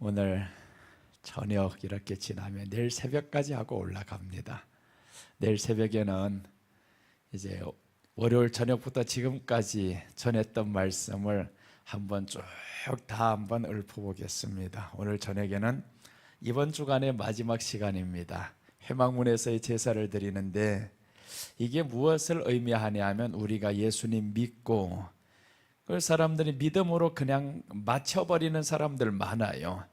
오늘 저녁 이렇게 지나면 내일 새벽까지 하고 올라갑니다. 내일 새벽에는 이제 월요일 저녁부터 지금까지 전했던 말씀을 한번 쭉 다 한번 읊어보겠습니다. 오늘 저녁에는 이번 주간의 마지막 시간입니다. 회막문에서의 제사를 드리는데 이게 무엇을 의미하냐 하면 우리가 예수님 믿고 그 사람들이 믿음으로 그냥 맞춰버리는 사람들 많아요.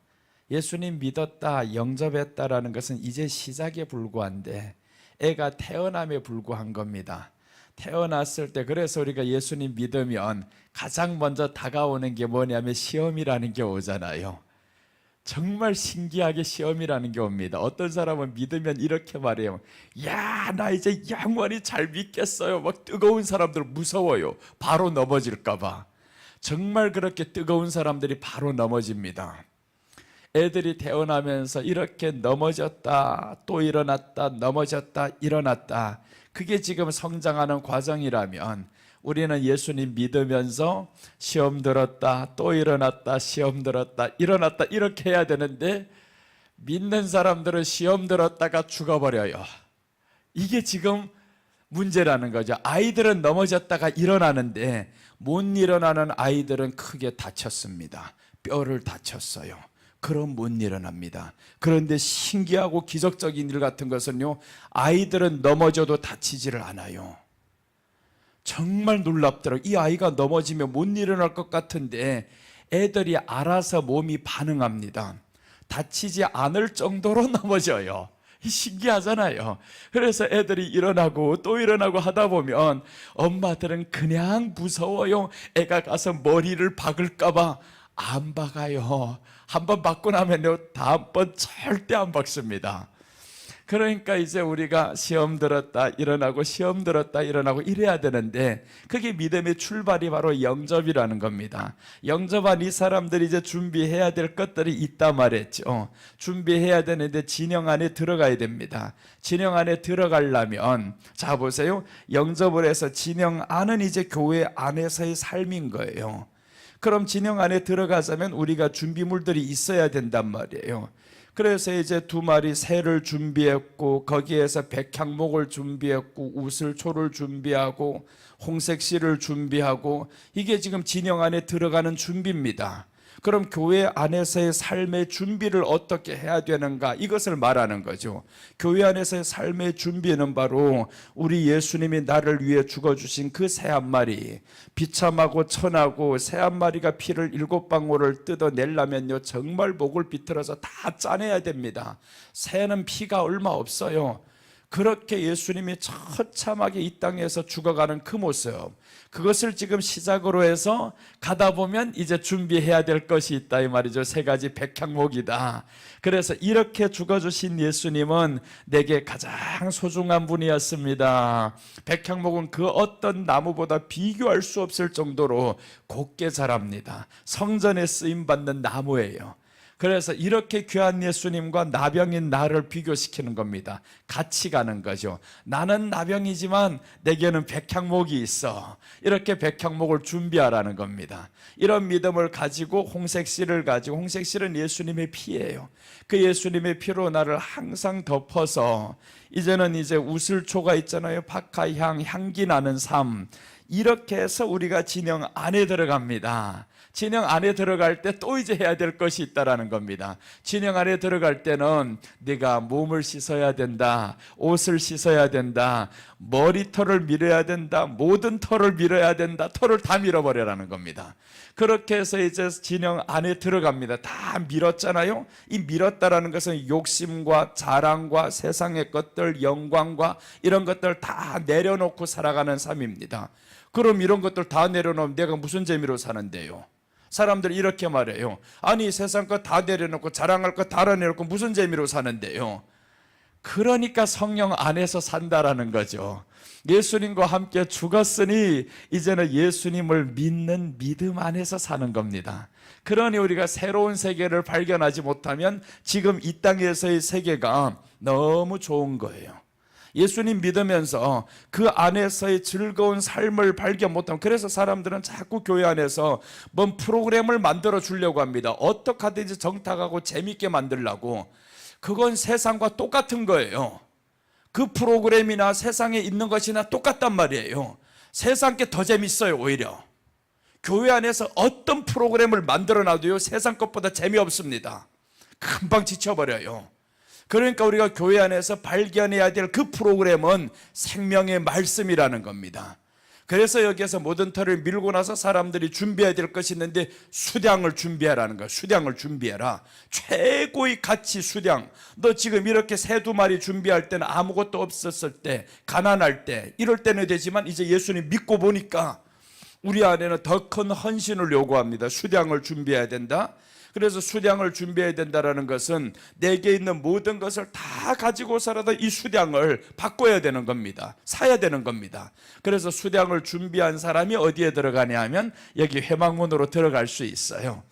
예수님 믿었다, 영접했다라는 것은 이제 시작에 불과한데 애가 태어남에 불과한 겁니다. 태어났을 때 그래서 우리가 예수님 믿으면 가장 먼저 다가오는 게 뭐냐면 시험이라는 게 오잖아요. 정말 신기하게 시험이라는 게 옵니다. 어떤 사람은 믿으면 이렇게 말해요. 야, 나 이제 영원히 잘 믿겠어요. 막 뜨거운 사람들 무서워요. 바로 넘어질까 봐. 정말 그렇게 뜨거운 사람들이 바로 넘어집니다. 애들이 태어나면서 이렇게 넘어졌다 또 일어났다 넘어졌다 일어났다, 그게 지금 성장하는 과정이라면 우리는 예수님 믿으면서 시험 들었다 또 일어났다 시험 들었다 일어났다 이렇게 해야 되는데 믿는 사람들은 시험 들었다가 죽어버려요. 이게 지금 문제라는 거죠. 아이들은 넘어졌다가 일어나는데 못 일어나는 아이들은 크게 다쳤습니다. 뼈를 다쳤어요. 그럼 못 일어납니다. 그런데 신기하고 기적적인 일 같은 것은요, 아이들은 넘어져도 다치지를 않아요. 정말 놀랍더라고요. 이 아이가 넘어지면 못 일어날 것 같은데 애들이 알아서 몸이 반응합니다. 다치지 않을 정도로 넘어져요. 신기하잖아요. 그래서 애들이 일어나고 또 일어나고 하다 보면 엄마들은 그냥 무서워요. 애가 가서 머리를 박을까 봐 안 박아요. 한번 박고 나면요, 다음번 절대 안 박습니다. 그러니까 이제 우리가 시험 들었다 일어나고 시험 들었다 일어나고 이래야 되는데 그게 믿음의 출발이 바로 영접이라는 겁니다. 영접한 이 사람들이 이제 준비해야 될 것들이 있다 말했죠. 준비해야 되는데 진영 안에 들어가야 됩니다. 진영 안에 들어가려면 자 보세요. 영접을 해서 진영 안은 이제 교회 안에서의 삶인 거예요. 그럼 진영 안에 들어가자면 우리가 준비물들이 있어야 된단 말이에요. 그래서 이제 2마리 새를 준비했고 거기에서 백향목을 준비했고 우슬초를 준비하고 홍색실을 준비하고 이게 지금 진영 안에 들어가는 준비입니다. 그럼 교회 안에서의 삶의 준비를 어떻게 해야 되는가, 이것을 말하는 거죠. 교회 안에서의 삶의 준비는 바로 우리 예수님이 나를 위해 죽어주신 그 새 한 마리, 비참하고 천하고 새 한 마리가 피를 7방울을 뜯어내려면요 정말 목을 비틀어서 다 짜내야 됩니다. 새는 피가 얼마 없어요. 그렇게 예수님이 처참하게 이 땅에서 죽어가는 그 모습, 그것을 지금 시작으로 해서 가다 보면 이제 준비해야 될 것이 있다 이 말이죠. 3가지 백향목이다. 그래서 이렇게 죽어주신 예수님은 내게 가장 소중한 분이었습니다. 백향목은 그 어떤 나무보다 비교할 수 없을 정도로 곱게 자랍니다. 성전에 쓰임받는 나무예요. 그래서 이렇게 귀한 예수님과 나병인 나를 비교시키는 겁니다. 같이 가는 거죠. 나는 나병이지만 내게는 백향목이 있어. 이렇게 백향목을 준비하라는 겁니다. 이런 믿음을 가지고 홍색실을 가지고, 홍색실은 예수님의 피예요. 그 예수님의 피로 나를 항상 덮어서 이제는 이제 우슬초가 있잖아요. 박하향, 향기 나는 삶, 이렇게 해서 우리가 진영 안에 들어갑니다. 진영 안에 들어갈 때 또 이제 해야 될 것이 있다라는 겁니다. 진영 안에 들어갈 때는 네가 몸을 씻어야 된다, 옷을 씻어야 된다, 머리털을 밀어야 된다, 모든 털을 밀어야 된다, 털을 다 밀어버려라는 겁니다. 그렇게 해서 이제 진영 안에 들어갑니다. 다 밀었잖아요. 이 밀었다라는 것은 욕심과 자랑과 세상의 것들, 영광과 이런 것들 다 내려놓고 살아가는 삶입니다. 그럼 이런 것들 다 내려놓으면 내가 무슨 재미로 사는데요? 사람들이 이렇게 말해요. 아니 세상 것 다 내려놓고 자랑할 것 다 내려놓고 무슨 재미로 사는데요? 그러니까 성령 안에서 산다라는 거죠. 예수님과 함께 죽었으니 이제는 예수님을 믿는 믿음 안에서 사는 겁니다. 그러니 우리가 새로운 세계를 발견하지 못하면 지금 이 땅에서의 세계가 너무 좋은 거예요. 예수님 믿으면서 그 안에서의 즐거운 삶을 발견 못하면, 그래서 사람들은 자꾸 교회 안에서 뭔 프로그램을 만들어 주려고 합니다. 어떻게 하든지 정탁하고 재밌게 만들려고. 그건 세상과 똑같은 거예요. 그 프로그램이나 세상에 있는 것이나 똑같단 말이에요. 세상 게 더 재밌어요. 오히려 교회 안에서 어떤 프로그램을 만들어 놔도요, 세상 것보다 재미없습니다. 금방 지쳐버려요. 그러니까 우리가 교회 안에서 발견해야 될 그 프로그램은 생명의 말씀이라는 겁니다. 그래서 여기에서 모든 터를 밀고 나서 사람들이 준비해야 될 것이 있는데, 수량을 준비하라는 거예요. 수량을 준비해라. 최고의 가치 수량. 너 지금 이렇게 새 2마리 준비할 때는 아무것도 없었을 때, 가난할 때, 이럴 때는 되지만 이제 예수님 믿고 보니까 우리 안에는 더 큰 헌신을 요구합니다. 수량을 준비해야 된다. 그래서 수량을 준비해야 된다는 것은 내게 있는 모든 것을 다 가지고서라도 이 수량을 바꿔야 되는 겁니다. 사야 되는 겁니다. 그래서 수량을 준비한 사람이 어디에 들어가냐 하면 여기 회막문으로 들어갈 수 있어요.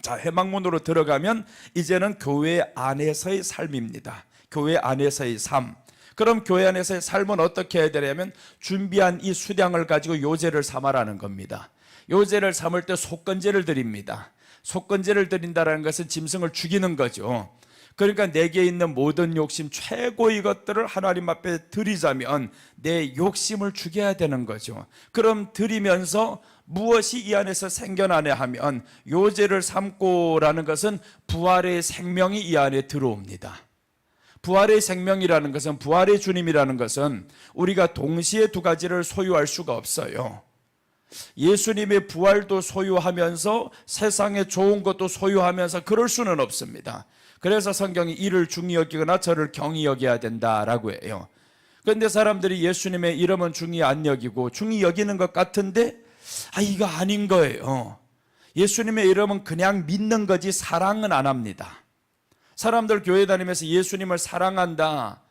자, 회막문으로 들어가면 이제는 교회 안에서의 삶입니다. 교회 안에서의 삶. 그럼 교회 안에서의 삶은 어떻게 해야 되냐면, 준비한 이 수량을 가지고 요제를 삼아라는 겁니다. 요제를 삼을 때 속건제를 드립니다. 속건제를 드린다는 것은 짐승을 죽이는 거죠. 그러니까 내게 있는 모든 욕심, 최고의 것들을 하나님 앞에 드리자면 내 욕심을 죽여야 되는 거죠. 그럼 드리면서 무엇이 이 안에서 생겨나냐 하면, 요제를 삼고라는 것은 부활의 생명이 이 안에 들어옵니다. 부활의 생명이라는 것은, 부활의 주님이라는 것은 우리가 동시에 2가지를 소유할 수가 없어요. 예수님의 부활도 소유하면서 세상에 좋은 것도 소유하면서 그럴 수는 없습니다. 그래서 성경이 이를 중히 여기거나 저를 경히 여겨야 된다라고 해요. 그런데 사람들이 예수님의 이름은 중히 안 여기고 중히 여기는 것 같은데, 이거 아닌 거예요. 예수님의 이름은 그냥 믿는 거지 사랑은 안 합니다. 사람들 교회 다니면서 예수님을 사랑한다,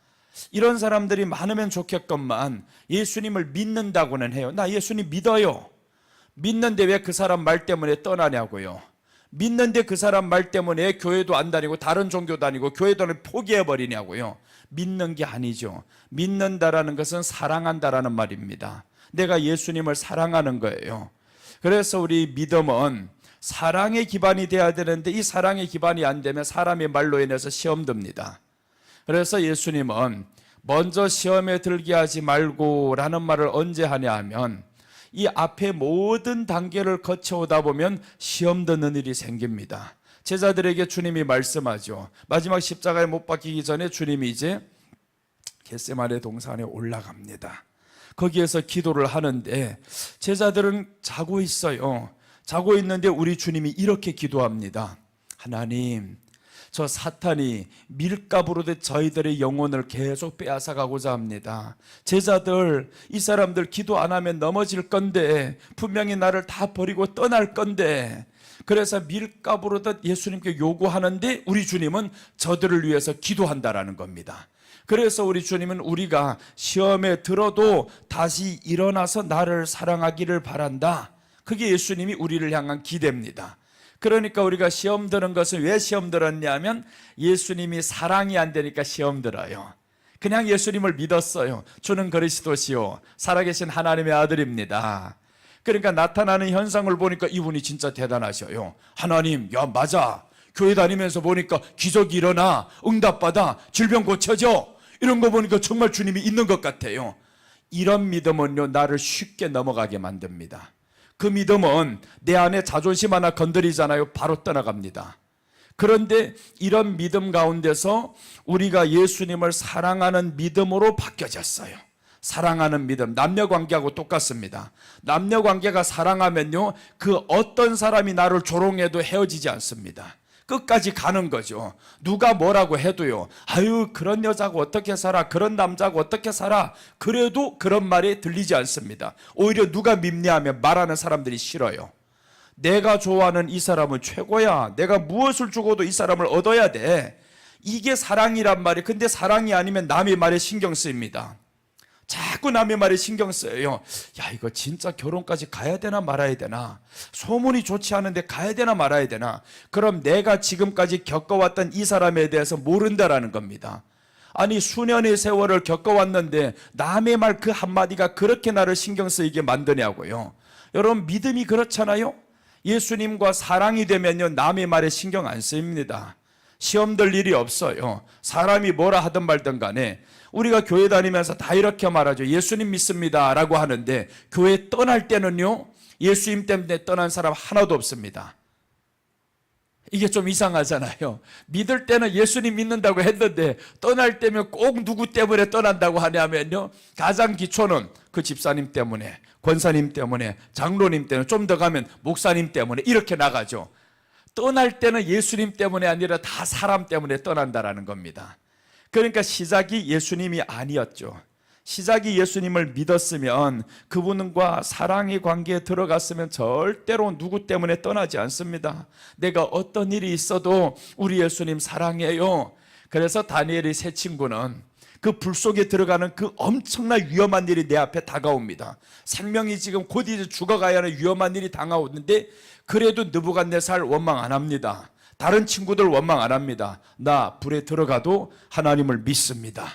이런 사람들이 많으면 좋겠건만 예수님을 믿는다고는 해요. 나 예수님 믿어요. 믿는데 왜 그 사람 말 때문에 떠나냐고요. 믿는데 그 사람 말 때문에 교회도 안 다니고 다른 종교 다니고 교회도 포기해버리냐고요. 믿는 게 아니죠. 믿는다라는 것은 사랑한다라는 말입니다. 내가 예수님을 사랑하는 거예요. 그래서 우리 믿음은 사랑의 기반이 돼야 되는데, 이 사랑의 기반이 안 되면 사람의 말로 인해서 시험 듭니다. 그래서 예수님은 먼저 시험에 들게 하지 말고 라는 말을 언제 하냐 하면, 이 앞에 모든 단계를 거쳐오다 보면 시험 듣는 일이 생깁니다. 제자들에게 주님이 말씀하죠. 마지막 십자가에 못 박히기 전에 주님이 이제 겟세마네 동산에 올라갑니다. 거기에서 기도를 하는데 제자들은 자고 있어요. 자고 있는데 우리 주님이 이렇게 기도합니다. 하나님, 저 사탄이 밀가부르듯 저희들의 영혼을 계속 빼앗아가고자 합니다. 제자들, 이 사람들 기도 안 하면 넘어질 건데, 분명히 나를 다 버리고 떠날 건데, 그래서 밀가부르듯 예수님께 요구하는데 우리 주님은 저들을 위해서 기도한다라는 겁니다. 그래서 우리 주님은 우리가 시험에 들어도 다시 일어나서 나를 사랑하기를 바란다. 그게 예수님이 우리를 향한 기대입니다. 그러니까 우리가 시험 드는 것은 왜 시험 들었냐면, 예수님이 사랑이 안 되니까 시험 들어요. 그냥 예수님을 믿었어요. 주는 그리스도시요 살아계신 하나님의 아들입니다. 그러니까 나타나는 현상을 보니까 이분이 진짜 대단하셔요. 하나님, 야 맞아, 교회 다니면서 보니까 기적이 일어나, 응답받아, 질병 고쳐져, 이런 거 보니까 정말 주님이 있는 것 같아요. 이런 믿음은요, 나를 쉽게 넘어가게 만듭니다. 그 믿음은 내 안에 자존심 하나 건드리잖아요, 바로 떠나갑니다. 그런데 이런 믿음 가운데서 우리가 예수님을 사랑하는 믿음으로 바뀌어졌어요. 사랑하는 믿음, 남녀관계하고 똑같습니다. 남녀관계가 사랑하면요, 그 어떤 사람이 나를 조롱해도 헤어지지 않습니다. 끝까지 가는 거죠. 누가 뭐라고 해도요, 아유 그런 여자고 어떻게 살아, 그런 남자고 어떻게 살아, 그래도 그런 말이 들리지 않습니다. 오히려 누가 밉냐하면 말하는 사람들이 싫어요. 내가 좋아하는 이 사람은 최고야, 내가 무엇을 주고도 이 사람을 얻어야 돼, 이게 사랑이란 말이에요. 근데 사랑이 아니면 남의 말에 신경 쓰입니다. 자꾸 남의 말에 신경 써요. 야 이거 진짜 결혼까지 가야 되나 말아야 되나, 소문이 좋지 않은데 가야 되나 말아야 되나. 그럼 내가 지금까지 겪어왔던 이 사람에 대해서 모른다라는 겁니다. 아니 수년의 세월을 겪어왔는데 남의 말 그 한마디가 그렇게 나를 신경 쓰이게 만드냐고요. 여러분 믿음이 그렇잖아요. 예수님과 사랑이 되면요 남의 말에 신경 안 쓰입니다. 시험 들 일이 없어요. 사람이 뭐라 하든 말든 간에 우리가 교회 다니면서 다 이렇게 말하죠. 예수님 믿습니다 라고 하는데 교회 떠날 때는요 예수님 때문에 떠난 사람 하나도 없습니다. 이게 좀 이상하잖아요. 믿을 때는 예수님 믿는다고 했는데 떠날 때면 꼭 누구 때문에 떠난다고 하냐면요 가장 기초는 그 집사님 때문에, 권사님 때문에, 장로님 때문에, 좀 더 가면 목사님 때문에 이렇게 나가죠. 떠날 때는 예수님 때문에 아니라 다 사람 때문에 떠난다라는 겁니다. 그러니까 시작이 예수님이 아니었죠. 시작이 예수님을 믿었으면 그분과 사랑의 관계에 들어갔으면 절대로 누구 때문에 떠나지 않습니다. 내가 어떤 일이 있어도 우리 예수님 사랑해요. 그래서 다니엘의 세 친구는 그 불 속에 들어가는 그 엄청난 위험한 일이 내 앞에 다가옵니다. 생명이 지금 곧 이제 죽어가야 하는 위험한 일이 다가오는데 그래도 느부갓네살 원망 안 합니다. 다른 친구들 원망 안 합니다. 나 불에 들어가도 하나님을 믿습니다.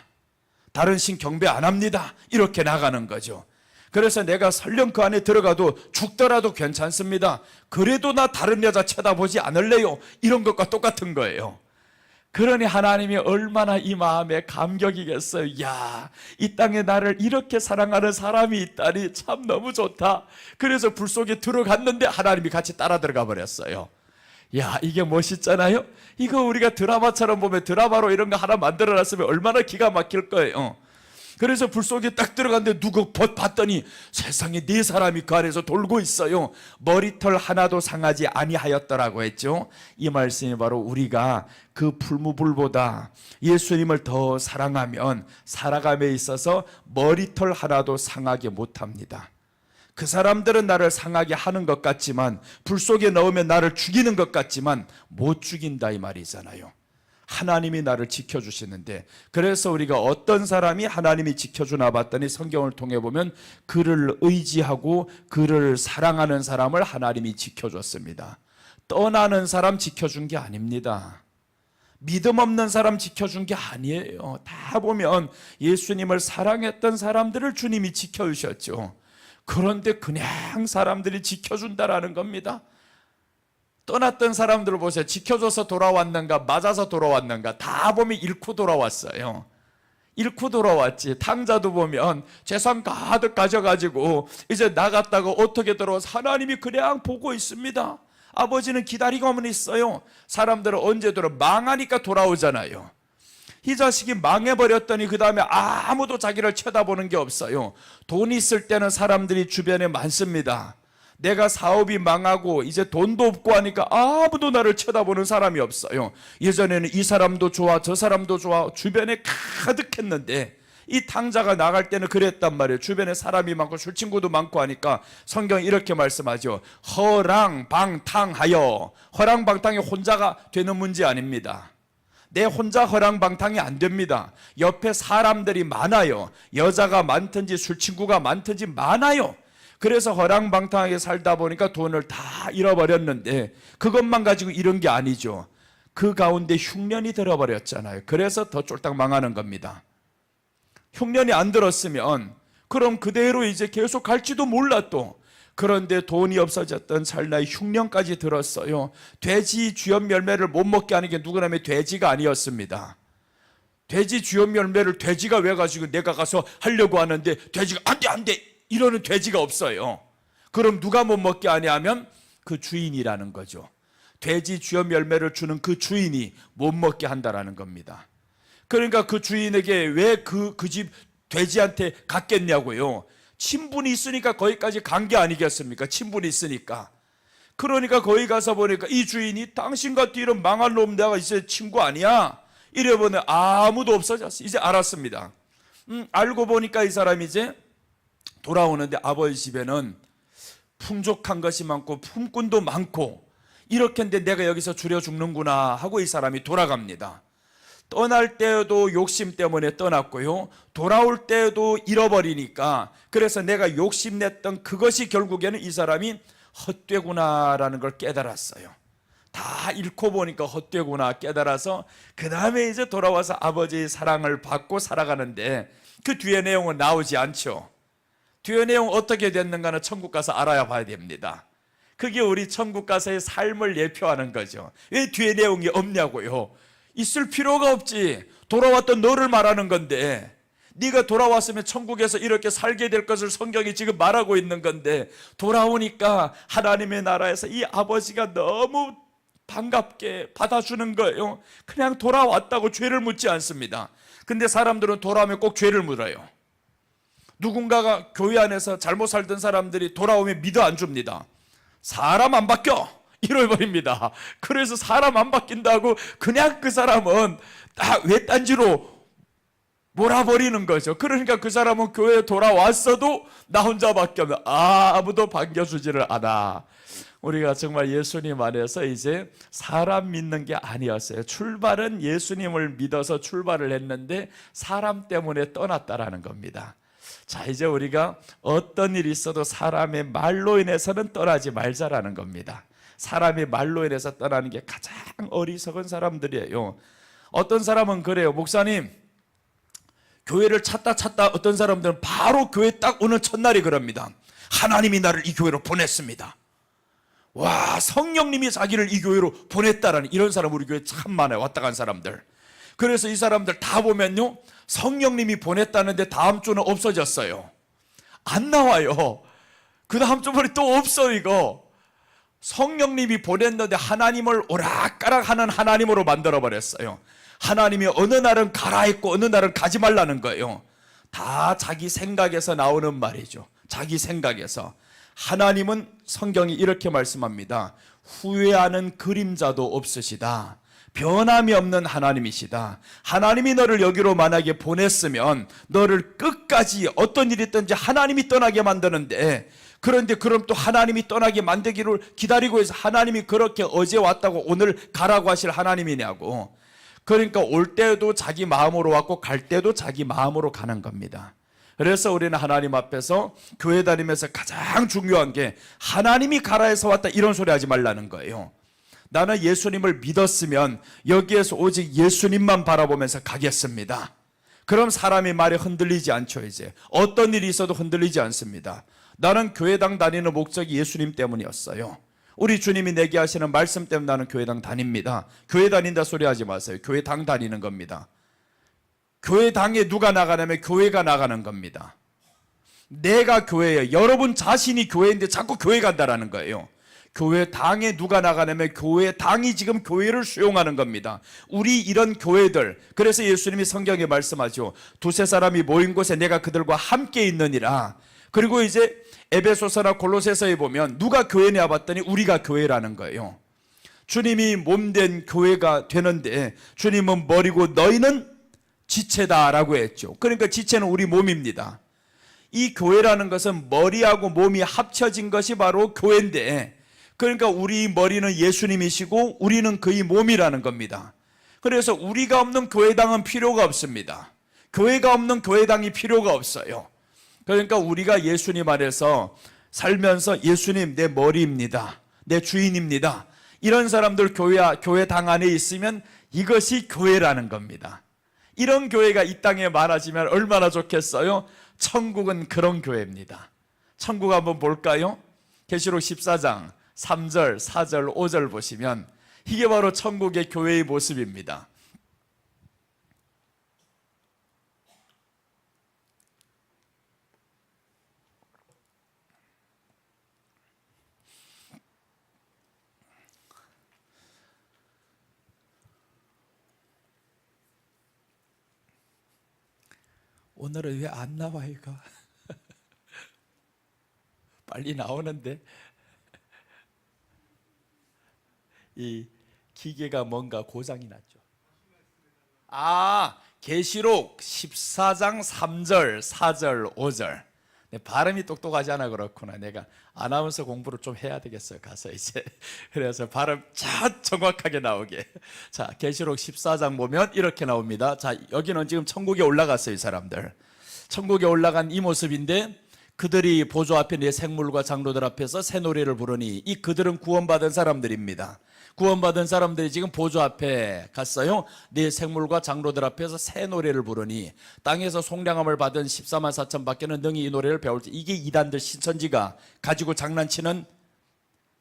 다른 신 경배 안 합니다. 이렇게 나가는 거죠. 그래서 내가 설령 그 안에 들어가도 죽더라도 괜찮습니다. 그래도 나 다른 여자 쳐다보지 않을래요. 이런 것과 똑같은 거예요. 그러니 하나님이 얼마나 이 마음에 감격이겠어요. 야, 이 땅에 나를 이렇게 사랑하는 사람이 있다니 참 너무 좋다. 그래서 불 속에 들어갔는데 하나님이 같이 따라 들어가 버렸어요. 야, 이게 멋있잖아요. 이거 우리가 드라마처럼 보면 드라마로 이런 거 하나 만들어놨으면 얼마나 기가 막힐 거예요. 그래서 불 속에 딱 들어갔는데 누구 봤더니 세상에 네 사람이 그 안에서 돌고 있어요. 머리털 하나도 상하지 아니하였더라고 했죠. 이 말씀이 바로 우리가 그 풀무불보다 예수님을 더 사랑하면 살아감에 있어서 머리털 하나도 상하게 못합니다. 그 사람들은 나를 상하게 하는 것 같지만 불 속에 넣으면 나를 죽이는 것 같지만 못 죽인다 이 말이잖아요. 하나님이 나를 지켜주시는데 그래서 우리가 어떤 사람이 하나님이 지켜주나 봤더니 성경을 통해 보면 그를 의지하고 그를 사랑하는 사람을 하나님이 지켜줬습니다. 떠나는 사람 지켜준 게 아닙니다. 믿음 없는 사람 지켜준 게 아니에요. 다 보면 예수님을 사랑했던 사람들을 주님이 지켜주셨죠. 그런데 그냥 사람들이 지켜준다라는 겁니다. 떠났던 사람들을 보세요. 지켜줘서 돌아왔는가 맞아서 돌아왔는가 다 보면 잃고 돌아왔어요. 잃고 돌아왔지. 탕자도 보면 재산 가득 가져가지고 이제 나갔다가 어떻게 돌아와서 하나님이 그냥 보고 있습니다. 아버지는 기다리고만 있어요. 사람들은 언제 망하니까 돌아오잖아요. 이 자식이 망해버렸더니 그 다음에 아무도 자기를 쳐다보는 게 없어요. 돈 있을 때는 사람들이 주변에 많습니다. 내가 사업이 망하고 이제 돈도 없고 하니까 아무도 나를 쳐다보는 사람이 없어요. 예전에는 이 사람도 좋아 저 사람도 좋아 주변에 가득했는데 이 탕자가 나갈 때는 그랬단 말이에요. 주변에 사람이 많고 술친구도 많고 하니까 성경이 이렇게 말씀하죠. 허랑방탕하여. 허랑방탕이 혼자가 되는 문제 아닙니다. 내 혼자 허랑방탕이 안 됩니다. 옆에 사람들이 많아요. 여자가 많든지 술친구가 많든지 많아요. 그래서 허랑방탕하게 살다 보니까 돈을 다 잃어버렸는데 그것만 가지고 잃은 게 아니죠. 그 가운데 흉년이 들어버렸잖아요. 그래서 더 쫄딱 망하는 겁니다. 흉년이 안 들었으면 그럼 그대로 이제 계속 갈지도 몰라 또. 그런데 돈이 없어졌던 찰나에 흉년까지 들었어요. 돼지 주염 열매를 못 먹게 하는 게 누구냐면 돼지가 아니었습니다. 돼지 주염 열매를 돼지가 왜 가지고 내가 가서 하려고 하는데 돼지가 안 돼 이러는 돼지가 없어요. 그럼 누가 못 먹게 하냐 하면 그 주인이라는 거죠. 돼지 주염 열매를 주는 그 주인이 못 먹게 한다라는 겁니다. 그러니까 그 주인에게 왜 그 집 돼지한테 갔겠냐고요. 친분이 있으니까 거기까지 간 게 아니겠습니까? 친분이 있으니까. 그러니까 거기 가서 보니까 이 주인이 당신 같은 이런 망할 놈 내가 이제 친구 아니야? 이래보니 아무도 없어졌어. 이제 알았습니다. 알고 보니까 이 사람이 이제 돌아오는데 아버지 집에는 풍족한 것이 많고 품꾼도 많고 이렇게 했는데 내가 여기서 줄여 죽는구나 하고 이 사람이 돌아갑니다. 떠날 때도 욕심 때문에 떠났고요. 돌아올 때도 잃어버리니까 그래서 내가 욕심냈던 그것이 결국에는 이 사람이 헛되구나라는 걸 깨달았어요. 다 잃고 보니까 헛되구나 깨달아서 그 다음에 이제 돌아와서 아버지의 사랑을 받고 살아가는데 그 뒤에 내용은 나오지 않죠. 뒤에 내용 어떻게 됐는가는 천국 가서 알아야 봐야 됩니다. 그게 우리 천국 가서의 삶을 예표하는 거죠. 왜 뒤에 내용이 없냐고요. 있을 필요가 없지. 돌아왔던 너를 말하는 건데, 네가 돌아왔으면 천국에서 이렇게 살게 될 것을 성경이 지금 말하고 있는 건데, 돌아오니까 하나님의 나라에서 이 아버지가 너무 반갑게 받아주는 거예요. 그냥 돌아왔다고 죄를 묻지 않습니다. 근데 사람들은 돌아오면 꼭 죄를 물어요. 누군가가 교회 안에서 잘못 살던 사람들이 돌아오면 믿어 안 줍니다. 사람 안 바뀌어 이래버립니다. 그래서 사람 안 바뀐다고 그냥 그 사람은 다 외딴지로 몰아버리는 거죠. 그러니까 그 사람은 교회에 돌아왔어도 나 혼자밖에 없는, 아무도 반겨주지를 않아. 우리가 정말 예수님 안에서 이제 사람 믿는 게 아니었어요. 출발은 예수님을 믿어서 출발을 했는데 사람 때문에 떠났다라는 겁니다. 자, 이제 우리가 어떤 일이 있어도 사람의 말로 인해서는 떠나지 말자라는 겁니다. 사람의 말로 인해서 떠나는 게 가장 어리석은 사람들이에요. 어떤 사람은 그래요. 목사님, 교회를 찾다 어떤 사람들은 바로 교회 딱 오는 첫날이 그럽니다. 하나님이 나를 이 교회로 보냈습니다. 와, 성령님이 자기를 이 교회로 보냈다라는 이런 사람 우리 교회에 참 많아요. 왔다 간 사람들. 그래서 이 사람들 다 보면요, 성령님이 보냈다는데 다음 주는 없어졌어요. 안 나와요. 그 다음 주번에 또 없어. 이거 성령님이 보냈는데 하나님을 오락가락하는 하나님으로 만들어버렸어요. 하나님이 어느 날은 가라 했고 어느 날은 가지 말라는 거예요. 다 자기 생각에서 나오는 말이죠. 자기 생각에서. 하나님은 성경이 이렇게 말씀합니다. 후회하는 그림자도 없으시다. 변함이 없는 하나님이시다. 하나님이 너를 여기로 만약에 보냈으면 너를 끝까지 어떤 일이 있든지 하나님이 떠나게 만드는데, 그런데 그럼 또 하나님이 떠나게 만들기를 기다리고 해서 하나님이 그렇게 어제 왔다고 오늘 가라고 하실 하나님이냐고. 그러니까 올 때도 자기 마음으로 왔고 갈 때도 자기 마음으로 가는 겁니다. 그래서 우리는 하나님 앞에서 교회 다니면서 가장 중요한 게 하나님이 가라 해서 왔다 이런 소리 하지 말라는 거예요. 나는 예수님을 믿었으면 여기에서 오직 예수님만 바라보면서 가겠습니다. 그럼 사람의 말에 흔들리지 않죠. 이제 어떤 일이 있어도 흔들리지 않습니다. 나는 교회당 다니는 목적이 예수님 때문이었어요. 우리 주님이 내게 하시는 말씀 때문에 나는 교회당 다닙니다. 교회 다닌다 소리 하지 마세요. 교회당 다니는 겁니다. 교회당에 누가 나가냐면 교회가 나가는 겁니다. 내가 교회예요. 여러분 자신이 교회인데 자꾸 교회 간다라는 거예요. 교회당에 누가 나가냐면 교회당이 지금 교회를 수용하는 겁니다. 우리 이런 교회들, 그래서 예수님이 성경에 말씀하죠. 두세 사람이 모인 곳에 내가 그들과 함께 있느니라. 그리고 이제 에베소서나 골로새서에 보면 누가 교회냐 봤더니 우리가 교회라는 거예요. 주님이 몸된 교회가 되는데 주님은 머리고 너희는 지체다라고 했죠. 그러니까 지체는 우리 몸입니다. 이 교회라는 것은 머리하고 몸이 합쳐진 것이 바로 교회인데, 그러니까 우리 머리는 예수님이시고 우리는 그의 몸이라는 겁니다. 그래서 우리가 없는 교회당은 필요가 없습니다. 교회가 없는 교회당이 필요가 없어요. 그러니까 우리가 예수님 안에서 살면서 예수님 내 머리입니다. 내 주인입니다. 이런 사람들 교회당 안에 있으면 이것이 교회라는 겁니다. 이런 교회가 이 땅에 많아지면 얼마나 좋겠어요? 천국은 그런 교회입니다. 천국 한번 볼까요? 계시록 14장 3절, 4절, 5절 보시면 이게 바로 천국의 교회의 모습입니다. 오늘은 왜 안 나와 이거? 빨리 나오는데 이 기계가 뭔가 고장이 났죠. 계시록 14장 3절, 4절, 5절. 내 발음이 똑똑하지 않아 그렇구나. 내가 아나운서 공부를 좀 해야 되겠어요. 가서 이제. 그래서 발음 참 정확하게 나오게. 자, 계시록 14장 보면 이렇게 나옵니다. 자, 여기는 지금 천국에 올라갔어요, 이 사람들. 천국에 올라간 이 모습인데, 그들이 보좌 앞에 내 생물과 장로들 앞에서 새 노래를 부르니, 이 그들은 구원받은 사람들입니다. 구원받은 사람들이 지금 보좌 앞에 갔어요. 네 생물과 장로들 앞에서 새 노래를 부르니 땅에서 송량함을 받은 14만 4천 밖에는 능히 이 노래를 배울 때, 이게 이단들 신천지가 가지고 장난치는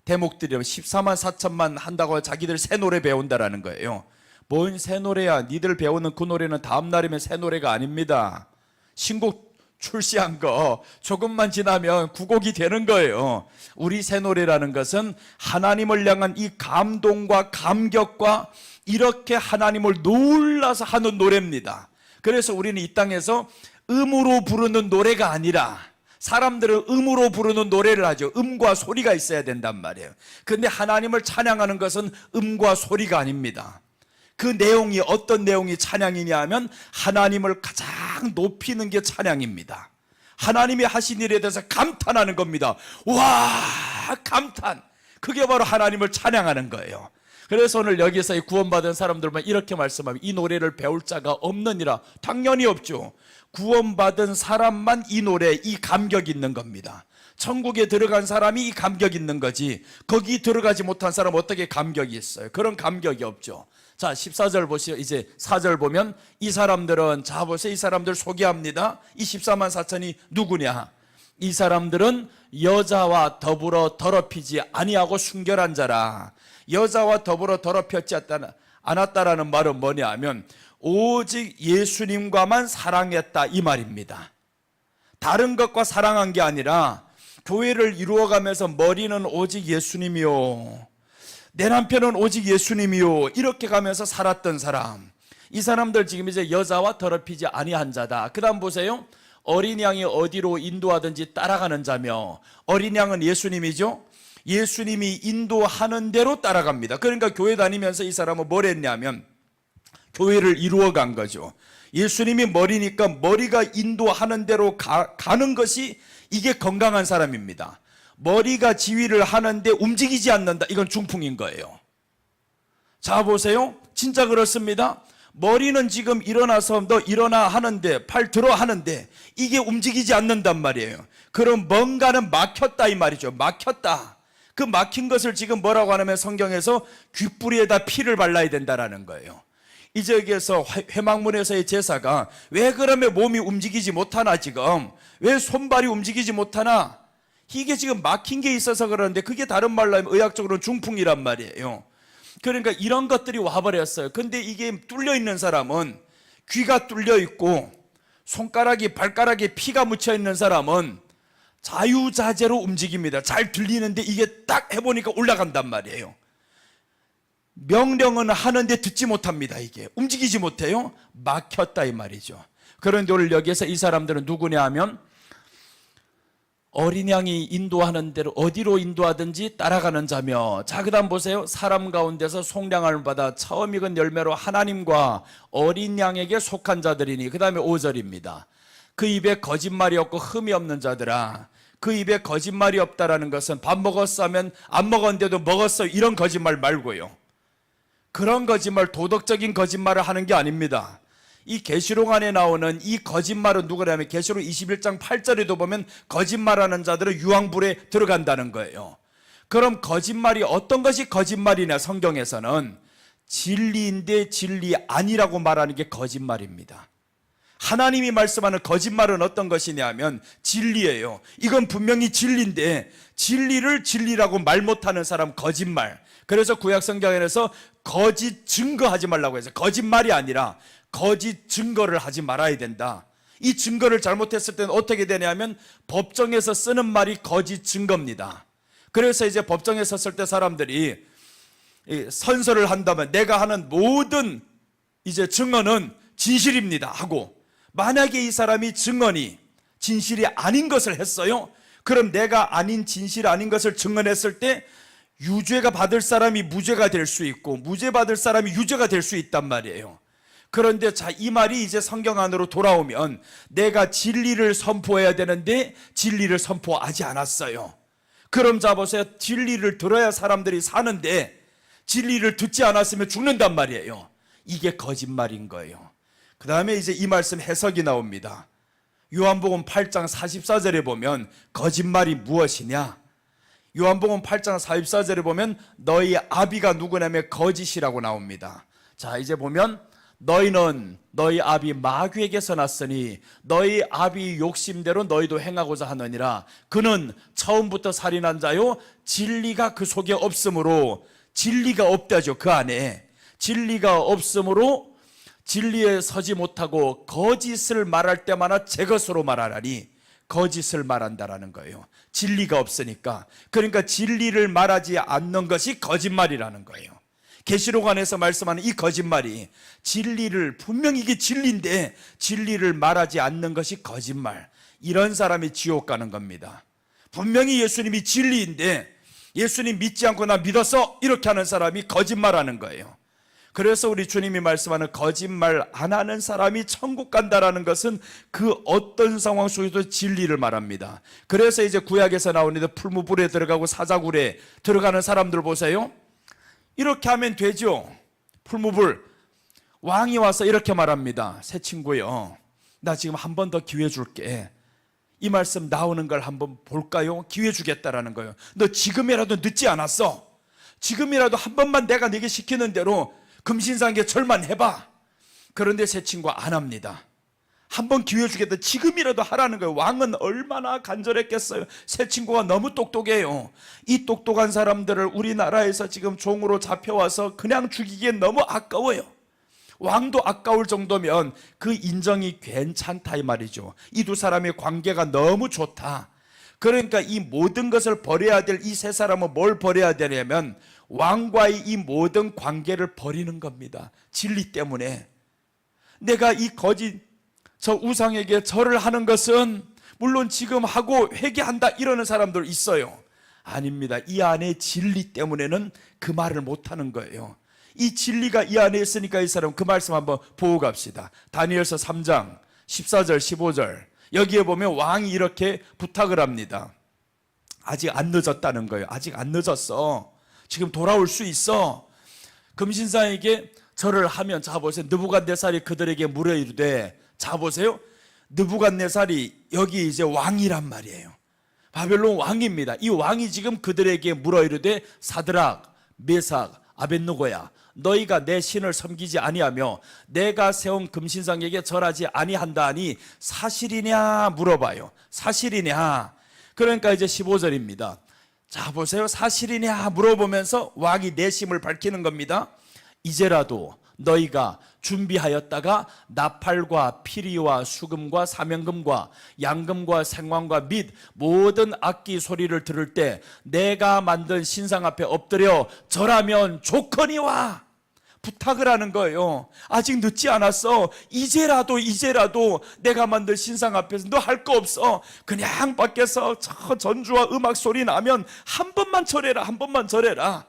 대목들이라면 14만 4천만 한다고 자기들 새 노래 배운다라는 거예요. 뭔 새 노래야? 니들 배우는 그 노래는 다음 날이면 새 노래가 아닙니다. 신곡 출시한 거 조금만 지나면 구곡이 되는 거예요. 우리 새 노래라는 것은 하나님을 향한 이 감동과 감격과 이렇게 하나님을 놀라서 하는 노래입니다. 그래서 우리는 이 땅에서 음으로 부르는 노래가 아니라, 사람들은 음으로 부르는 노래를 하죠. 음과 소리가 있어야 된단 말이에요. 그런데 하나님을 찬양하는 것은 음과 소리가 아닙니다. 그 내용이 어떤 내용이 찬양이냐 하면 하나님을 가장 높이는 게 찬양입니다. 하나님이 하신 일에 대해서 감탄하는 겁니다. 와, 감탄. 그게 바로 하나님을 찬양하는 거예요. 그래서 오늘 여기서 이 구원받은 사람들만 이렇게 말씀하면 이 노래를 배울 자가 없느니라. 당연히 없죠. 구원받은 사람만 이 노래, 이 감격이 있는 겁니다. 천국에 들어간 사람이 이 감격이 있는 거지, 거기 들어가지 못한 사람은 어떻게 감격이 있어요? 그런 감격이 없죠. 자, 14절 보시죠. 이제 4절 보면 이 사람들은, 자 보세요, 이 사람들 소개합니다. 이 14만 4천이 누구냐? 이 사람들은 여자와 더불어 더럽히지 아니하고 순결한 자라. 여자와 더불어 더럽혔지 않았다라는 말은 뭐냐 하면 오직 예수님과만 사랑했다, 이 말입니다. 다른 것과 사랑한 게 아니라 교회를 이루어가면서 머리는 오직 예수님이요, 내 남편은 오직 예수님이요, 이렇게 가면서 살았던 사람. 이 사람들 지금 이제 여자와 더럽히지 아니한 자다. 그 다음 보세요. 어린 양이 어디로 인도하든지 따라가는 자며, 어린 양은 예수님이죠. 예수님이 인도하는 대로 따라갑니다. 그러니까 교회 다니면서 이 사람은 뭘 했냐면 교회를 이루어간 거죠. 예수님이 머리니까 머리가 인도하는 대로 가는 것이, 이게 건강한 사람입니다. 머리가 지휘를 하는데 움직이지 않는다, 이건 중풍인 거예요. 자 보세요, 진짜 그렇습니다. 머리는 지금 일어나서 너 일어나 하는데, 팔 들어 하는데 이게 움직이지 않는단 말이에요. 그럼 뭔가는 막혔다, 이 말이죠. 막혔다. 그 막힌 것을 지금 뭐라고 하냐면 성경에서 귓불에다 피를 발라야 된다라는 거예요. 이제 여기에서 회막문에서의 제사가 왜 그러면 몸이 움직이지 못하나, 지금 왜 손발이 움직이지 못하나, 이게 지금 막힌 게 있어서 그러는데, 그게 다른 말로 하면 의학적으로는 중풍이란 말이에요. 그러니까 이런 것들이 와버렸어요. 근데 이게 뚫려 있는 사람은, 귀가 뚫려 있고 손가락이 발가락에 피가 묻혀 있는 사람은 자유자재로 움직입니다. 잘 들리는데 이게 딱 해보니까 올라간단 말이에요. 명령은 하는데 듣지 못합니다. 이게 움직이지 못해요. 막혔다, 이 말이죠. 그런데 오늘 여기에서 이 사람들은 누구냐 하면 어린 양이 인도하는 대로 어디로 인도하든지 따라가는 자며, 자 그다음 보세요. 사람 가운데서 속량함을 받아 처음 익은 열매로 하나님과 어린 양에게 속한 자들이니, 그 다음에 5절입니다. 그 입에 거짓말이 없고 흠이 없는 자들아. 그 입에 거짓말이 없다라는 것은 밥 먹었어 하면 안 먹었는데도 먹었어, 이런 거짓말 말고요. 그런 거짓말, 도덕적인 거짓말을 하는 게 아닙니다. 이 계시록 안에 나오는 이 거짓말은 누구냐면 계시록 21장 8절에도 보면 거짓말하는 자들은 유황불에 들어간다는 거예요. 그럼 거짓말이 어떤 것이 거짓말이냐? 성경에서는 진리인데 진리 아니라고 말하는 게 거짓말입니다. 하나님이 말씀하는 거짓말은 어떤 것이냐면 진리예요. 이건 분명히 진리인데 진리를 진리라고 말 못하는 사람 거짓말. 그래서 구약 성경에서 거짓 증거하지 말라고 해서 거짓말이 아니라 거짓 증거를 하지 말아야 된다. 이 증거를 잘못했을 때는 어떻게 되냐면 법정에서 쓰는 말이 거짓 증거입니다. 그래서 이제 법정에 섰을 때 사람들이 선서를 한다면 내가 하는 모든 이제 증언은 진실입니다 하고, 만약에 이 사람이 증언이 진실이 아닌 것을 했어요. 그럼 내가 아닌 진실 아닌 것을 증언했을 때 유죄가 받을 사람이 무죄가 될 수 있고 무죄 받을 사람이 유죄가 될 수 있단 말이에요. 그런데 자, 이 말이 이제 성경 안으로 돌아오면 내가 진리를 선포해야 되는데 진리를 선포하지 않았어요. 그럼 자 보세요. 진리를 들어야 사람들이 사는데 진리를 듣지 않았으면 죽는단 말이에요. 이게 거짓말인 거예요. 그 다음에 이제 이 말씀 해석이 나옵니다. 요한복음 8장 44절에 보면 거짓말이 무엇이냐? 요한복음 8장 44절에 보면 너희 아비가 누구냐면 거짓이라고 나옵니다. 자, 이제 보면 너희는 너희 아비 마귀에게서 났으니 너희 아비 욕심대로 너희도 행하고자 하느니라. 그는 처음부터 살인한 자요 진리가 그 속에 없으므로, 진리가 없다죠. 그 안에 진리가 없으므로 진리에 서지 못하고 거짓을 말할 때마다 제 것으로 말하라니, 거짓을 말한다라는 거예요. 진리가 없으니까. 그러니까 진리를 말하지 않는 것이 거짓말이라는 거예요. 계시록 안에서 말씀하는 이 거짓말이, 진리를, 분명히 이게 진리인데 진리를 말하지 않는 것이 거짓말, 이런 사람이 지옥 가는 겁니다. 분명히 예수님이 진리인데 예수님 믿지 않고 나 믿었어 이렇게 하는 사람이 거짓말하는 거예요. 그래서 우리 주님이 말씀하는 거짓말 안 하는 사람이 천국 간다라는 것은 그 어떤 상황 속에도 진리를 말합니다. 그래서 이제 구약에서 나오는데 풀무불에 들어가고 사자굴에 들어가는 사람들 보세요. 이렇게 하면 되죠. 풀무불, 왕이 와서 이렇게 말합니다. 새 친구요, 나 지금 한 번 더 기회 줄게. 이 말씀 나오는 걸 한번 볼까요? 기회 주겠다라는 거예요. 너 지금이라도 늦지 않았어. 지금이라도 한 번만 내가 네게 시키는 대로 금신상에 절만 해봐. 그런데 새 친구가 안 합니다. 한 번 기회 주겠다, 지금이라도 하라는 거예요. 왕은 얼마나 간절했겠어요. 새 친구가 너무 똑똑해요. 이 똑똑한 사람들을 우리나라에서 지금 종으로 잡혀와서 그냥 죽이기엔 너무 아까워요. 왕도 아까울 정도면 그 인정이 괜찮다 이 말이죠. 이 두 사람의 관계가 너무 좋다. 그러니까 이 모든 것을 버려야 될 이 세 사람은 뭘 버려야 되냐면 왕과의 이 모든 관계를 버리는 겁니다. 진리 때문에. 내가 이 거짓 저 우상에게 절을 하는 것은 물론 지금 하고 회개한다 이러는 사람들 있어요. 아닙니다. 이 안에 진리 때문에는 그 말을 못하는 거예요. 이 진리가 이 안에 있으니까 이 사람 그 말씀 한번 보고 갑시다. 다니엘서 3장 14절 15절 여기에 보면 왕이 이렇게 부탁을 합니다. 아직 안 늦었다는 거예요. 아직 안 늦었어. 지금 돌아올 수 있어. 금신상에게 절을 하면, 자 보세요, 느부갓네살이 그들에게 물어 이르되, 자 보세요, 느부갓네살이 여기 이제 왕이란 말이에요. 바벨론 왕입니다. 이 왕이 지금 그들에게 물어 이르되 사드락 메삭 아벳느고야, 너희가 내 신을 섬기지 아니하며 내가 세운 금신상에게 절하지 아니한다 하니 사실이냐 물어봐요. 사실이냐. 그러니까 이제 15절입니다. 자 보세요, 사실이냐 물어보면서 왕이 내심을 밝히는 겁니다. 이제라도 너희가 준비하였다가 나팔과 피리와 수금과 사명금과 양금과 생황과 및 모든 악기 소리를 들을 때 내가 만든 신상 앞에 엎드려 절하면 좋거니와, 부탁을 하는 거예요. 아직 늦지 않았어. 이제라도 내가 만든 신상 앞에서 너 할 거 없어. 그냥 밖에서 저 전주와 음악 소리 나면 한 번만 절해라, 한 번만 절해라.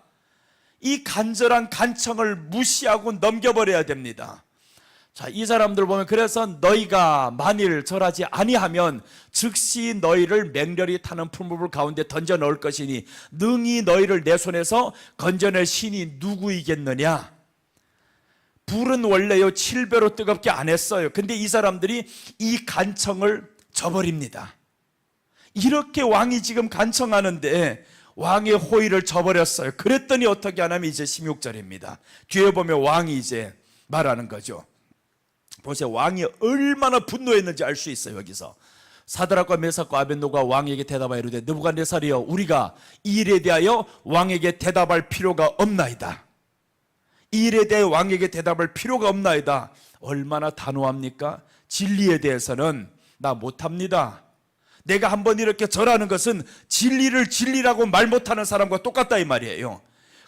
이 간절한 간청을 무시하고 넘겨버려야 됩니다. 자, 이 사람들 보면 그래서 너희가 만일 절하지 아니하면 즉시 너희를 맹렬히 타는 풀무불 가운데 던져 넣을 것이니 능히 너희를 내 손에서 건져낼 신이 누구이겠느냐. 불은 원래요 7배로 뜨겁게 안 했어요. 근데 이 사람들이 이 간청을 저버립니다. 이렇게 왕이 지금 간청하는데 왕의 호의를 저버렸어요. 그랬더니 어떻게 하냐면 이제 16절입니다. 뒤에 보면 왕이 이제 말하는 거죠. 보세요, 왕이 얼마나 분노했는지 알 수 있어요. 여기서 사드락과 메삭과 아벳느고가 왕에게 대답하여 이르되 느부갓네살이여, 우리가 이 일에 대하여 왕에게 대답할 필요가 없나이다. 이 일에 대해 왕에게 대답할 필요가 없나이다. 얼마나 단호합니까? 진리에 대해서는 나 못합니다. 내가 한번 이렇게 절하는 것은 진리를 진리라고 말 못하는 사람과 똑같다 이 말이에요.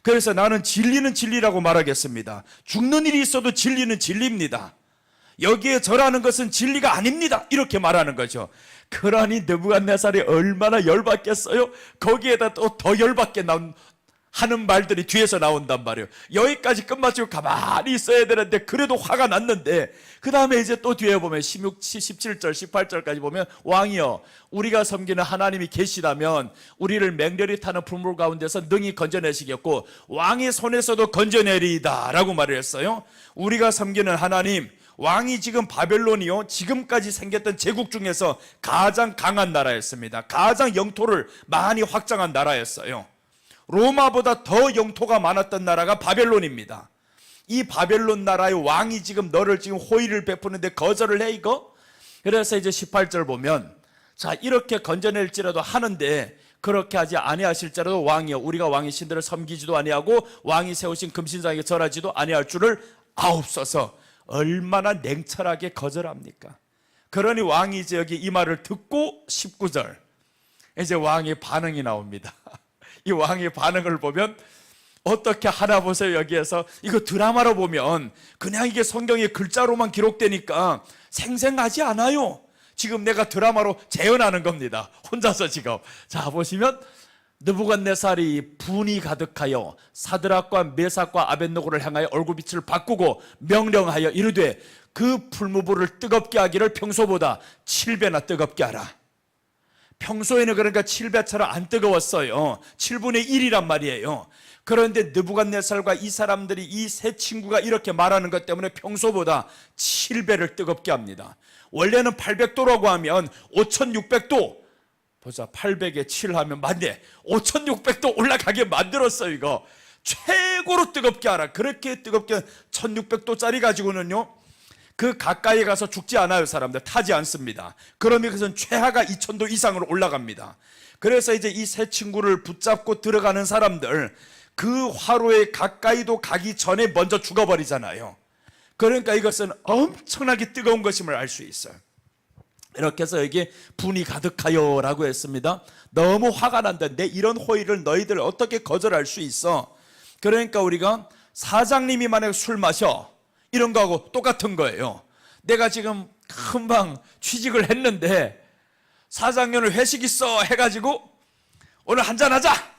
그래서 나는 진리는 진리라고 말하겠습니다. 죽는 일이 있어도 진리는 진리입니다. 여기에 절하는 것은 진리가 아닙니다. 이렇게 말하는 거죠. 그러니 느부갓네살이 얼마나 열받겠어요. 거기에다 또 더 열받게 하는 말들이 뒤에서 나온단 말이에요. 여기까지 끝마치고 가만히 있어야 되는데 그래도 화가 났는데 그 다음에 이제 또 뒤에 보면 16, 17절, 18절까지 보면 왕이여, 우리가 섬기는 하나님이 계시다면 우리를 맹렬히 타는 풀물 가운데서 능히 건져내시겠고 왕의 손에서도 건져내리이다 라고 말을 했어요. 우리가 섬기는 하나님, 왕이 지금 바벨론이요, 지금까지 생겼던 제국 중에서 가장 강한 나라였습니다. 가장 영토를 많이 확장한 나라였어요. 로마보다 더 영토가 많았던 나라가 바벨론입니다. 이 바벨론 나라의 왕이 지금 너를 지금 호의를 베푸는데 거절을 해, 이거? 그래서 이제 18절 보면, 자, 이렇게 건져낼지라도 하는데 그렇게 하지 아니하실지라도 왕이여, 우리가 왕의 신들을 섬기지도 아니하고 왕이 세우신 금신상에 절하지도 아니할 줄을 아옵소서. 얼마나 냉철하게 거절합니까? 그러니 왕이 이제 여기 이 말을 듣고 19절 이제 왕의 반응이 나옵니다. 이 왕의 반응을 보면 어떻게 하나 보세요. 여기에서 이거 드라마로 보면 그냥 이게 성경의 글자로만 기록되니까 생생하지 않아요. 지금 내가 드라마로 재현하는 겁니다. 혼자서 지금. 자, 보시면 느부갓네살이 분이 가득하여 사드락과 메삭과 아벳느고를 향하여 얼굴빛을 바꾸고 명령하여 이르되 그 풀무불을 뜨겁게 하기를 평소보다 7배나 뜨겁게 하라. 평소에는 그러니까 7배처럼 안 뜨거웠어요. 7분의 1이란 말이에요. 그런데 느부갓네살과 이 사람들이, 이 세 친구가 이렇게 말하는 것 때문에 평소보다 7배를 뜨겁게 합니다. 원래는 800도라고 하면 5600도, 보자, 800에 7 하면 맞네, 5600도 올라가게 만들었어요. 이거 최고로 뜨겁게 하라. 그렇게 뜨겁게 1600도짜리 가지고는요, 그 가까이 가서 죽지 않아요. 사람들 타지 않습니다. 그러면 그것은 최하가 2000도 이상으로 올라갑니다. 그래서 이제 이 세 친구를 붙잡고 들어가는 사람들, 그 화로에 가까이도 가기 전에 먼저 죽어버리잖아요. 그러니까 이것은 엄청나게 뜨거운 것임을 알 수 있어요. 이렇게 해서 여기 분이 가득하여 라고 했습니다. 너무 화가 난다. 내 이런 호의를 너희들 어떻게 거절할 수 있어? 그러니까 우리가 사장님이 만약에 술 마셔, 이런 거하고 똑같은 거예요. 내가 지금 금방 취직을 했는데 사장님 회식 있어 해가지고 오늘 한잔하자.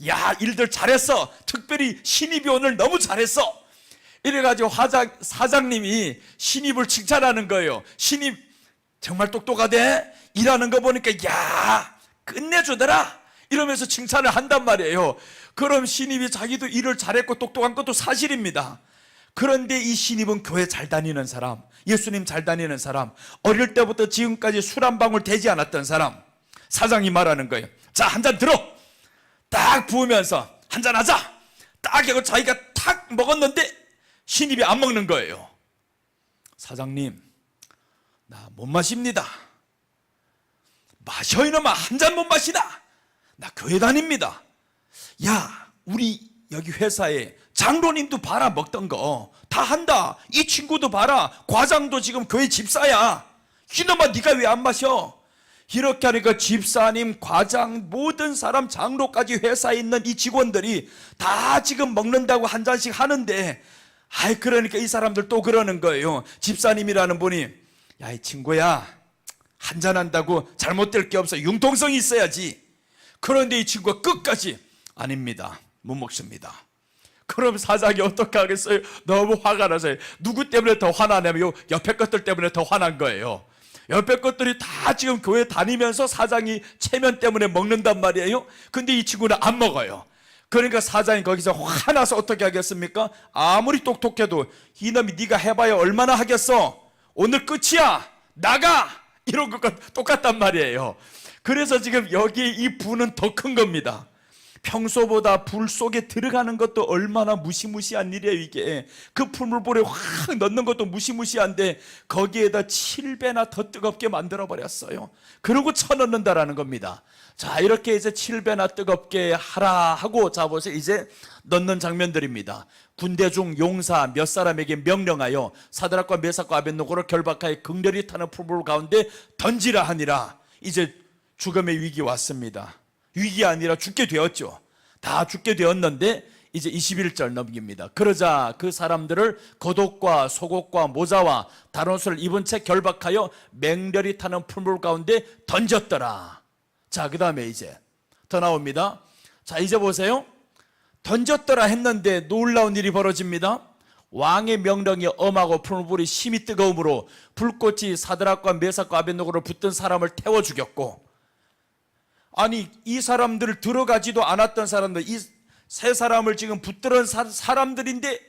야, 일들 잘했어. 특별히 신입이 오늘 너무 잘했어. 이래가지고 사장님이 신입을 칭찬하는 거예요. 신입 정말 똑똑하대. 일하는 거 보니까 야, 끝내주더라. 이러면서 칭찬을 한단 말이에요. 그럼 신입이 자기도 일을 잘했고 똑똑한 것도 사실입니다. 그런데 이 신입은 교회 잘 다니는 사람, 예수님 잘 다니는 사람, 어릴 때부터 지금까지 술 한 방울 대지 않았던 사람, 사장이 말하는 거예요. 자, 한 잔 들어. 딱 부으면서 한잔 하자. 딱 하고 자기가 탁 먹었는데 신입이 안 먹는 거예요. 사장님, 나 못 마십니다. 마셔 이놈아. 한 잔 못 마시나? 나 교회 다닙니다. 야, 우리 여기 회사에 장로님도 봐라, 먹던 거 다 한다. 이 친구도 봐라, 과장도 지금 교회 집사야. 이놈아, 네가 왜 안 마셔? 이렇게 하니까 집사님, 과장, 모든 사람, 장로까지 회사에 있는 이 직원들이 다 지금 먹는다고 한 잔씩 하는데, 아이, 그러니까 이 사람들 또 그러는 거예요. 집사님이라는 분이, 야, 이 친구야, 한잔 한다고 잘못될 게 없어. 융통성이 있어야지. 그런데 이 친구가 끝까지 아닙니다, 못 먹습니다. 그럼 사장이 어떻게 하겠어요? 너무 화가 나서요. 누구 때문에 더 화나냐면 요 옆에 것들 때문에 더 화난 거예요. 옆에 것들이 다 지금 교회 다니면서 사장이 체면 때문에 먹는단 말이에요. 근데 이 친구는 안 먹어요. 그러니까 사장이 거기서 화나서 어떻게 하겠습니까? 아무리 똑똑해도 이놈이 네가 해봐야 얼마나 하겠어? 오늘 끝이야, 나가! 이런 것과 똑같단 말이에요. 그래서 지금 여기 이 분은 더 큰 겁니다. 평소보다 불 속에 들어가는 것도 얼마나 무시무시한 일이에요. 이게 그 풀물불에 확 넣는 것도 무시무시한데 거기에다 7배나 더 뜨겁게 만들어 버렸어요. 그러고 쳐넣는다라는 겁니다. 자, 이렇게 이제 7배나 뜨겁게 하라 하고, 자 보세요, 이제 넣는 장면들입니다. 군대 중 용사 몇 사람에게 명령하여 사드락과 메삭과 아벳느고를 결박하여 극렬히 타는 풀물 가운데 던지라 하니라. 이제 죽음의 위기 왔습니다. 위기 아니라 죽게 되었죠. 다 죽게 되었는데 이제 21절 넘깁니다. 그러자 그 사람들을 겉옷과 속옷과 모자와 다른 옷을 입은 채 결박하여 맹렬히 타는 풀물 가운데 던졌더라. 자, 그 다음에 이제 더 나옵니다. 자, 이제 보세요. 던졌더라 했는데 놀라운 일이 벌어집니다. 왕의 명령이 엄하고 풀물불이 심히 뜨거움으로 불꽃이 사드락과 메삭과 아벳느고를 붙든 사람을 태워 죽였고, 아니, 이 사람들을 들어가지도 않았던 사람들, 이 세 사람을 지금 붙들은 사람들인데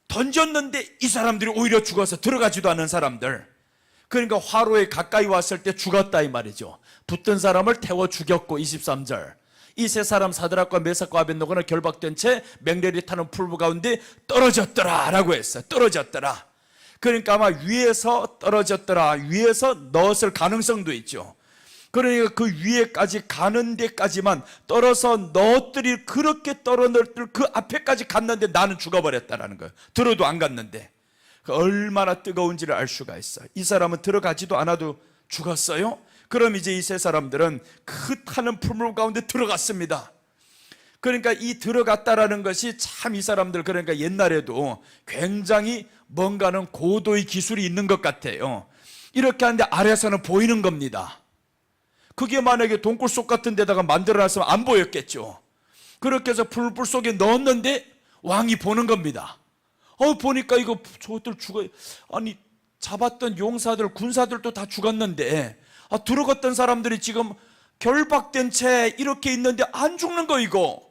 던졌는데 이 사람들이 오히려 죽어서 들어가지도 않은 사람들, 그러니까 화로에 가까이 왔을 때 죽었다 이 말이죠. 붙든 사람을 태워 죽였고 23절 이 세 사람 사드락과 메삭과 아벳노고는 결박된 채 맹렬히 타는 풀무 가운데 떨어졌더라 라고 했어요. 떨어졌더라. 그러니까 아마 위에서 떨어졌더라, 위에서 넣었을 가능성도 있죠. 그러니까 그 위에까지 가는 데까지만 떨어서 넣었더니 그렇게 떨어졌을 그 앞에까지 갔는데 나는 죽어버렸다라는 거예요. 들어도 안 갔는데. 얼마나 뜨거운지를 알 수가 있어요. 이 사람은 들어가지도 않아도 죽었어요. 그럼 이제 이 세 사람들은 그 타는 풀물 가운데 들어갔습니다. 그러니까 이 들어갔다라는 것이 참 이 사람들, 그러니까 옛날에도 굉장히 뭔가는 고도의 기술이 있는 것 같아요. 이렇게 하는데 아래서는 보이는 겁니다. 그게 만약에 동굴 속 같은 데다가 만들어놨으면 안 보였겠죠. 그렇게 해서 풀불 속에 넣었는데 왕이 보는 겁니다. 보니까 이거 저것들 죽어요. 아니 잡았던 용사들, 군사들도 다 죽었는데 들어갔던 사람들이 지금 결박된 채 이렇게 있는데 안 죽는 거 이거.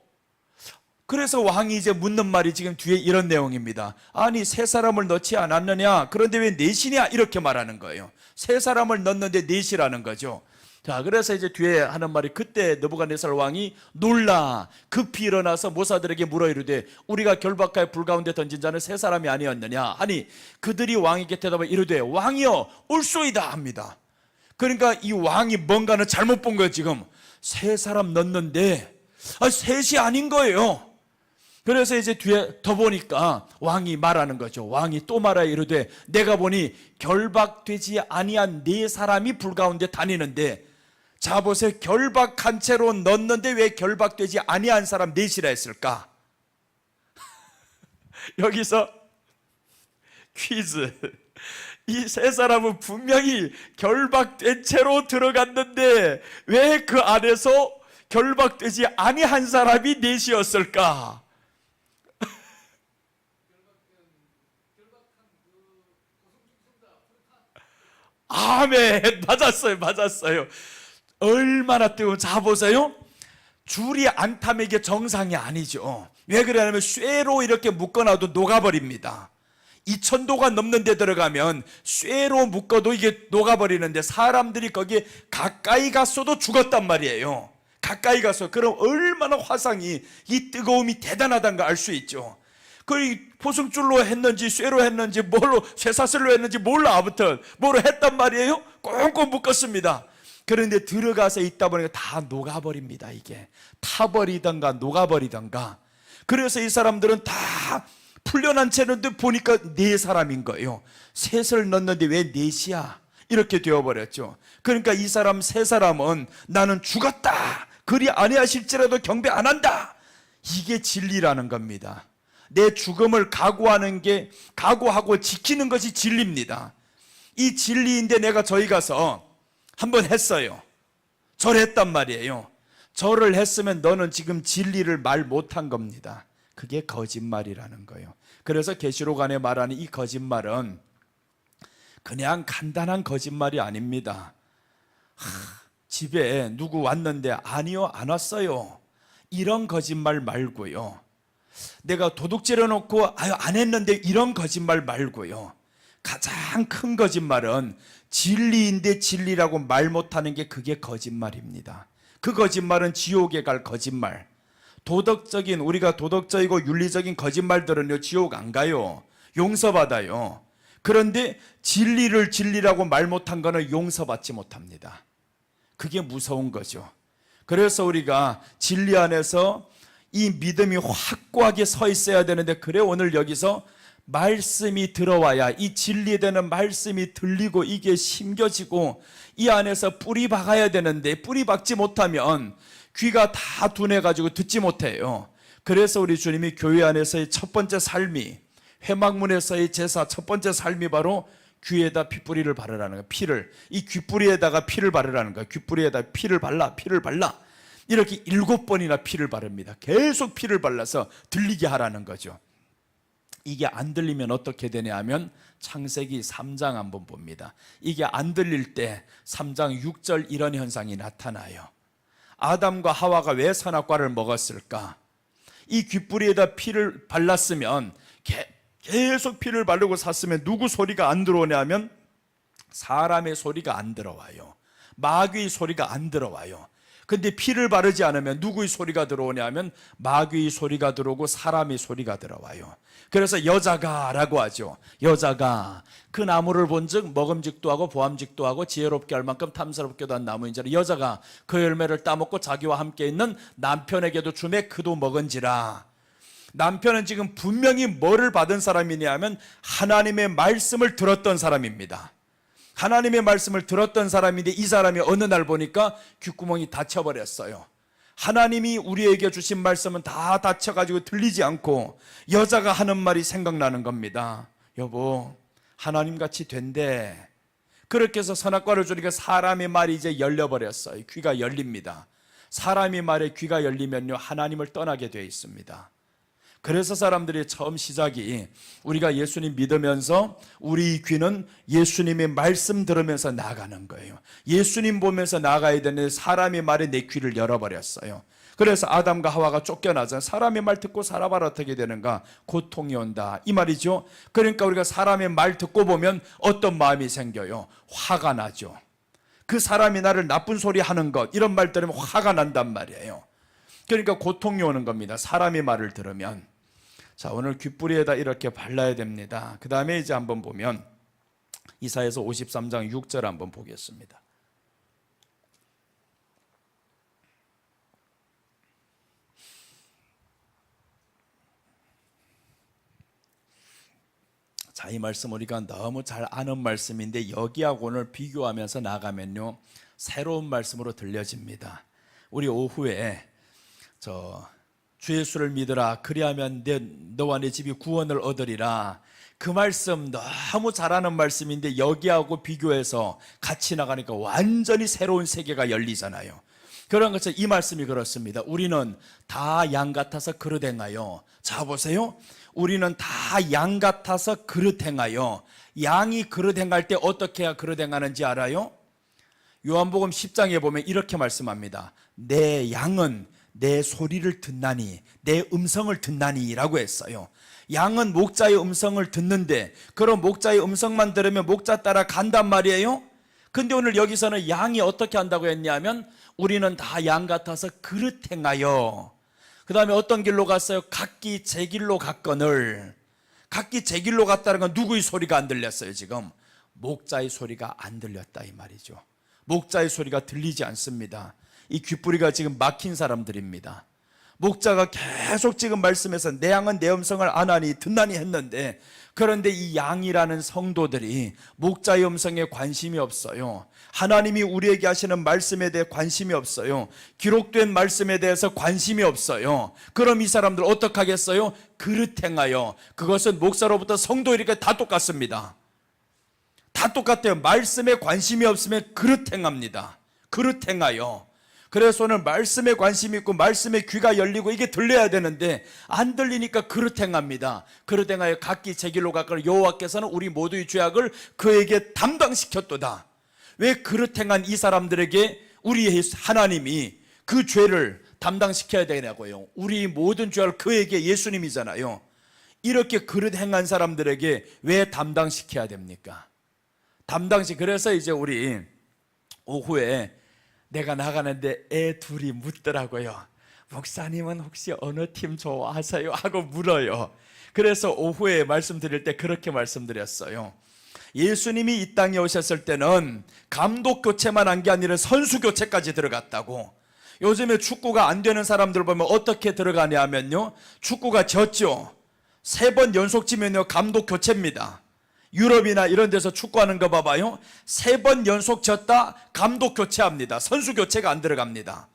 그래서 왕이 이제 묻는 말이 지금 뒤에 이런 내용입니다. 아니 세 사람을 넣지 않았느냐, 그런데 왜 넷이냐, 이렇게 말하는 거예요. 세 사람을 넣었는데 넷이라는 거죠. 자, 그래서 이제 뒤에 하는 말이, 그때 느부갓네살 왕이 놀라 급히 일어나서 모사들에게 물어 이르되 우리가 결박하여 불 가운데 던진 자는 세 사람이 아니었느냐 하니 그들이 왕에게 대답하여 이르되 왕이여 올소이다 합니다. 그러니까 이 왕이 뭔가는 잘못 본 거예요. 지금 세 사람 넣었는데 셋이 아닌 거예요. 그래서 이제 뒤에 더 보니까 왕이 말하는 거죠. 왕이 또 말하여 이르되 내가 보니 결박되지 아니한 네 사람이 불 가운데 다니는데, 자 보세요. 결박한 채로 넣었는데 왜 결박되지 아니한 사람 넷이라 했을까? 여기서 퀴즈. 이 세 사람은 분명히 결박된 채로 들어갔는데 왜 그 안에서 결박되지 아니한 사람이 넷이었을까? 아멘. 맞았어요. 얼마나 뜨거운. 자 보세요. 줄이 안 타면 이게 정상이 아니죠. 왜 그러냐면 쇠로 이렇게 묶어놔도 녹아버립니다. 2000도가 넘는 데 들어가면 쇠로 묶어도 이게 녹아버리는데 사람들이 거기에 가까이 갔어도 죽었단 말이에요. 가까이 가서. 그럼 얼마나 화상이, 이 뜨거움이 대단하다는 걸 알 수 있죠. 그 포승줄로 했는지 쇠로 했는지 뭘로, 쇠사슬로 했는지 몰라. 아무튼 뭐로 했단 말이에요. 꽁꽁 묶었습니다. 그런데 들어가서 있다 보니까 다 녹아버립니다. 이게 타버리던가 녹아버리던가. 그래서 이 사람들은 다 풀려난 채는데 보니까 네 사람인 거예요. 셋을 넣었는데 왜 넷이야? 이렇게 되어버렸죠. 그러니까 이 사람 세 사람은 나는 죽었다, 그리 아니하실지라도 경배 안 한다, 이게 진리라는 겁니다. 내 죽음을 각오하고 지키는 것이 진리입니다. 이 진리인데 내가 저희 가서 한번 했어요. 절했단 말이에요. 절을 했으면 너는 지금 진리를 말 못한 겁니다. 그게 거짓말이라는 거예요. 그래서 계시록 안에 말하는 이 거짓말은 그냥 간단한 거짓말이 아닙니다. 집에 누구 왔는데 아니요 안 왔어요, 이런 거짓말 말고요. 내가 도둑질해 놓고 안 했는데 이런 거짓말 말고요. 가장 큰 거짓말은 진리인데 진리라고 말 못하는 게, 그게 거짓말입니다. 그 거짓말은 지옥에 갈 거짓말. 도덕적인, 우리가 도덕적이고 윤리적인 거짓말들은요 지옥 안 가요. 용서받아요. 그런데 진리를 진리라고 말 못한 거는 용서받지 못합니다. 그게 무서운 거죠. 그래서 우리가 진리 안에서 이 믿음이 확고하게 서 있어야 되는데, 그래 오늘 여기서 말씀이 들어와야, 이 진리되는 말씀이 들리고 이게 심겨지고 이 안에서 뿌리 박아야 되는데, 뿌리 박지 못하면 귀가 다 둔해가지고 듣지 못해요. 그래서 우리 주님이 교회 안에서의 첫 번째 삶이, 회막문에서의 제사 첫 번째 삶이 바로 귀에다 핏뿌리를 바르라는 거예요. 피를, 이 귀뿌리에다가 피를 바르라는 거예요. 귀뿌리에다 피를 발라. 이렇게 7번이나 피를 바릅니다. 계속 피를 발라서 들리게 하라는 거죠. 이게 안 들리면 어떻게 되냐 하면 창세기 3장 한번 봅니다. 이게 안 들릴 때 3장 6절 이런 현상이 나타나요. 아담과 하와가 왜 선악과를 먹었을까? 이 귓불이에다 피를 발랐으면 계속 피를 바르고 샀으면 누구 소리가 안 들어오냐면 사람의 소리가 안 들어와요. 마귀의 소리가 안 들어와요. 근데 피를 바르지 않으면 누구의 소리가 들어오냐면 마귀의 소리가 들어오고 사람의 소리가 들어와요. 그래서 여자가라고 하죠. 여자가 그 나무를 본즉 먹음직도 하고 보암직도 하고 지혜롭게 할 만큼 탐스럽게도 한 나무인지라 여자가 그 열매를 따먹고 자기와 함께 있는 남편에게도 주매 그도 먹은지라. 남편은 지금 분명히 뭐를 받은 사람이냐면 하나님의 말씀을 들었던 사람입니다. 하나님의 말씀을 들었던 사람인데 이 사람이 어느 날 보니까 귓구멍이 닫혀버렸어요. 하나님이 우리에게 주신 말씀은 다 닫혀가지고 들리지 않고 여자가 하는 말이 생각나는 겁니다. 여보, 하나님같이 된대. 그렇게 해서 선악과를 주니까 사람의 말이 이제 열려버렸어요. 귀가 열립니다. 사람의 말에 귀가 열리면요 하나님을 떠나게 되어 있습니다. 그래서 사람들이 처음 시작이 우리가 예수님 믿으면서 우리 귀는 예수님의 말씀 들으면서 나가는 거예요. 예수님 보면서 나가야 되는데 사람의 말에 내 귀를 열어버렸어요. 그래서 아담과 하와가 쫓겨나자 사람의 말 듣고 살아봐라 어떻게 되는가? 고통이 온다 이 말이죠. 그러니까 우리가 사람의 말 듣고 보면 어떤 마음이 생겨요? 화가 나죠. 그 사람이 나를 나쁜 소리 하는 것 이런 말 들으면 화가 난단 말이에요. 그러니까 고통이 오는 겁니다. 사람의 말을 들으면. 자, 오늘 귓불이에다 이렇게 발라야 됩니다. 그 다음에 이제 한번 보면 이사야서 53장 6절 한번 보겠습니다. 자, 이 말씀 우리가 너무 잘 아는 말씀인데 여기하고 오늘 비교하면서 나가면요 새로운 말씀으로 들려집니다. 우리 오후에 주 예수를 믿으라 그리하면 너와 내 집이 구원을 얻으리라. 그 말씀 너무 잘하는 말씀인데 여기하고 비교해서 같이 나가니까 완전히 새로운 세계가 열리잖아요. 그런 것처럼 이 말씀이 그렇습니다. 우리는 다 양 같아서 그릇 행하여. 자 보세요. 우리는 다 양 같아서 그릇 행하여. 양이 그릇 행할 때 어떻게 해야 그릇 행하는지 알아요? 요한복음 10장에 보면 이렇게 말씀합니다. 내 양은 내 소리를 듣나니 내 음성을 듣나니 라고 했어요. 양은 목자의 음성을 듣는데 그런 목자의 음성만 들으면 목자 따라 간단 말이에요. 근데 오늘 여기서는 양이 어떻게 한다고 했냐면 우리는 다 양 같아서 그릇 행하여. 그 다음에 어떤 길로 갔어요? 각기 제 길로 갔거늘. 각기 제 길로 갔다는 건 누구의 소리가 안 들렸어요? 지금 목자의 소리가 안 들렸다 이 말이죠. 목자의 소리가 들리지 않습니다. 이 귓불이가 지금 막힌 사람들입니다. 목자가 계속 지금 말씀해서 내 양은 내 음성을 아나니 듣나니 했는데 그런데 이 양이라는 성도들이 목자의 음성에 관심이 없어요. 하나님이 우리에게 하시는 말씀에 대해 관심이 없어요. 기록된 말씀에 대해서 관심이 없어요. 그럼 이 사람들 어떻게 하겠어요? 그릇 행하여. 그것은 목사로부터 성도이니까 다 똑같습니다. 다 똑같아요. 말씀에 관심이 없으면 그릇 행합니다. 그릇 행하여. 그래서 오늘 말씀에 관심이 있고 말씀에 귀가 열리고 이게 들려야 되는데 안 들리니까 그릇 행합니다. 그릇 행하여 각기 제 길로 갔거늘 여호와께서는 우리 모두의 죄악을 그에게 담당시켰도다. 왜 그릇 행한 이 사람들에게 우리 하나님이 그 죄를 담당시켜야 되냐고요. 우리 모든 죄악을 그에게 예수님이잖아요. 이렇게 그릇 행한 사람들에게 왜 담당시켜야 됩니까? 그래서 이제 우리 오후에 내가 나가는데 애 둘이 묻더라고요. 목사님은 혹시 어느 팀 좋아하세요? 하고 물어요. 그래서 오후에 말씀드릴 때 그렇게 말씀드렸어요. 예수님이 이 땅에 오셨을 때는 감독 교체만 한 게 아니라 선수 교체까지 들어갔다고. 요즘에 축구가 안 되는 사람들 보면 어떻게 들어가냐 하면요 축구가 졌죠. 3번 연속 지면요 감독 교체입니다. 유럽이나 이런 데서 축구하는 거 봐봐요. 3번 연속 졌다 감독 교체합니다. 선수 교체가 안 들어갑니다.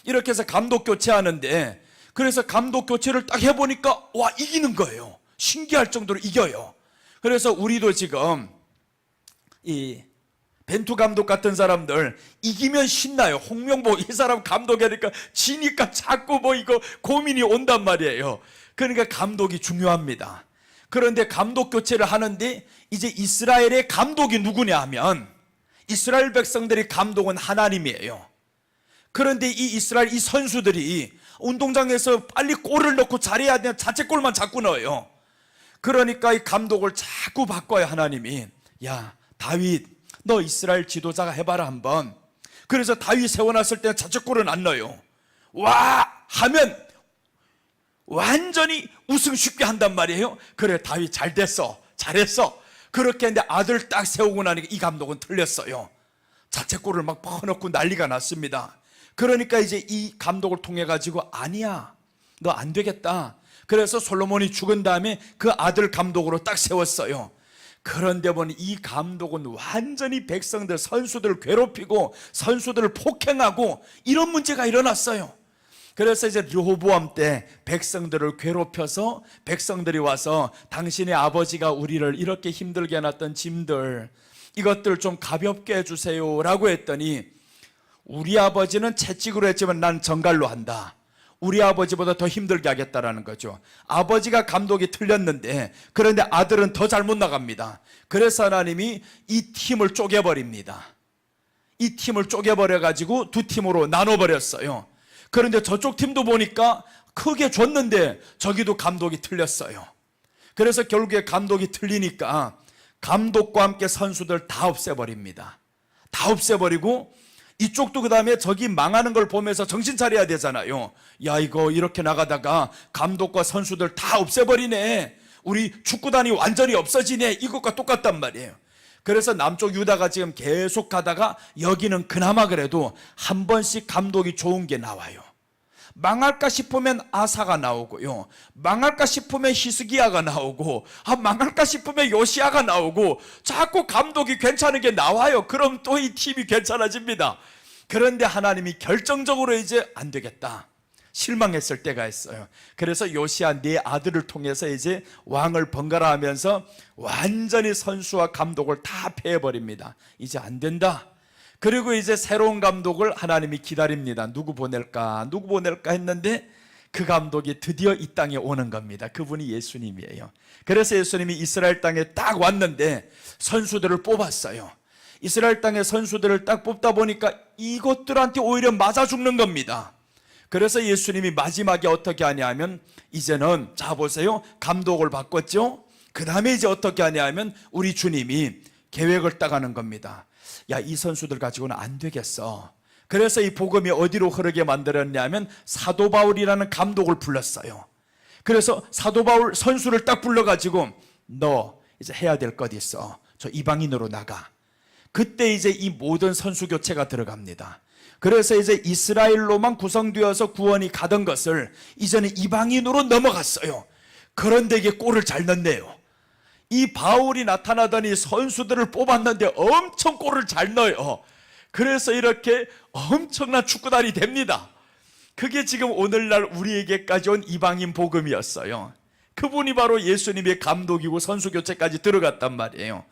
이렇게 해서 감독 교체하는데 그래서 감독 교체를 딱 해보니까 와 이기는 거예요. 신기할 정도로 이겨요. 그래서 우리도 지금 이 벤투 감독 같은 사람들 이기면 신나요. 홍명보 이 사람 감독이니까 지니까 자꾸 뭐 이거 고민이 온단 말이에요. 그러니까 감독이 중요합니다. 그런데 감독 교체를 하는데 이제 이스라엘의 감독이 누구냐 하면 이스라엘 백성들의 감독은 하나님이에요. 그런데 이 이스라엘 이 선수들이 운동장에서 빨리 골을 넣고 잘해야 되는 자책골만 자꾸 넣어요. 그러니까 이 감독을 자꾸 바꿔요. 하나님이. 야, 다윗, 너 이스라엘 지도자가 해봐라 한번. 그래서 다윗 세워놨을 때 자책골은 안 넣어요. 와 하면 완전히 우승 쉽게 한단 말이에요. 그래, 다윗 잘 됐어, 잘했어. 그렇게 했는데 아들 딱 세우고 나니까 이 감독은 틀렸어요. 자책골을 막 퍼넣고 난리가 났습니다. 그러니까 이제 이 감독을 통해 가지고 아니야, 너 안 되겠다. 그래서 솔로몬이 죽은 다음에 그 아들 감독으로 딱 세웠어요. 그런데 보니 이 감독은 완전히 백성들, 선수들을 괴롭히고 선수들을 폭행하고 이런 문제가 일어났어요. 그래서 이제 르호보암 때 백성들을 괴롭혀서 백성들이 와서 당신의 아버지가 우리를 이렇게 힘들게 해놨던 짐들, 이것들 좀 가볍게 해주세요 라고 했더니, 우리 아버지는 채찍으로 했지만 난 정갈로 한다. 우리 아버지보다 더 힘들게 하겠다라는 거죠. 아버지가 감독이 틀렸는데, 그런데 아들은 더 잘못 나갑니다. 그래서 하나님이 이 팀을 쪼개버립니다. 이 팀을 쪼개버려가지고 두 팀으로 나눠버렸어요. 그런데 저쪽 팀도 보니까 크게 줬는데 저기도 감독이 틀렸어요. 그래서 결국에 감독이 틀리니까 감독과 함께 선수들 다 없애버립니다. 다 없애버리고 이쪽도 그 다음에 저기 망하는 걸 보면서 정신 차려야 되잖아요. 야, 이거 이렇게 나가다가 감독과 선수들 다 없애버리네, 우리 축구단이 완전히 없어지네, 이것과 똑같단 말이에요. 그래서 남쪽 유다가 지금 계속 가다가 여기는 그나마 그래도 한 번씩 감독이 좋은 게 나와요. 망할까 싶으면 아사가 나오고요, 망할까 싶으면 히스기야가 나오고, 망할까 싶으면 요시야가 나오고, 자꾸 감독이 괜찮은 게 나와요. 그럼 또 이 팀이 괜찮아집니다. 그런데 하나님이 결정적으로 이제 안 되겠다, 실망했을 때가 있어요. 그래서 요시야 네 아들을 통해서 이제 왕을 번갈아 하면서 완전히 선수와 감독을 다 패해버립니다. 이제 안 된다. 그리고 이제 새로운 감독을 하나님이 기다립니다. 누구 보낼까 했는데 그 감독이 드디어 이 땅에 오는 겁니다. 그분이 예수님이에요. 그래서 예수님이 이스라엘 땅에 딱 왔는데 선수들을 뽑았어요. 이스라엘 땅에 선수들을 딱 뽑다 보니까 이것들한테 오히려 맞아 죽는 겁니다. 그래서 예수님이 마지막에 어떻게 하냐면, 이제는 자 보세요, 감독을 바꿨죠. 그 다음에 이제 어떻게 하냐면 우리 주님이 계획을 따가는 겁니다. 야, 이 선수들 가지고는 안 되겠어. 그래서 이 복음이 어디로 흐르게 만들었냐면 사도 바울이라는 감독을 불렀어요. 그래서 사도 바울 선수를 딱 불러가지고 너 이제 해야 될 것 있어, 저 이방인으로 나가. 그때 이제 이 모든 선수 교체가 들어갑니다. 그래서 이제 이스라엘로만 구성되어서 구원이 가던 것을 이제는 이방인으로 넘어갔어요. 그런데 이게 골을 잘 넣네요. 이 바울이 나타나더니 선수들을 뽑았는데 엄청 골을 잘 넣어요. 그래서 이렇게 엄청난 축구단이 됩니다. 그게 지금 오늘날 우리에게까지 온 이방인 복음이었어요. 그분이 바로 예수님의 감독이고 선수 교체까지 들어갔단 말이에요.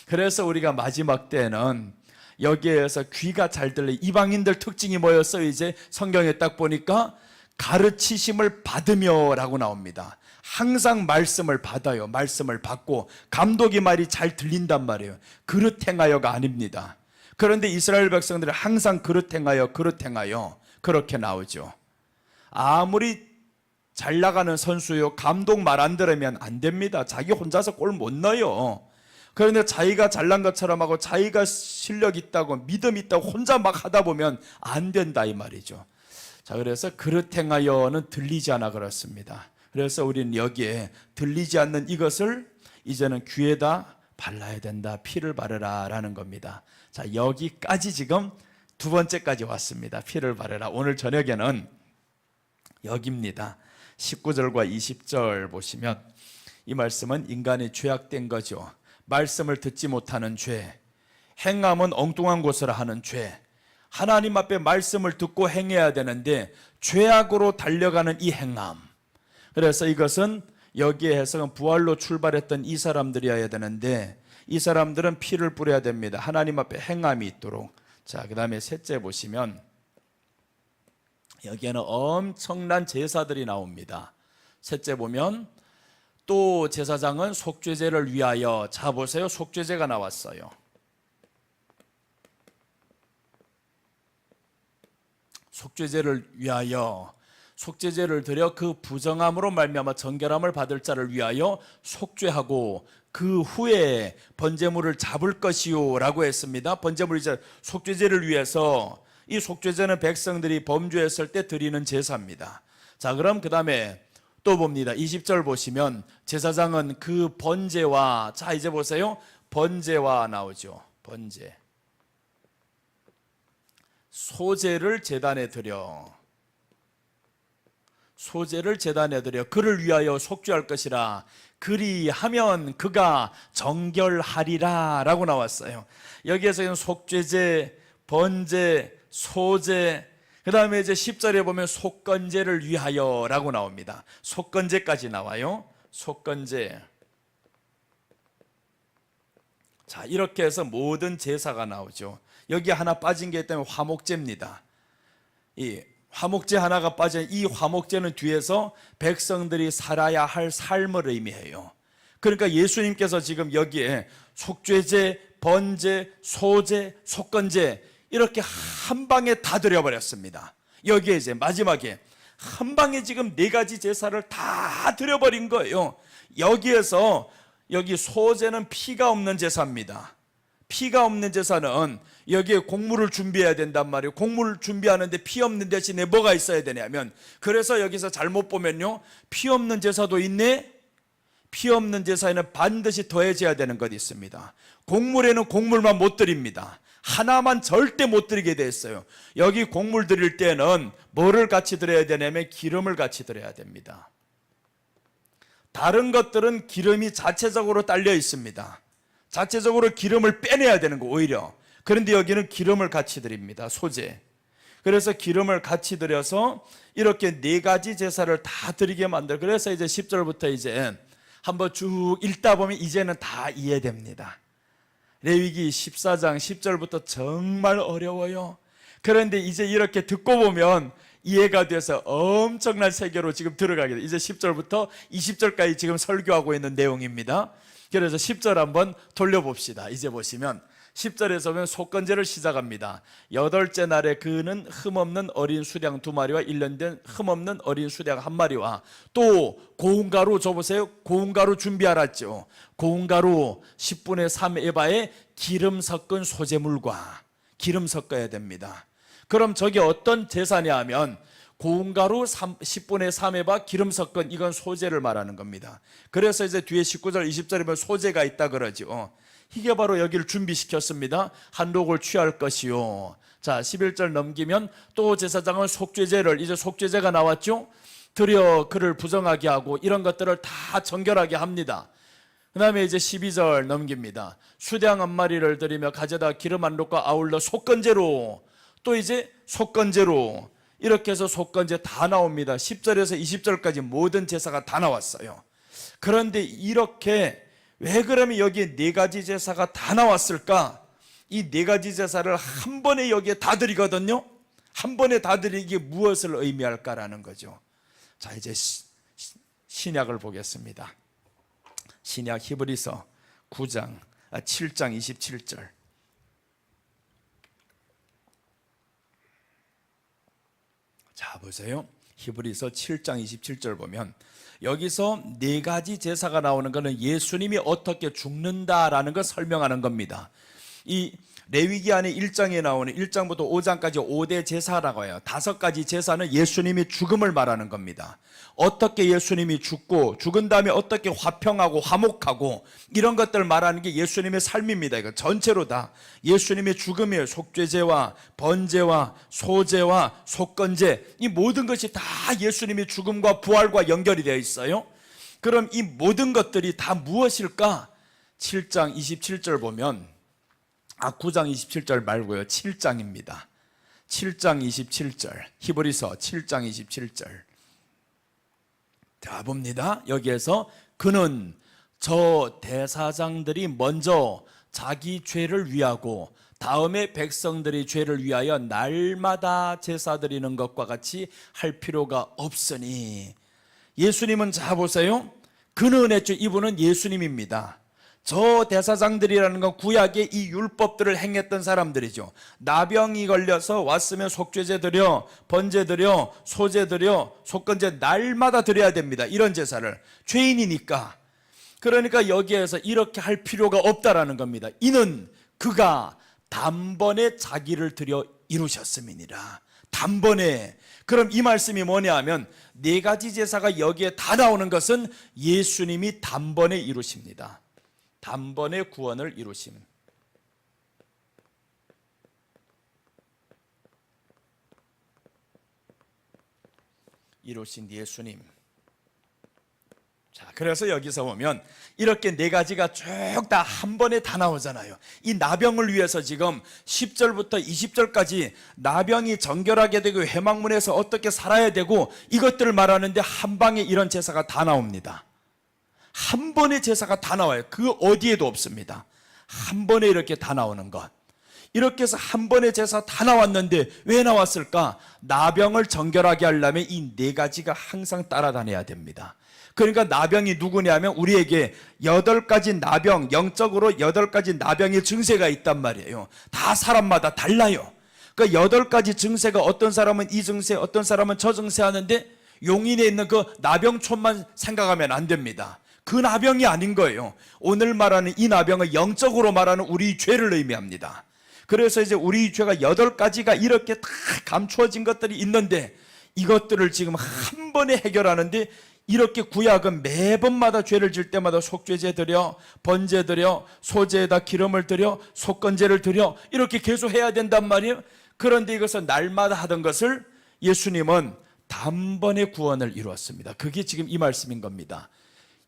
그래서 우리가 마지막 때는 여기에서 귀가 잘 들려, 이방인들 특징이 뭐였어요? 이제 성경에 딱 보니까 가르치심을 받으며 라고 나옵니다. 항상 말씀을 받아요. 말씀을 받고 감독이 말이 잘 들린단 말이에요. 그릇 행하여가 아닙니다. 그런데 이스라엘 백성들은 항상 그릇 행하여 그렇게 나오죠. 아무리 잘 나가는 선수요, 감독 말 안 들으면 안 됩니다. 자기 혼자서 골 못 넣어요. 그런데 자기가 잘난 것처럼 하고 자기가 실력 있다고 믿음 있다고 혼자 막 하다 보면 안 된다 이 말이죠. 자, 그래서 그릇 행하여는 들리지 않아 그렇습니다. 그래서 우리는 여기에 들리지 않는 이것을 이제는 귀에다 발라야 된다. 피를 바르라 라는 겁니다. 자, 여기까지 지금 두 번째까지 왔습니다. 피를 바르라. 오늘 저녁에는 여기입니다. 19절과 20절 보시면 이 말씀은 인간이 죄악된 거죠. 말씀을 듣지 못하는 죄, 행함은 엉뚱한 곳으로 하는 죄, 하나님 앞에 말씀을 듣고 행해야 되는데 죄악으로 달려가는 이 행함. 그래서 이것은 여기에 해석은 부활로 출발했던 이 사람들이어야 되는데 이 사람들은 피를 뿌려야 됩니다. 하나님 앞에 행함이 있도록. 자, 그 다음에 셋째 보시면 여기에는 엄청난 제사들이 나옵니다. 셋째 보면 또 제사장은 속죄제를 위하여, 자 보세요, 속죄제가 나왔어요. 속죄제를 위하여. 속죄제를 드려 그 부정함으로 말미암아 정결함을 받을 자를 위하여 속죄하고 그 후에 번제물을 잡을 것이요 라고 했습니다. 번제물이자 속죄제를 위해서, 이 속죄제는 백성들이 범죄했을 때 드리는 제사입니다. 자, 그럼 그 다음에 또 봅니다. 20절 보시면 제사장은 그 번제와, 자 이제 보세요, 번제와 나오죠. 번제, 소제를 제단에 드려, 소제를 제단에 드려 그를 위하여 속죄할 것이라. 그리하면 그가 정결하리라 라고 나왔어요. 여기에서는 속죄제, 번제, 소제, 그 다음에 이제 10절에 보면 속건제를 위하여 라고 나옵니다. 속건제까지 나와요. 속건제. 자, 이렇게 해서 모든 제사가 나오죠. 여기 하나 빠진 게 있다면 화목제입니다. 이 화목제 하나가 빠져, 이 화목제는 뒤에서 백성들이 살아야 할 삶을 의미해요. 그러니까 예수님께서 지금 여기에 속죄제, 번제, 소제, 속건제 이렇게 한 방에 다 드려버렸습니다. 여기에 이제 마지막에 한 방에 지금 4가지 제사를 다 드려버린 거예요. 여기에서 여기 소제는 피가 없는 제사입니다. 피가 없는 제사는 여기에 곡물을 준비해야 된단 말이에요. 곡물을 준비하는데 피 없는 대신에 뭐가 있어야 되냐면, 그래서 여기서 잘못 보면요, 피 없는 제사도 있네. 피 없는 제사에는 반드시 더해져야 되는 것이 있습니다. 곡물에는 곡물만 못 드립니다. 하나만 절대 못 드리게 돼 있어요. 여기 곡물 드릴 때는 뭐를 같이 드려야 되냐면 기름을 같이 드려야 됩니다. 다른 것들은 기름이 자체적으로 딸려 있습니다. 자체적으로 기름을 빼내야 되는 거 오히려. 그런데 여기는 기름을 같이 드립니다. 소제. 그래서 기름을 같이 드려서 이렇게 4가지 제사를 다 드리게 만들어. 그래서 이제 10절부터 이제 한번 쭉 읽다 보면 이제는 다 이해됩니다. 레위기 14장 10절부터 정말 어려워요. 그런데 이제 이렇게 듣고 보면 이해가 돼서 엄청난 세계로 지금 들어가게 돼요. 이제 10절부터 20절까지 지금 설교하고 있는 내용입니다. 그래서 10절 한번 돌려봅시다. 이제 보시면 10절에서 보면 속건제를 시작합니다. 8째 날에 그는 흠없는 어린 수량 2마리와 1년 된 흠없는 어린 수량 1마리와 또 고운 가루, 줘보세요. 고운 가루 준비하랐죠. 고운 가루 10분의 3 에바에 기름 섞은 소제물과 기름 섞어야 됩니다. 그럼 저게 어떤 제사냐 하면 고운 가루 10분의 3에바 기름 섞은, 이건 소제를 말하는 겁니다. 그래서 이제 뒤에 19절 20절에 보면 소제가 있다 그러죠. 이게 바로 여기를 준비시켰습니다. 한 록을 취할 것이요. 자, 11절 넘기면 또 제사장은 속죄제를, 이제 속죄제가 나왔죠. 드려 그를 부정하게 하고 이런 것들을 다 정결하게 합니다. 그 다음에 이제 12절 넘깁니다. 수량 1마리를 드리며 가져다 기름 1록과 아울러 속건제로, 또 이제 속건제로, 이렇게 해서 속건제 다 나옵니다. 10절에서 20절까지 모든 제사가 다 나왔어요. 그런데 이렇게 왜 그러면 여기에 4가지 제사가 다 나왔을까? 이 4가지 제사를 한 번에 여기에 다 드리거든요. 한 번에 다 드리기 무엇을 의미할까라는 거죠. 자, 이제 신약을 보겠습니다. 신약 히브리서 7장 27절. 자, 보세요. 히브리서 7장 27절 보면 여기서 4가지 제사가 나오는 것은 예수님이 어떻게 죽는다라는 걸 설명하는 겁니다. 이 레위기 안에 1장에 나오는 1장부터 5장까지 5대 제사라고 해요. 5가지 제사는 예수님이 죽음을 말하는 겁니다. 어떻게 예수님이 죽고 죽은 다음에 어떻게 화평하고 화목하고 이런 것들을 말하는 게 예수님의 삶입니다. 이거 전체로 다 예수님의 죽음이에요. 속죄제와 번제와 소제와 속건제, 이 모든 것이 다 예수님의 죽음과 부활과 연결이 되어 있어요. 그럼 이 모든 것들이 다 무엇일까? 7장 27절 보면 9장 27절 말고요. 7장입니다. 7장 27절. 히브리서 7장 27절. 자, 봅니다. 여기에서 그는 저 대사장들이 먼저 자기 죄를 위하고 다음에 백성들이 죄를 위하여 날마다 제사 드리는 것과 같이 할 필요가 없으니. 예수님은, 자 보세요. 그는 했죠. 이분은 예수님입니다. 저 대사장들이라는 건 구약의 이 율법들을 행했던 사람들이죠. 나병이 걸려서 왔으면 속죄제 드려, 번제 드려, 소제 드려, 속건제 날마다 드려야 됩니다. 이런 제사를. 죄인이니까. 그러니까 여기에서 이렇게 할 필요가 없다라는 겁니다. 이는 그가 단번에 자기를 드려 이루셨음이니라. 단번에. 그럼 이 말씀이 뭐냐 하면 네 가지 제사가 여기에 다 나오는 것은 예수님이 단번에 이루십니다. 단번에 구원을 이루심. 이루신 예수님. 자, 그래서 여기서 보면 이렇게 네 가지가 쭉 다 한 번에 다 나오잖아요. 이 나병을 위해서 지금 10절부터 20절까지 나병이 정결하게 되고 회막문에서 어떻게 살아야 되고 이것들을 말하는데 한 방에 이런 제사가 다 나옵니다. 한 번에 제사가 다 나와요. 그 어디에도 없습니다. 한 번에 이렇게 다 나오는 것. 이렇게 해서 한 번에 제사 다 나왔는데 왜 나왔을까? 나병을 정결하게 하려면 이 네 가지가 항상 따라다녀야 됩니다. 그러니까 나병이 누구냐면 우리에게 8가지 나병, 영적으로 8가지 나병의 증세가 있단 말이에요. 다 사람마다 달라요. 그러니까 8가지 증세가 어떤 사람은 이 증세, 어떤 사람은 저 증세 하는데 용인에 있는 그 나병촌만 생각하면 안 됩니다. 그 나병이 아닌 거예요. 오늘 말하는 이 나병은 영적으로 말하는 우리 죄를 의미합니다. 그래서 이제 우리 죄가 8가지가 이렇게 다 감추어진 것들이 있는데 이것들을 지금 한 번에 해결하는데 이렇게 구약은 매번마다 죄를 질 때마다 속죄제 드려, 번제 드려, 소제에다 기름을 드려, 속건제를 드려 이렇게 계속 해야 된단 말이에요. 그런데 이것을 날마다 하던 것을 예수님은 단번에 구원을 이루었습니다. 그게 지금 이 말씀인 겁니다.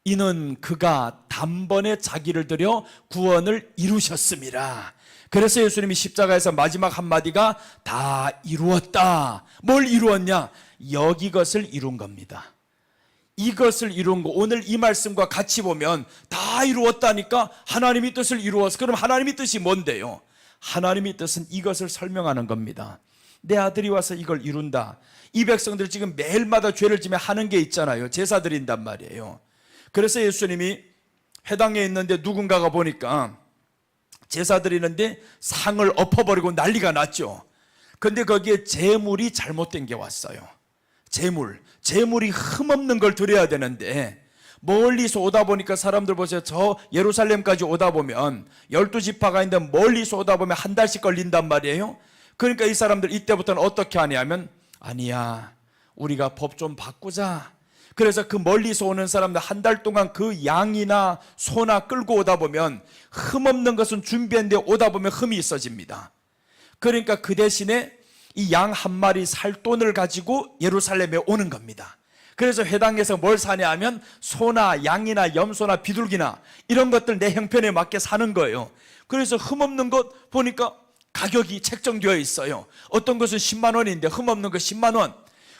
이는 그가 단번에 자기를 드려 구원을 이루셨음이라. 그래서 예수님이 십자가에서 마지막 한마디가 다 이루었다. 뭘 이루었냐? 여기 것을 이룬 겁니다. 이것을 이룬 거. 오늘 이 말씀과 같이 보면 다 이루었다니까 하나님의 뜻을 이루었어. 그럼 하나님의 뜻이 뭔데요? 하나님의 뜻은 이것을 설명하는 겁니다. 내 아들이 와서 이걸 이룬다. 이 백성들 지금 매일마다 죄를 지면 하는 게 있잖아요. 제사 드린단 말이에요. 그래서 예수님이 회당에 있는데 누군가가 보니까 제사 드리는데 상을 엎어버리고 난리가 났죠. 근데 거기에 제물이 잘못된 게 왔어요. 제물이 흠없는 걸 드려야 되는데 멀리서 오다 보니까 사람들 보세요. 저 예루살렘까지 오다 보면 12지파가 있는데 멀리서 오다 보면 한 달씩 걸린단 말이에요. 그러니까 이 사람들 이때부터는 어떻게 하냐면 아니야, 우리가 법 좀 바꾸자. 그래서 그 멀리서 오는 사람들 한 달 동안 그 양이나 소나 끌고 오다 보면 흠없는 것은 준비했는데 오다 보면 흠이 있어집니다. 그러니까 그 대신에 이 양 한 마리 살 돈을 가지고 예루살렘에 오는 겁니다. 그래서 회당에서 뭘 사냐 하면 소나 양이나 염소나 비둘기나 이런 것들 내 형편에 맞게 사는 거예요. 그래서 흠없는 것 보니까 가격이 책정되어 있어요. 어떤 것은 10만 원인데 흠없는 거 10만 원.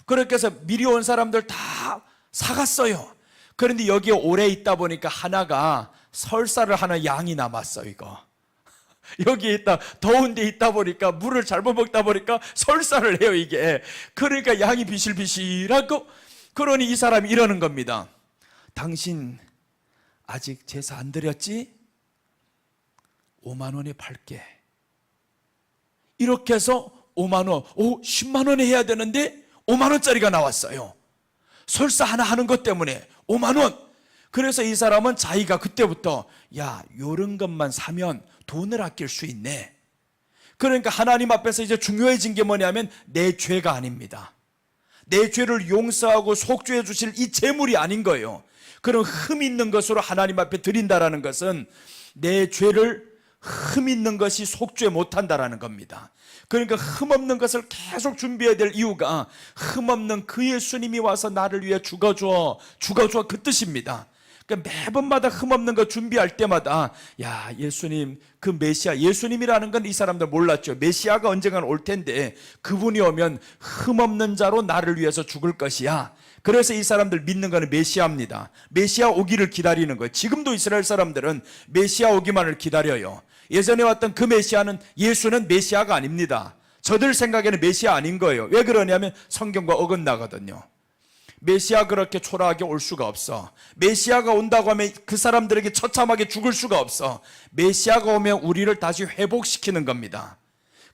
그렇게 해서 미리 온 사람들 다 사갔어요. 그런데 여기에 오래 있다 보니까 하나가 설사를 하는 양이 남았어. 이거 여기에 있다, 더운 데 있다 보니까 물을 잘못 먹다 보니까 설사를 해요. 이게 그러니까 양이 비실비실하고, 그러니 이 사람이 이러는 겁니다. 당신 아직 제사 안 드렸지? 5만 원에 팔게. 이렇게 해서 5만 원, 10만 원에 해야 되는데 5만 원짜리가 나왔어요. 설사 하나 하는 것 때문에 5만 원. 그래서 이 사람은 자기가 그때부터 야, 요런 것만 사면 돈을 아낄 수 있네. 그러니까 하나님 앞에서 이제 중요해진 게 뭐냐면 내 죄가 아닙니다. 내 죄를 용서하고 속죄해 주실 이 재물이 아닌 거예요. 그런 흠 있는 것으로 하나님 앞에 드린다라는 것은 내 죄를 흠 있는 것이 속죄 못한다라는 겁니다. 그러니까 흠 없는 것을 계속 준비해야 될 이유가 흠 없는 그 예수님이 와서 나를 위해 죽어줘 그 뜻입니다. 그러니까 매번마다 흠 없는 거 준비할 때마다 야, 예수님 그 메시아, 예수님이라는 건 이 사람들 몰랐죠. 메시아가 언젠가는 올 텐데 그분이 오면 흠 없는 자로 나를 위해서 죽을 것이야. 그래서 이 사람들 믿는 거는 메시아입니다. 메시아 오기를 기다리는 거예요. 지금도 이스라엘 사람들은 메시아 오기만을 기다려요. 예전에 왔던 그 메시아는, 예수는 메시아가 아닙니다. 저들 생각에는 메시아 아닌 거예요. 왜 그러냐면 성경과 어긋나거든요. 메시아 그렇게 초라하게 올 수가 없어. 메시아가 온다고 하면 그 사람들에게 처참하게 죽을 수가 없어. 메시아가 오면 우리를 다시 회복시키는 겁니다.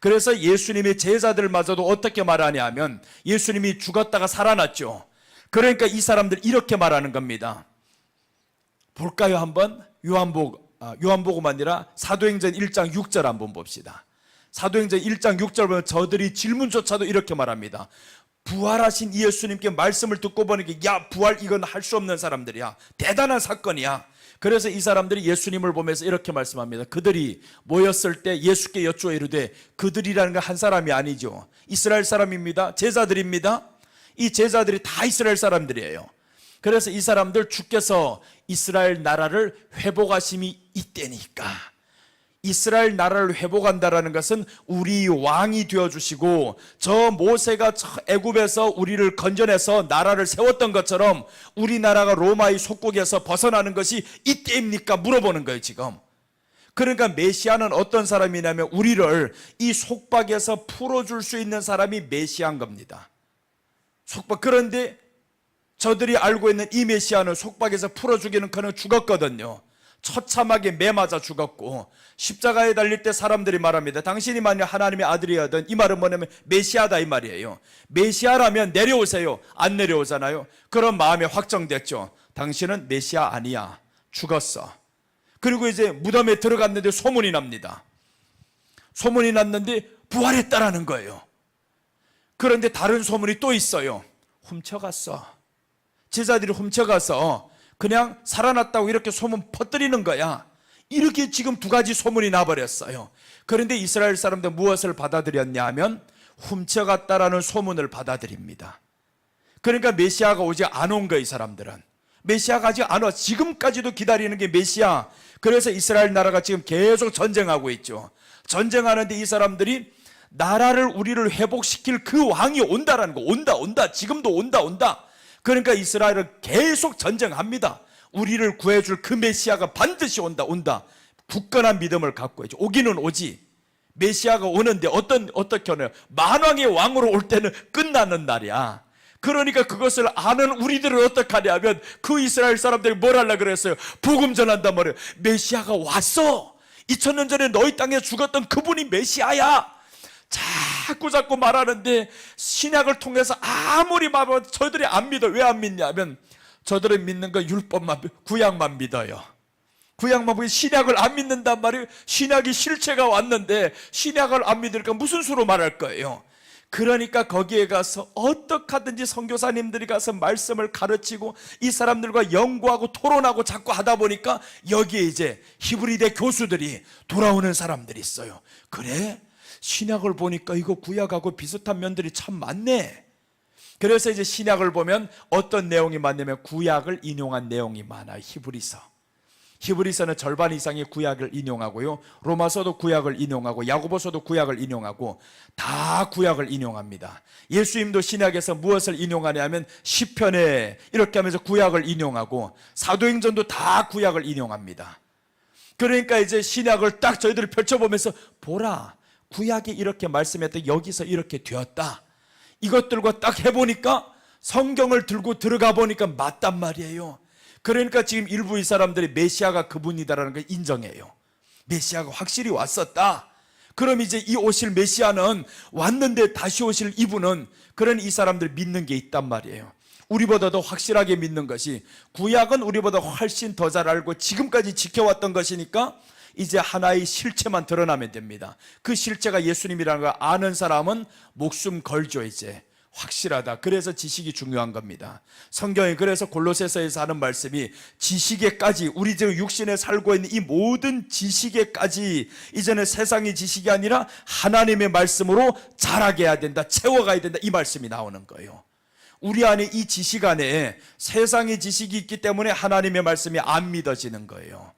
그래서 예수님의 제자들마저도 어떻게 말하냐 하면 예수님이 죽었다가 살아났죠. 그러니까 이 사람들 이렇게 말하는 겁니다. 볼까요 한번? 요한복음 아니라 사도행전 1장 6절 한번 봅시다. 사도행전 1장 6절 보면 저들이 질문조차도 이렇게 말합니다. 부활하신 이 예수님께 말씀을 듣고 보니까 야 부활 이건 할 수 없는 사람들이야. 대단한 사건이야. 그래서 이 사람들이 예수님을 보면서 이렇게 말씀합니다. 그들이 모였을 때 예수께 여쭈어 이르되 그들이라는 건 한 사람이 아니죠. 이스라엘 사람입니다. 제자들입니다. 이 제자들이 다 이스라엘 사람들이에요. 그래서 이 사람들 주께서 이스라엘 나라를 회복하심이 이때니까 이스라엘 나라를 회복한다라는 것은 우리 왕이 되어주시고 저 모세가 애굽에서 우리를 건져내서 나라를 세웠던 것처럼 우리나라가 로마의 속국에서 벗어나는 것이 이때입니까? 물어보는 거예요 지금. 그러니까 메시아는 어떤 사람이냐면 우리를 이 속박에서 풀어줄 수 있는 사람이 메시아인 겁니다. 속박. 그런데 저들이 알고 있는 이 메시아는 속박에서 풀어주기는 그냥 죽었거든요. 처참하게 매맞아 죽었고 십자가에 달릴 때 사람들이 말합니다. 당신이 만약 하나님의 아들이거든. 이 말은 뭐냐면 메시아다 이 말이에요. 메시아라면 내려오세요. 안 내려오잖아요. 그런 마음이 확정됐죠. 당신은 메시아 아니야. 죽었어. 그리고 이제 무덤에 들어갔는데 소문이 납니다. 소문이 났는데 부활했다라는 거예요. 그런데 다른 소문이 또 있어요. 훔쳐갔어. 제자들이 훔쳐가서 그냥 살아났다고 이렇게 소문 퍼뜨리는 거야. 이렇게 지금 두 가지 소문이 나버렸어요. 그런데 이스라엘 사람들 무엇을 받아들였냐 하면 훔쳐갔다라는 소문을 받아들입니다. 그러니까 메시아가 오지 안 온 거예요. 이 사람들은 메시아가 아직 안 와. 지금까지도 기다리는 게 메시아. 그래서 이스라엘 나라가 지금 계속 전쟁하고 있죠. 전쟁하는데 이 사람들이 나라를 우리를 회복시킬 그 왕이 온다라는 거. 온다 지금도 온다. 그러니까 이스라엘은 계속 전쟁합니다. 우리를 구해줄 그 메시아가 반드시 온다. 굳건한 믿음을 갖고 있죠. 오기는 오지. 메시아가 오는데 어떻게 오나요? 만왕의 왕으로 올 때는 끝나는 날이야. 그러니까 그것을 아는 우리들은 어떻게 하냐면 그 이스라엘 사람들이 뭘 하려고 그랬어요? 복음 전한단 말이에요. 메시아가 왔어. 2000년 전에 너희 땅에 죽었던 그분이 메시아야. 자꾸 말하는데 신약을 통해서 아무리 말하면 저들이 안 믿어. 왜 안 믿냐면 저들은 믿는 거 율법만, 구약만 믿어요. 구약만 보고 신약을 안 믿는단 말이에요. 신약이 실체가 왔는데 신약을 안 믿으니까 무슨 수로 말할 거예요. 그러니까 거기에 가서 어떻게 하든지 선교사님들이 가서 말씀을 가르치고 이 사람들과 연구하고 토론하고 자꾸 하다 보니까 여기에 이제 히브리대 교수들이 돌아오는 사람들이 있어요. 그래? 신약을 보니까 이거 구약하고 비슷한 면들이 참 많네. 그래서 이제 신약을 보면 어떤 내용이 많냐면 구약을 인용한 내용이 많아요. 히브리서는 절반 이상의 구약을 인용하고요. 로마서도 구약을 인용하고 야고보서도 구약을 인용하고 다 구약을 인용합니다. 예수님도 신약에서 무엇을 인용하냐면 시편에 이렇게 하면서 구약을 인용하고 사도행전도 다 구약을 인용합니다. 그러니까 이제 신약을 딱 저희들이 펼쳐보면서 보라. 구약이 이렇게 말씀했다. 여기서 이렇게 되었다. 이것들과 딱 해보니까 성경을 들고 들어가 보니까 맞단 말이에요. 그러니까 지금 일부 이 사람들이 메시아가 그분이다라는 걸 인정해요. 메시아가 확실히 왔었다. 그럼 이제 이 오실 메시아는 왔는데 다시 오실 이분은 그런 이 사람들 믿는 게 있단 말이에요. 우리보다 더 확실하게 믿는 것이 구약은 우리보다 훨씬 더 잘 알고 지금까지 지켜왔던 것이니까 이제 하나의 실체만 드러나면 됩니다. 그 실체가 예수님이라는 걸 아는 사람은 목숨 걸죠. 이제 확실하다. 그래서 지식이 중요한 겁니다. 성경이 그래서 골로새서에서 하는 말씀이 지식에까지, 우리 지금 육신에 살고 있는 이 모든 지식에까지 이제는 세상의 지식이 아니라 하나님의 말씀으로 자라게 해야 된다. 채워가야 된다. 이 말씀이 나오는 거예요. 우리 안에 이 지식 안에 세상의 지식이 있기 때문에 하나님의 말씀이 안 믿어지는 거예요.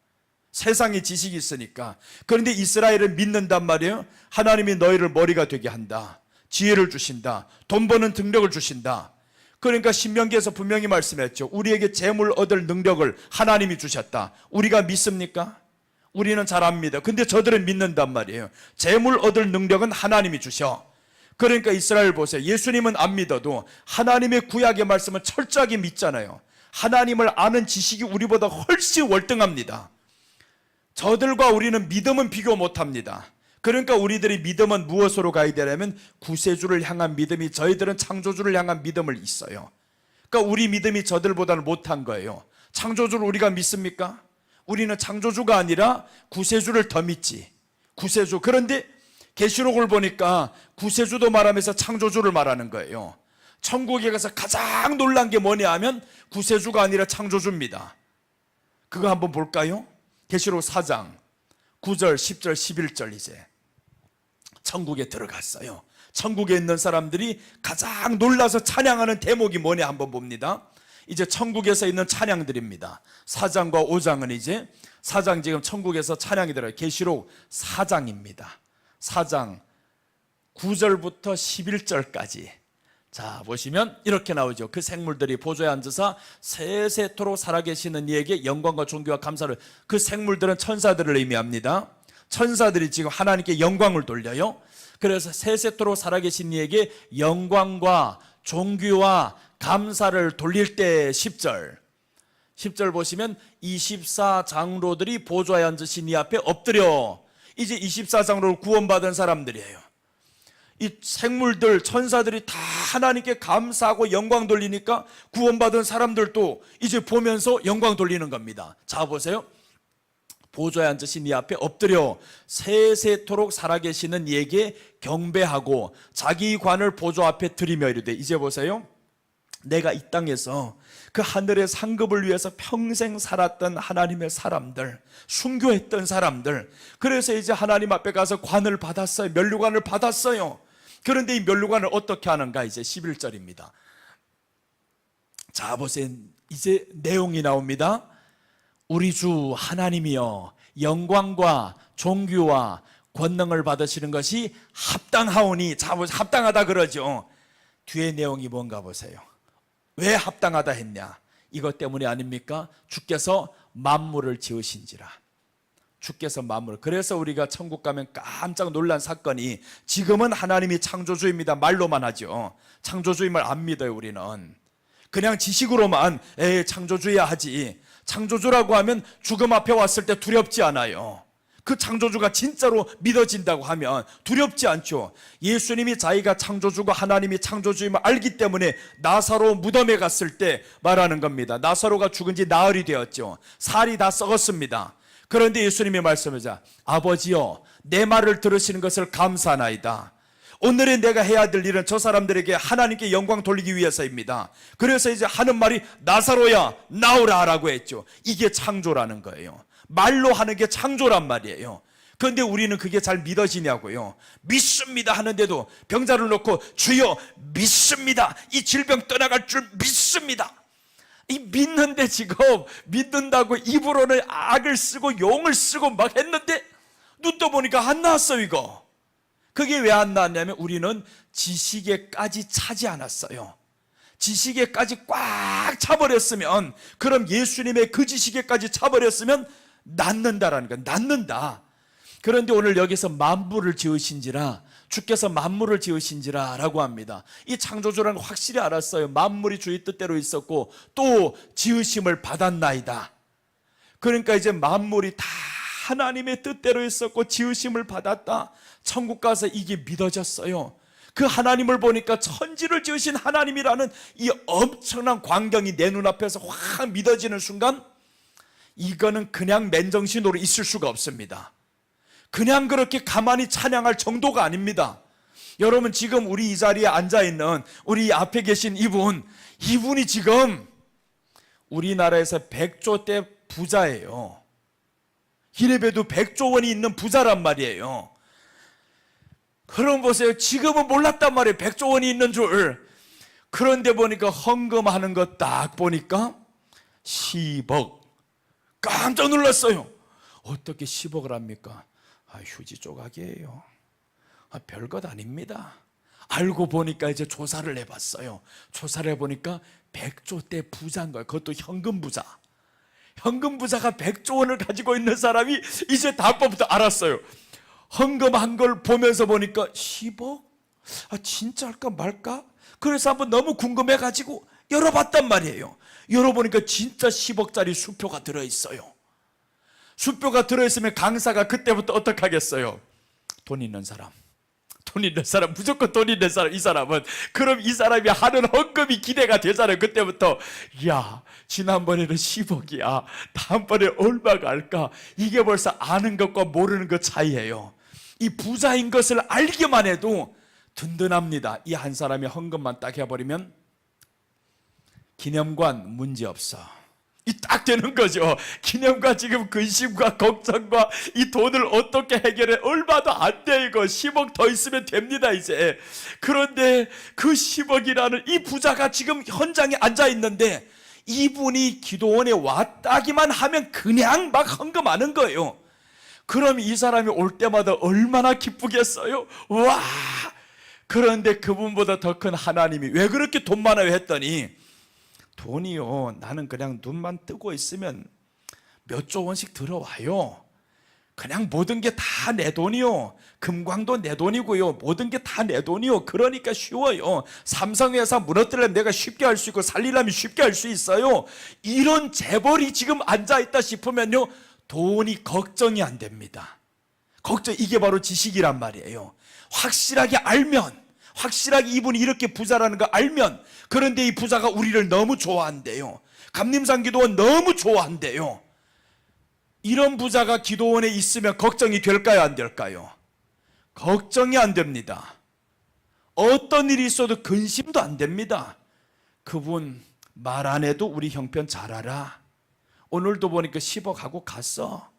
세상의 지식이 있으니까. 그런데 이스라엘은 믿는단 말이에요. 하나님이 너희를 머리가 되게 한다. 지혜를 주신다. 돈 버는 능력을 주신다. 그러니까 신명기에서 분명히 말씀했죠. 우리에게 재물 얻을 능력을 하나님이 주셨다. 우리가 믿습니까? 우리는 잘 안 믿어. 근데 저들은 믿는단 말이에요. 재물 얻을 능력은 하나님이 주셔. 그러니까 이스라엘 보세요. 예수님은 안 믿어도 하나님의 구약의 말씀은 철저하게 믿잖아요. 하나님을 아는 지식이 우리보다 훨씬 월등합니다. 저들과 우리는 믿음은 비교 못합니다. 그러니까 우리들의 믿음은 무엇으로 가야 되냐면 구세주를 향한 믿음이, 저희들은 창조주를 향한 믿음을 있어요. 그러니까 우리 믿음이 저들보다는 못한 거예요. 창조주를 우리가 믿습니까? 우리는 창조주가 아니라 구세주를 더 믿지. 구세주. 그런데 계시록을 보니까 구세주도 말하면서 창조주를 말하는 거예요. 천국에 가서 가장 놀란 게 뭐냐 하면 구세주가 아니라 창조주입니다. 그거 한번 볼까요? 계시록 4장 9절, 10절, 11절. 이제 천국에 들어갔어요. 천국에 있는 사람들이 가장 놀라서 찬양하는 대목이 뭐냐 한번 봅니다. 이제 천국에서 있는 찬양들입니다. 4장과 5장은 이제 4장 지금 천국에서 찬양이 들어요. 계시록 4장입니다. 4장 9절부터 11절까지. 자, 보시면 이렇게 나오죠. 그 생물들이 보좌에 앉아서 세세토록 살아계시는 이에게 영광과 존귀와 감사를. 그 생물들은 천사들을 의미합니다. 천사들이 지금 하나님께 영광을 돌려요. 그래서 세세토록 살아계신 이에게 영광과 존귀와 감사를 돌릴 때 10절 보시면 24장로들이 보좌에 앉으신 이 앞에 엎드려. 이제 24장로를 구원받은 사람들이에요. 이 생물들, 천사들이 다 하나님께 감사하고 영광 돌리니까 구원받은 사람들도 이제 보면서 영광 돌리는 겁니다. 자, 보세요. 보좌에 앉으신 이 앞에 엎드려 세세토록 살아계시는 이에게 경배하고 자기 관을 보좌 앞에 드리며 이르되. 이제 보세요. 내가 이 땅에서 그 하늘의 상급을 위해서 평생 살았던 하나님의 사람들, 순교했던 사람들, 그래서 이제 하나님 앞에 가서 관을 받았어요. 면류관을 받았어요. 그런데 이 면류관을 어떻게 하는가? 이제 11절입니다. 자, 보세요. 이제 내용이 나옵니다. 우리 주 하나님이여 영광과 존귀와 권능을 받으시는 것이 합당하오니. 자, 합당하다 그러죠. 뒤에 내용이 뭔가 보세요. 왜 합당하다 했냐? 이것 때문이 아닙니까? 주께서 만물을 지으신지라. 주께서 만물. 그래서 우리가 천국 가면 깜짝 놀란 사건이, 지금은 하나님이 창조주입니다. 말로만 하죠. 창조주임을 안 믿어요. 우리는 그냥 지식으로만 창조주야 하지. 창조주라고 하면 죽음 앞에 왔을 때 두렵지 않아요. 그 창조주가 진짜로 믿어진다고 하면 두렵지 않죠. 예수님이 자기가 창조주고 하나님이 창조주임을 알기 때문에 나사로 무덤에 갔을 때 말하는 겁니다. 나사로가 죽은 지 나흘이 되었죠. 살이 다 썩었습니다. 그런데 예수님이 말씀하자, 아버지여 내 말을 들으시는 것을 감사하나이다. 오늘의 내가 해야 될 일은 저 사람들에게 하나님께 영광 돌리기 위해서입니다. 그래서 이제 하는 말이 나사로야 나오라 라고 했죠. 이게 창조라는 거예요. 말로 하는 게 창조란 말이에요. 그런데 우리는 그게 잘 믿어지냐고요. 믿습니다 하는데도 병자를 놓고 주여 믿습니다, 이 질병 떠나갈 줄 믿습니다. 이 믿는데 지금 믿는다고 입으로는 악을 쓰고 용을 쓰고 막 했는데 눈 떠보니까 안 나왔어. 이거 그게 왜 안 나왔냐면 우리는 지식에까지 차지 않았어요. 지식에까지 꽉 차버렸으면, 그럼 예수님의 그 지식에까지 차버렸으면 낫는다라는 거야. 낫는다. 그런데 오늘 여기서 만물을 지으신지라, 주께서 만물을 지으신지라 라고 합니다. 이 창조주라는 거 확실히 알았어요. 만물이 주의 뜻대로 있었고 또 지으심을 받았나이다. 그러니까 이제 만물이 다 하나님의 뜻대로 있었고 지으심을 받았다. 천국 가서 이게 믿어졌어요. 그 하나님을 보니까 천지를 지으신 하나님이라는 이 엄청난 광경이 내 눈앞에서 확 믿어지는 순간, 이거는 그냥 맨정신으로 있을 수가 없습니다. 그냥 그렇게 가만히 찬양할 정도가 아닙니다. 여러분, 지금 우리 이 자리에 앉아있는 우리 앞에 계신 이분이 지금 우리나라에서 100조 대 부자예요. 이래봬도 100조 원이 있는 부자란 말이에요. 그럼 보세요. 지금은 몰랐단 말이에요. 100조 원이 있는 줄. 그런데 보니까 헌금하는 거 딱 보니까 10억. 깜짝 놀랐어요. 어떻게 10억을 합니까? 휴지 조각이에요. 별것 아닙니다. 알고 보니까 이제 조사를 해봤어요. 조사를 해보니까 100조 대 부자인 거예요. 그것도 현금 부자. 현금 부자가 100조 원을 가지고 있는 사람이 이제 다음번부터 알았어요. 헌금한 걸 보면서 보니까 10억? 진짜 할까 말까? 그래서 한번 너무 궁금해가지고 열어봤단 말이에요. 열어보니까 진짜 10억짜리 수표가 들어있어요. 수표가 들어있으면 강사가 그때부터 어떻게 하겠어요? 돈 있는 사람, 무조건 돈 있는 사람, 이 사람은. 그럼 이 사람이 하는 헌금이 기대가 되잖아요. 그때부터. 야, 지난번에는 10억이야. 다음번에 얼마가 할까? 이게 벌써 아는 것과 모르는 것 차이예요. 이 부자인 것을 알기만 해도 든든합니다. 이 한 사람이 헌금만 딱 해버리면 기념관 문제없어. 이 딱 되는 거죠. 기념관 지금 근심과 걱정과 이 돈을 어떻게 해결해? 얼마도 안 돼. 이거 10억 더 있으면 됩니다 이제. 그런데 그 10억이라는 이 부자가 지금 현장에 앉아 있는데 이분이 기도원에 왔다기만 하면 그냥 막 헌금하는 거예요. 그럼 이 사람이 올 때마다 얼마나 기쁘겠어요? 와! 그런데 그분보다 더 큰 하나님이 왜 그렇게 돈 많아요 했더니, 돈이요, 나는 그냥 눈만 뜨고 있으면 몇 조 원씩 들어와요. 그냥 모든 게 다 내 돈이요. 금광도 내 돈이고요. 모든 게 다 내 돈이요. 그러니까 쉬워요. 삼성회사 무너뜨리려면 내가 쉽게 할 수 있고 살리려면 쉽게 할 수 있어요. 이런 재벌이 지금 앉아있다 싶으면요, 돈이 걱정이 안 됩니다. 걱정, 이게 바로 지식이란 말이에요. 확실하게 알면, 확실하게 이분이 이렇게 부자라는 거 알면. 그런데 이 부자가 우리를 너무 좋아한대요. 감림산 기도원 너무 좋아한대요. 이런 부자가 기도원에 있으면 걱정이 될까요, 안 될까요? 걱정이 안 됩니다. 어떤 일이 있어도 근심도 안 됩니다. 그분 말 안 해도 우리 형편 잘 알아. 오늘도 보니까 10억 하고 갔어.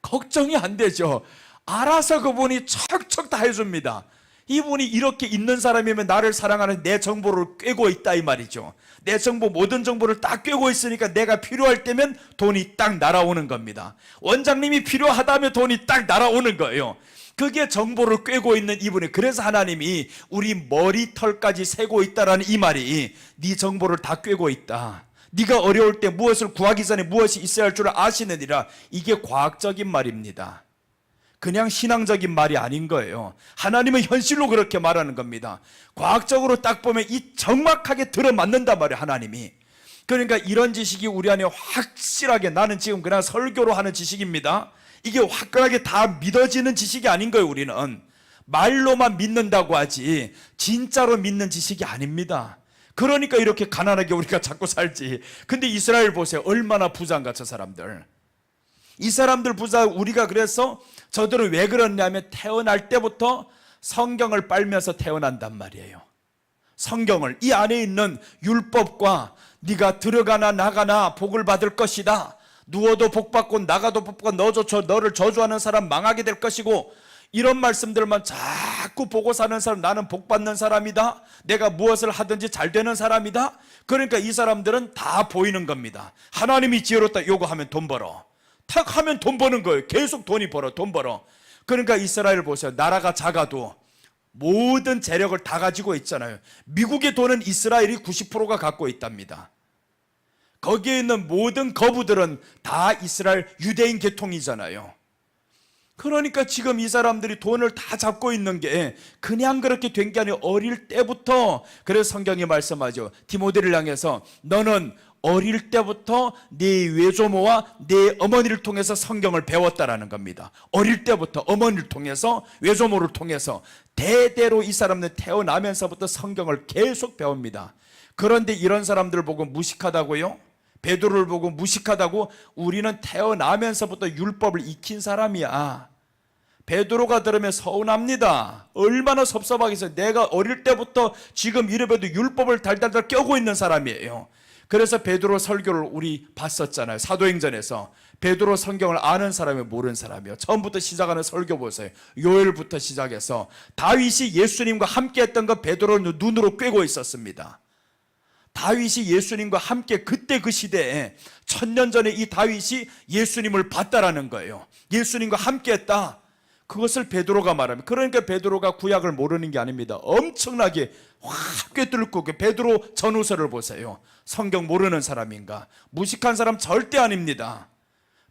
걱정이 안 되죠. 알아서 그분이 척척 다 해줍니다. 이분이 이렇게 있는 사람이면 나를 사랑하는 내 정보를 꿰고 있다 이 말이죠. 내 정보, 모든 정보를 딱 꿰고 있으니까 내가 필요할 때면 돈이 딱 날아오는 겁니다. 원장님이 필요하다면 돈이 딱 날아오는 거예요. 그게 정보를 꿰고 있는 이분이. 그래서 하나님이 우리 머리털까지 세고 있다라는 이 말이, 네 정보를 다 꿰고 있다. 네가 어려울 때 무엇을 구하기 전에 무엇이 있어야 할 줄 아시느니라. 이게 과학적인 말입니다. 그냥 신앙적인 말이 아닌 거예요. 하나님은 현실로 그렇게 말하는 겁니다. 과학적으로 딱 보면 이 정확하게 들어맞는단 말이에요, 하나님이. 그러니까 이런 지식이 우리 안에 확실하게, 나는 지금 그냥 설교로 하는 지식입니다. 이게 화끈하게 다 믿어지는 지식이 아닌 거예요. 우리는 말로만 믿는다고 하지 진짜로 믿는 지식이 아닙니다. 그러니까 이렇게 가난하게 우리가 자꾸 살지. 근데 이스라엘 보세요. 얼마나 부자인가 저 사람들. 이 사람들 부자. 우리가 그래서 저들은 왜 그러냐면 태어날 때부터 성경을 빨면서 태어난단 말이에요. 성경을, 이 안에 있는 율법과 네가 들어가나 나가나 복을 받을 것이다, 누워도 복받고 나가도 복받고 너를 저주하는 사람 망하게 될 것이고, 이런 말씀들만 자꾸 보고 사는 사람, 나는 복받는 사람이다, 내가 무엇을 하든지 잘 되는 사람이다. 그러니까 이 사람들은 다 보이는 겁니다. 하나님이 지혜롭다 요거 하면 돈 벌어, 탁 하면 돈 버는 거예요. 계속 돈이 벌어, 돈 벌어. 그러니까 이스라엘 보세요. 나라가 작아도 모든 재력을 다 가지고 있잖아요. 미국의 돈은 이스라엘이 90%가 갖고 있답니다. 거기에 있는 모든 거부들은 다 이스라엘 유대인 계통이잖아요. 그러니까 지금 이 사람들이 돈을 다 잡고 있는 게 그냥 그렇게 된 게 아니고 어릴 때부터. 그래서 성경이 말씀하죠. 디모데를 향해서 너는 어릴 때부터 네 외조모와 네 어머니를 통해서 성경을 배웠다라는 겁니다. 어릴 때부터 어머니를 통해서, 외조모를 통해서 대대로 이 사람들 태어나면서부터 성경을 계속 배웁니다. 그런데 이런 사람들 보고 무식하다고요? 베드로를 보고 무식하다고? 우리는 태어나면서부터 율법을 익힌 사람이야. 베드로가 들으면 서운합니다. 얼마나 섭섭하겠어요. 내가 어릴 때부터 지금 이래봬도 율법을 달달달 껴고 있는 사람이에요. 그래서 베드로 설교를 우리 봤었잖아요. 사도행전에서. 베드로 성경을 아는 사람이 모르는 사람이요. 처음부터 시작하는 설교 보세요. 요엘부터 시작해서 다윗이 예수님과 함께 했던 거 베드로는 눈으로 꿰고 있었습니다. 다윗이 예수님과 함께, 그때 그 시대에 1000년 전에 이 다윗이 예수님을 봤다라는 거예요. 예수님과 함께 했다. 그것을 베드로가 말합니다. 그러니까 베드로가 구약을 모르는 게 아닙니다. 엄청나게 확 꿰뚫고. 베드로 전후서를 보세요. 성경 모르는 사람인가? 무식한 사람 절대 아닙니다.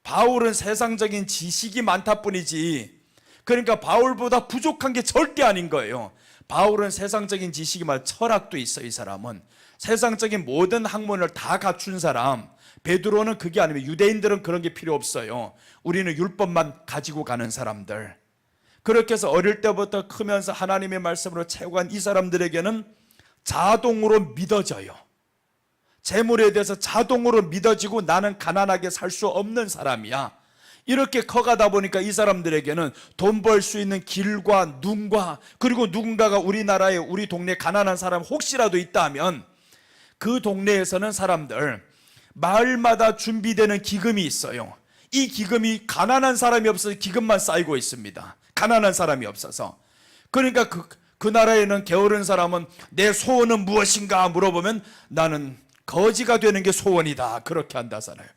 바울은 세상적인 지식이 많다 뿐이지, 그러니까 바울보다 부족한 게 절대 아닌 거예요. 바울은 세상적인 지식이 말 철학도 있어. 이 사람은 세상적인 모든 학문을 다 갖춘 사람. 베드로는 그게 아니면 유대인들은 그런 게 필요 없어요. 우리는 율법만 가지고 가는 사람들. 그렇게 해서 어릴 때부터 크면서 하나님의 말씀으로 채워간 이 사람들에게는 자동으로 믿어져요. 재물에 대해서 자동으로 믿어지고 나는 가난하게 살 수 없는 사람이야. 이렇게 커가다 보니까 이 사람들에게는 돈 벌 수 있는 길과 눈과, 그리고 누군가가 우리나라에 우리 동네 가난한 사람 혹시라도 있다면 그 동네에서는 사람들 마을마다 준비되는 기금이 있어요. 이 기금이 가난한 사람이 없어서 기금만 쌓이고 있습니다. 가난한 사람이 없어서. 그러니까 그 나라에는 게으른 사람은 내 소원은 무엇인가 물어보면 나는 거지가 되는 게 소원이다, 그렇게 한다잖아요.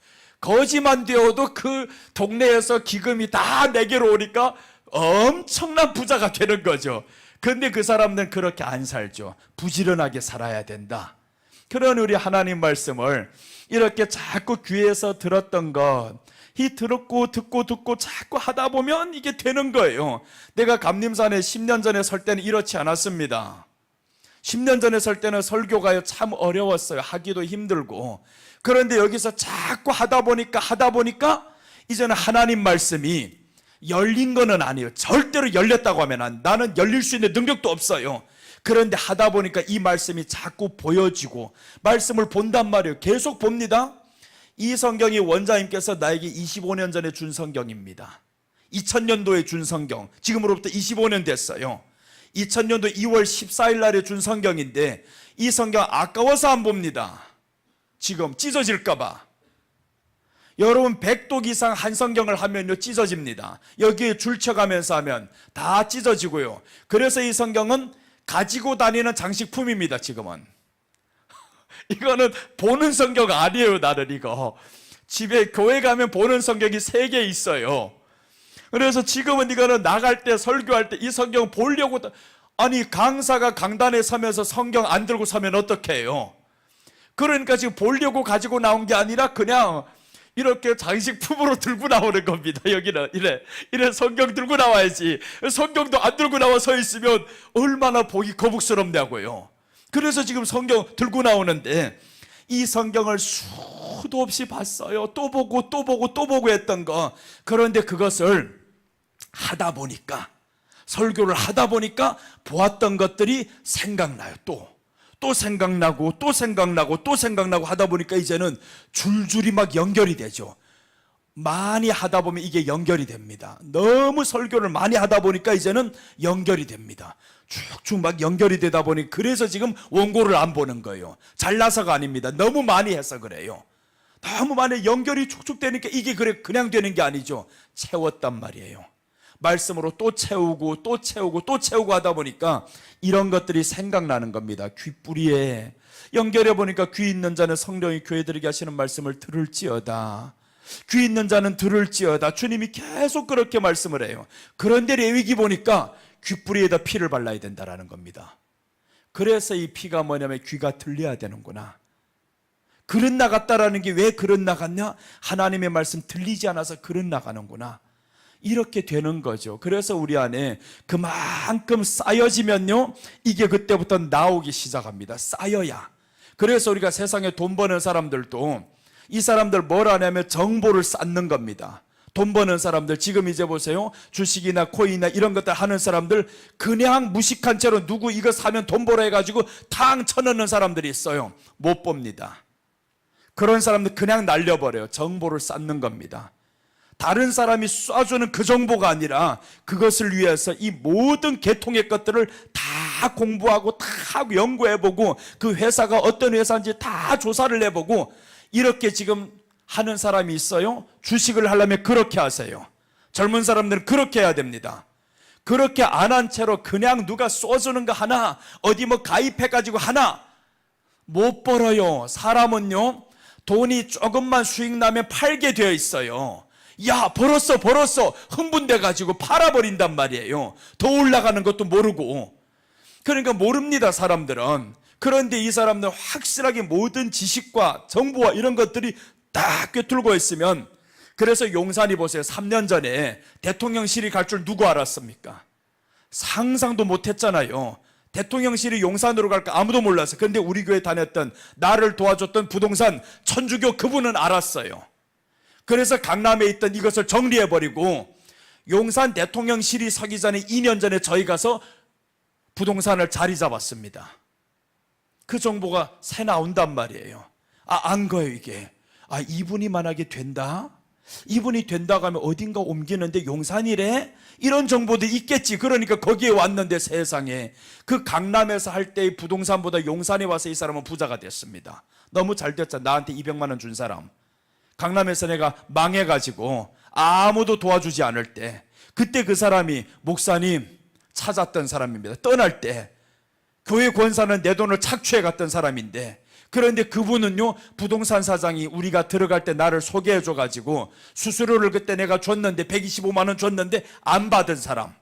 거지만 되어도 그 동네에서 기금이 다 내게로 오니까 엄청난 부자가 되는 거죠. 근데 그 사람들은 그렇게 안 살죠. 부지런하게 살아야 된다. 그런 우리 하나님 말씀을 이렇게 자꾸 귀에서 들었던 것, 이 듣고 자꾸 하다 보면 이게 되는 거예요. 내가 감림산에 10년 전에 설 때는 이렇지 않았습니다. 10년 전에 설 때는 설교가 참 어려웠어요. 하기도 힘들고. 그런데 여기서 자꾸 하다 보니까 이제는 하나님 말씀이 열린 거는 아니에요. 절대로 열렸다고 하면 나는 열릴 수 있는 능력도 없어요. 그런데 하다 보니까 이 말씀이 자꾸 보여지고 말씀을 본단 말이에요. 계속 봅니다. 이 성경이 원자님께서 나에게 25년 전에 준 성경입니다. 2000년도에 준 성경, 지금으로부터 25년 됐어요. 2000년도 2월 14일 날에 준 성경인데 이 성경 아까워서 안 봅니다. 지금 찢어질까봐. 여러분 100독 이상 한 성경을 하면요 찢어집니다. 여기에 줄쳐가면서 하면 다 찢어지고요. 그래서 이 성경은 가지고 다니는 장식품입니다. 지금은 이거는 보는 성경 아니에요. 나는 이거 집에 교회 가면 보는 성경이 3개 있어요. 그래서 지금은 이거는 나갈 때 설교할 때 이 성경 보려고, 아니 강사가 강단에 서면서 성경 안 들고 서면 어떻게 해요? 그러니까 지금 보려고 가지고 나온 게 아니라 그냥 이렇게 장식품으로 들고 나오는 겁니다. 여기는 이래 성경 들고 나와야지. 성경도 안 들고 나와 서 있으면 얼마나 보기 거북스럽냐고요. 그래서 지금 성경 들고 나오는데 이 성경을 수도 없이 봤어요. 또 보고 했던 거. 그런데 그것을 하다 보니까, 설교를 하다 보니까 보았던 것들이 생각나요. 또 생각나고 하다 보니까 이제는 줄줄이 막 연결이 되죠. 많이 하다 보면 이게 연결이 됩니다. 너무 설교를 많이 하다 보니까 이제는 연결이 됩니다. 쭉쭉 막 연결이 되다 보니 그래서 지금 원고를 안 보는 거예요. 잘나서가 아닙니다. 너무 많이 해서 그래요. 너무 많이 연결이 쭉쭉 되니까 이게 그냥 되는 게 아니죠. 채웠단 말이에요. 말씀으로 또 채우고 하다 보니까 이런 것들이 생각나는 겁니다. 귓뿌리에 연결해 보니까 귀 있는 자는 성령이 교회들에게 하시는 말씀을 들을지어다. 귀 있는 자는 들을지어다. 주님이 계속 그렇게 말씀을 해요. 그런데 레위기 보니까 귓뿌리에다 피를 발라야 된다라는 겁니다. 그래서 이 피가 뭐냐면 귀가 들려야 되는구나. 그릇 나갔다라는 게 왜 그릇 나갔냐? 하나님의 말씀 들리지 않아서 그릇 나가는구나. 이렇게 되는 거죠. 그래서 우리 안에 그만큼 쌓여지면요 이게 그때부터 나오기 시작합니다. 쌓여야. 그래서 우리가 세상에 돈 버는 사람들도 이 사람들 뭘 하냐면 정보를 쌓는 겁니다. 돈 버는 사람들 지금 이제 보세요. 주식이나 코인이나 이런 것들 하는 사람들 그냥 무식한 채로 누구 이거 사면 돈 벌어 해가지고 탕 쳐넣는 사람들이 있어요. 못 봅니다. 그런 사람들 그냥 날려버려요. 정보를 쌓는 겁니다. 다른 사람이 쏴주는 그 정보가 아니라 그것을 위해서 이 모든 계통의 것들을 다 공부하고 다 연구해보고 그 회사가 어떤 회사인지 다 조사를 해보고 이렇게 지금 하는 사람이 있어요. 주식을 하려면 그렇게 하세요. 젊은 사람들은 그렇게 해야 됩니다. 그렇게 안 한 채로 그냥 누가 쏘주는 거 하나 어디 뭐 가입해가지고 하나 못 벌어요. 사람은요 돈이 조금만 수익 나면 팔게 되어 있어요. 야 벌었어 흥분돼가지고 팔아버린단 말이에요. 더 올라가는 것도 모르고. 그러니까 모릅니다 사람들은. 그런데 이 사람들은 확실하게 모든 지식과 정보와 이런 것들이 딱 꿰뚫고 있으면, 그래서 용산이 보세요. 3년 전에 대통령실이 갈 줄 누구 알았습니까? 상상도 못했잖아요. 대통령실이 용산으로 갈까 아무도 몰랐어요. 그런데 우리 교회 다녔던, 나를 도와줬던 부동산 천주교 그분은 알았어요. 그래서 강남에 있던 이것을 정리해버리고 용산 대통령실이 서기 전에 2년 전에 저희 가서 부동산을 자리 잡았습니다. 그 정보가 새 나온단 말이에요. 안 거예요 이게. 이분이 만약에 된다? 이분이 된다고 하면 어딘가 옮기는데 용산이래? 이런 정보도 있겠지. 그러니까 거기에 왔는데 세상에, 그 강남에서 할 때의 부동산보다 용산에 와서 이 사람은 부자가 됐습니다. 너무 잘 됐잖아. 나한테 200만 원 준 사람. 강남에서 내가 망해가지고 아무도 도와주지 않을 때, 그때 그 사람이 목사님 찾았던 사람입니다. 떠날 때 교회 권사는 내 돈을 착취해 갔던 사람인데, 그런데 그분은요, 부동산 사장이 우리가 들어갈 때 나를 소개해 줘가지고 수수료를 그때 내가 줬는데 125만 원 줬는데 안 받은 사람.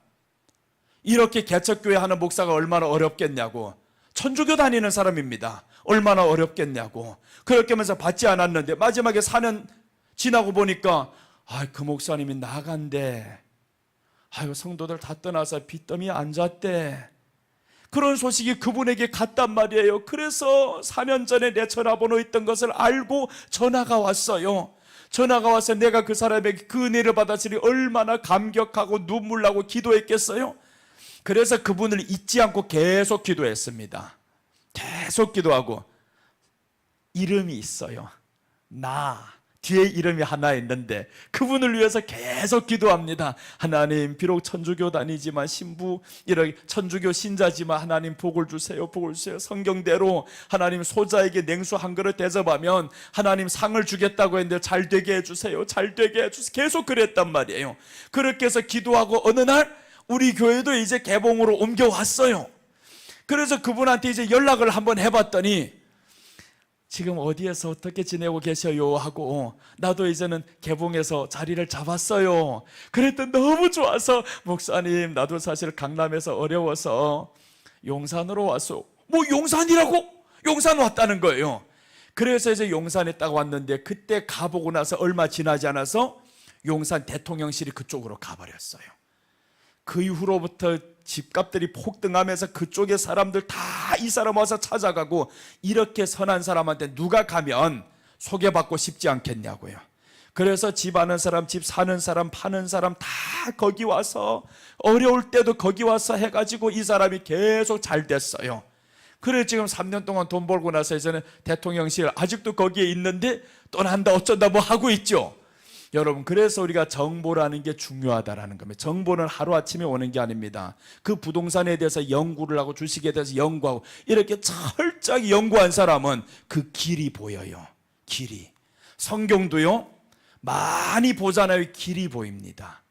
이렇게 개척교회 하는 목사가 얼마나 어렵겠냐고. 천주교 다니는 사람입니다. 얼마나 어렵겠냐고. 그렇게 하면서 받지 않았는데 마지막에 4년 지나고 보니까 그 목사님이 나간대. 성도들 다 떠나서 빚더미에 앉았대. 그런 소식이 그분에게 갔단 말이에요. 그래서 4년 전에 내 전화번호 있던 것을 알고 전화가 왔어요. 전화가 와서 내가 그 사람에게 그 은혜를 받았으니 얼마나 감격하고 눈물 나고 기도했겠어요. 그래서 그분을 잊지 않고 계속 기도했습니다. 계속 기도하고, 이름이 있어요. 뒤에 이름이 하나 있는데 그분을 위해서 계속 기도합니다. 하나님, 비록 천주교 다니지만 신부, 이렇게 천주교 신자지만 하나님 복을 주세요. 복을 주세요. 성경대로 하나님 소자에게 냉수 한 그릇 대접하면 하나님 상을 주겠다고 했는데 잘 되게 해주세요. 잘 되게 해주세요. 계속 그랬단 말이에요. 그렇게 해서 기도하고 어느 날 우리 교회도 이제 개봉으로 옮겨왔어요. 그래서 그분한테 이제 연락을 한번 해봤더니 지금 어디에서 어떻게 지내고 계셔요? 하고, 나도 이제는 개봉해서 자리를 잡았어요. 그랬더니 너무 좋아서, 목사님 나도 사실 강남에서 어려워서 용산으로 왔어. 뭐 용산이라고? 용산 왔다는 거예요. 그래서 이제 용산에 딱 왔는데, 그때 가보고 나서 얼마 지나지 않아서 용산 대통령실이 그쪽으로 가버렸어요. 그 이후로부터 집값들이 폭등하면서 그쪽의 사람들 다 이 사람 와서 찾아가고, 이렇게 선한 사람한테 누가 가면 소개받고 싶지 않겠냐고요. 그래서 집 아는 사람, 집 사는 사람, 파는 사람 다 거기 와서, 어려울 때도 거기 와서 해가지고 이 사람이 계속 잘 됐어요. 그래 지금 3년 동안 돈 벌고 나서 이제는 대통령실 아직도 거기에 있는데 떠난다 어쩐다 뭐 하고 있죠. 여러분, 그래서 우리가 정보라는 게 중요하다라는 겁니다. 정보는 하루아침에 오는 게 아닙니다. 그 부동산에 대해서 연구를 하고 주식에 대해서 연구하고 이렇게 철저하게 연구한 사람은 그 길이 보여요. 길이. 성경도요 많이 보잖아요. 길이 보입니다.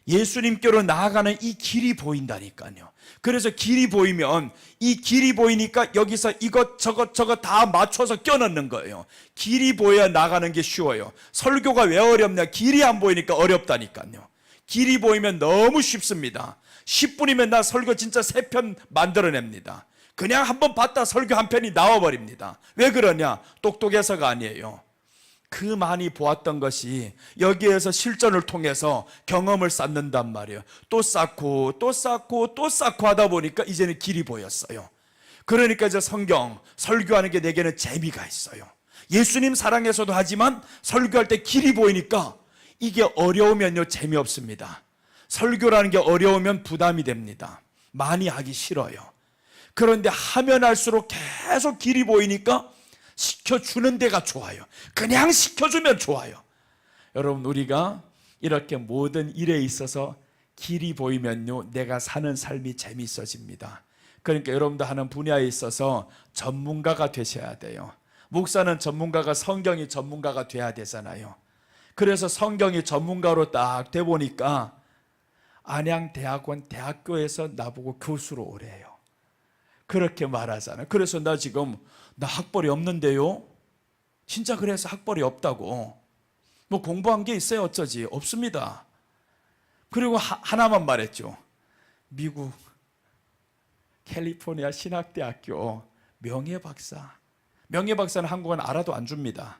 예수님께로 나아가는 이 길이 보인다니까요. 그래서 길이 보이면, 이 길이 보이니까 여기서 이것 저것 다 맞춰서 껴넣는 거예요. 길이 보여야 나가는 게 쉬워요. 설교가 왜 어렵냐? 길이 안 보이니까 어렵다니까요. 길이 보이면 너무 쉽습니다. 10분이면 나 설교 진짜 3편 만들어냅니다. 그냥 한번 봤다 설교 한 편이 나와버립니다. 왜 그러냐? 똑똑해서가 아니에요. 그 많이 보았던 것이 여기에서 실전을 통해서 경험을 쌓는단 말이에요. 또 쌓고 또 쌓고 또 쌓고 하다 보니까 이제는 길이 보였어요. 그러니까 이제 성경 설교하는 게 내게는 재미가 있어요. 예수님 사랑해서도 하지만 설교할 때 길이 보이니까, 이게 어려우면요 재미없습니다. 설교라는 게 어려우면 부담이 됩니다. 많이 하기 싫어요. 그런데 하면 할수록 계속 길이 보이니까 시켜주는 데가 좋아요. 그냥 시켜주면 좋아요. 여러분, 우리가 이렇게 모든 일에 있어서 길이 보이면요 내가 사는 삶이 재미있어집니다. 그러니까 여러분도 하는 분야에 있어서 전문가가 되셔야 돼요. 목사는 전문가가, 성경이 전문가가 돼야 되잖아요. 그래서 성경이 전문가로 딱 돼 보니까 안양대학원 대학교에서 나보고 교수로 오래요. 그렇게 말하잖아요. 그래서 나 지금 학벌이 없는데요. 진짜 그래서 학벌이 없다고. 뭐 공부한 게 있어요? 어쩌지? 없습니다. 그리고 하나만 말했죠. 미국 캘리포니아 신학대학교 명예박사. 명예박사는 한국은 알아도 안 줍니다.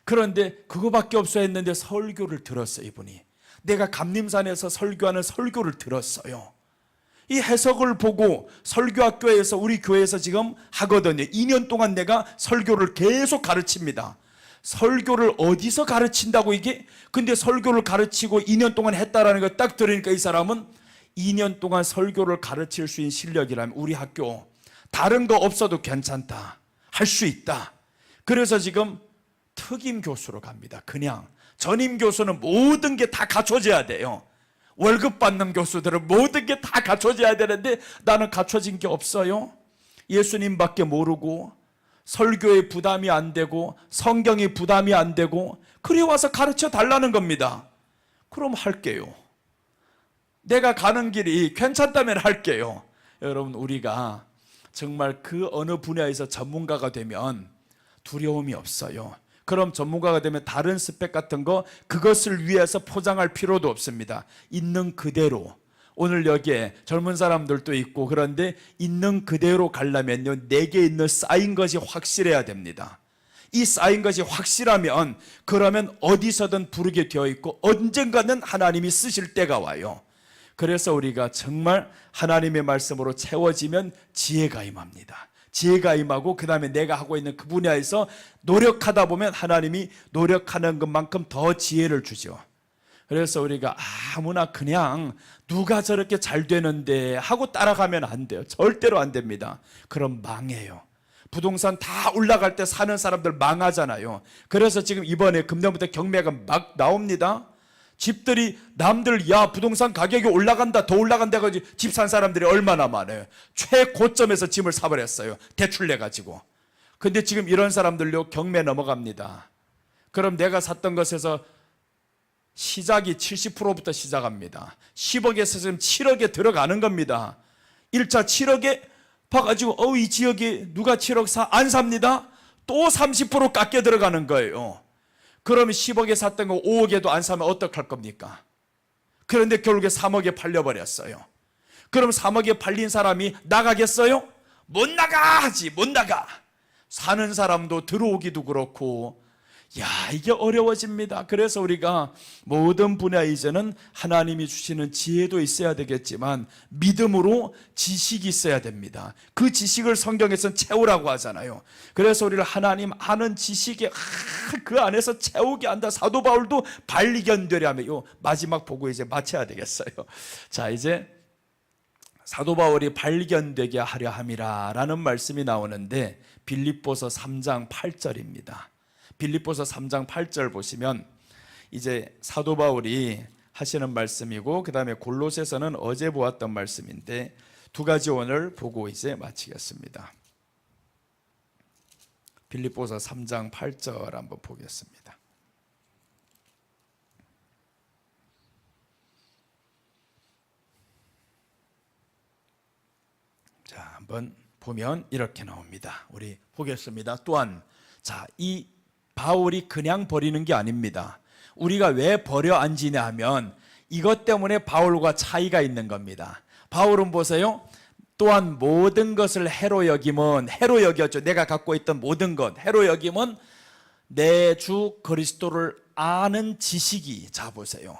그런데 그거밖에 없어 했는데 설교를 들었어요. 이분이. 내가 감림산에서 설교하는 설교를 들었어요. 이 해석을 보고 설교학교에서 우리 교회에서 지금 하거든요. 2년 동안 내가 설교를 계속 가르칩니다. 설교를 어디서 가르친다고 이게? 근데 설교를 가르치고 2년 동안 했다라는 거 딱 들으니까 이 사람은 2년 동안 설교를 가르칠 수 있는 실력이라면 우리 학교 다른 거 없어도 괜찮다. 할 수 있다. 그래서 지금 특임 교수로 갑니다. 그냥 전임 교수는 모든 게 다 갖춰져야 돼요. 월급 받는 교수들은 모든 게 다 갖춰져야 되는데 나는 갖춰진 게 없어요. 예수님밖에 모르고 설교에 부담이 안 되고 성경에 부담이 안 되고 그래 와서 가르쳐 달라는 겁니다. 그럼 할게요. 내가 가는 길이 괜찮다면 할게요. 여러분, 우리가 정말 그 어느 분야에서 전문가가 되면 두려움이 없어요. 그럼 전문가가 되면 다른 스펙 같은 거 그것을 위해서 포장할 필요도 없습니다. 있는 그대로. 오늘 여기에 젊은 사람들도 있고 그런데 있는 그대로 가려면요, 내게 있는 쌓인 것이 확실해야 됩니다. 이 쌓인 것이 확실하면 그러면 어디서든 부르게 되어 있고 언젠가는 하나님이 쓰실 때가 와요. 그래서 우리가 정말 하나님의 말씀으로 채워지면 지혜가 임합니다. 지혜가 임하고 그 다음에 내가 하고 있는 그 분야에서 노력하다 보면 하나님이 노력하는 것만큼 더 지혜를 주죠. 그래서 우리가 아무나 그냥 누가 저렇게 잘 되는데 하고 따라가면 안 돼요. 절대로 안 됩니다. 그럼 망해요. 부동산 다 올라갈 때 사는 사람들 망하잖아요. 그래서 지금 이번에 금년부터 경매가 막 나옵니다. 집들이 남들 야 부동산 가격이 올라간다 더 올라간다 가지고 집 산 사람들이 얼마나 많아요. 최고점에서 집을 사버렸어요. 대출 내가지고. 근데 지금 이런 사람들요 경매 넘어갑니다. 그럼 내가 샀던 것에서 시작이 70%부터 시작합니다. 10억에서 지금 7억에 들어가는 겁니다. 1차 7억에 봐가지고 이 지역에 누가 7억 사? 안 삽니다. 또 30% 깎여 들어가는 거예요. 그러면 10억에 샀던 거 5억에도 안 사면 어떡할 겁니까? 그런데 결국에 3억에 팔려버렸어요. 그럼 3억에 팔린 사람이 나가겠어요? 못 나가지, 못 나가. 사는 사람도 들어오기도 그렇고, 야, 이게 어려워집니다. 그래서 우리가 모든 분야에 이제는 하나님이 주시는 지혜도 있어야 되겠지만 믿음으로 지식이 있어야 됩니다. 그 지식을 성경에서는 채우라고 하잖아요. 그래서 우리를 하나님 아는 지식에 그 안에서 채우게 한다. 사도 바울도 발리견되려 하며 요 마지막 보고 이제 마쳐야 되겠어요. 자, 이제 사도 바울이 발견되게 하려 함이라 라는 말씀이 나오는데 빌립보서 3장 8절입니다. 빌립보서 3장 8절 보시면 이제 사도 바울이 하시는 말씀이고 그 다음에 골로새서는 어제 보았던 말씀인데 두 가지 오늘 보고 이제 마치겠습니다. 빌립보서 3장 8절 한번 보겠습니다. 자, 한번 보면 이렇게 나옵니다. 우리 보겠습니다. 또한 자, 이 바울이 그냥 버리는 게 아닙니다. 우리가 왜 버려 앉으냐 하면 이것 때문에 바울과 차이가 있는 겁니다. 바울은 보세요. 또한 모든 것을 해로 여김은, 해로 여겼죠. 내가 갖고 있던 모든 것 해로 여김은 내 주 그리스도를 아는 지식이, 자 보세요.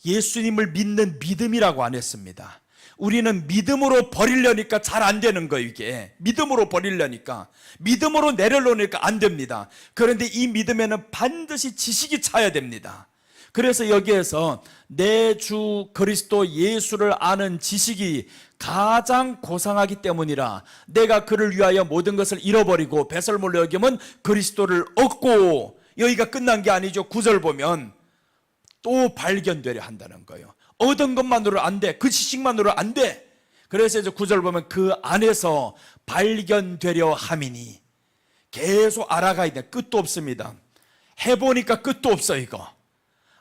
예수님을 믿는 믿음이라고 안 했습니다. 우리는 믿음으로 버리려니까 잘 안 되는 거예요. 이게 믿음으로 버리려니까, 믿음으로 내려놓으니까 안 됩니다. 그런데 이 믿음에는 반드시 지식이 차야 됩니다. 그래서 여기에서 내 주 그리스도 예수를 아는 지식이 가장 고상하기 때문이라 내가 그를 위하여 모든 것을 잃어버리고 배설물로 여기면 그리스도를 얻고, 여기가 끝난 게 아니죠. 9절 보면 또 발견되려 한다는 거예요. 얻은 것만으로 안 돼. 그 지식만으로 안 돼. 그래서 이제 9절 보면 그 안에서 발견되려 함이니, 계속 알아가야 돼. 끝도 없습니다. 해보니까 끝도 없어. 이거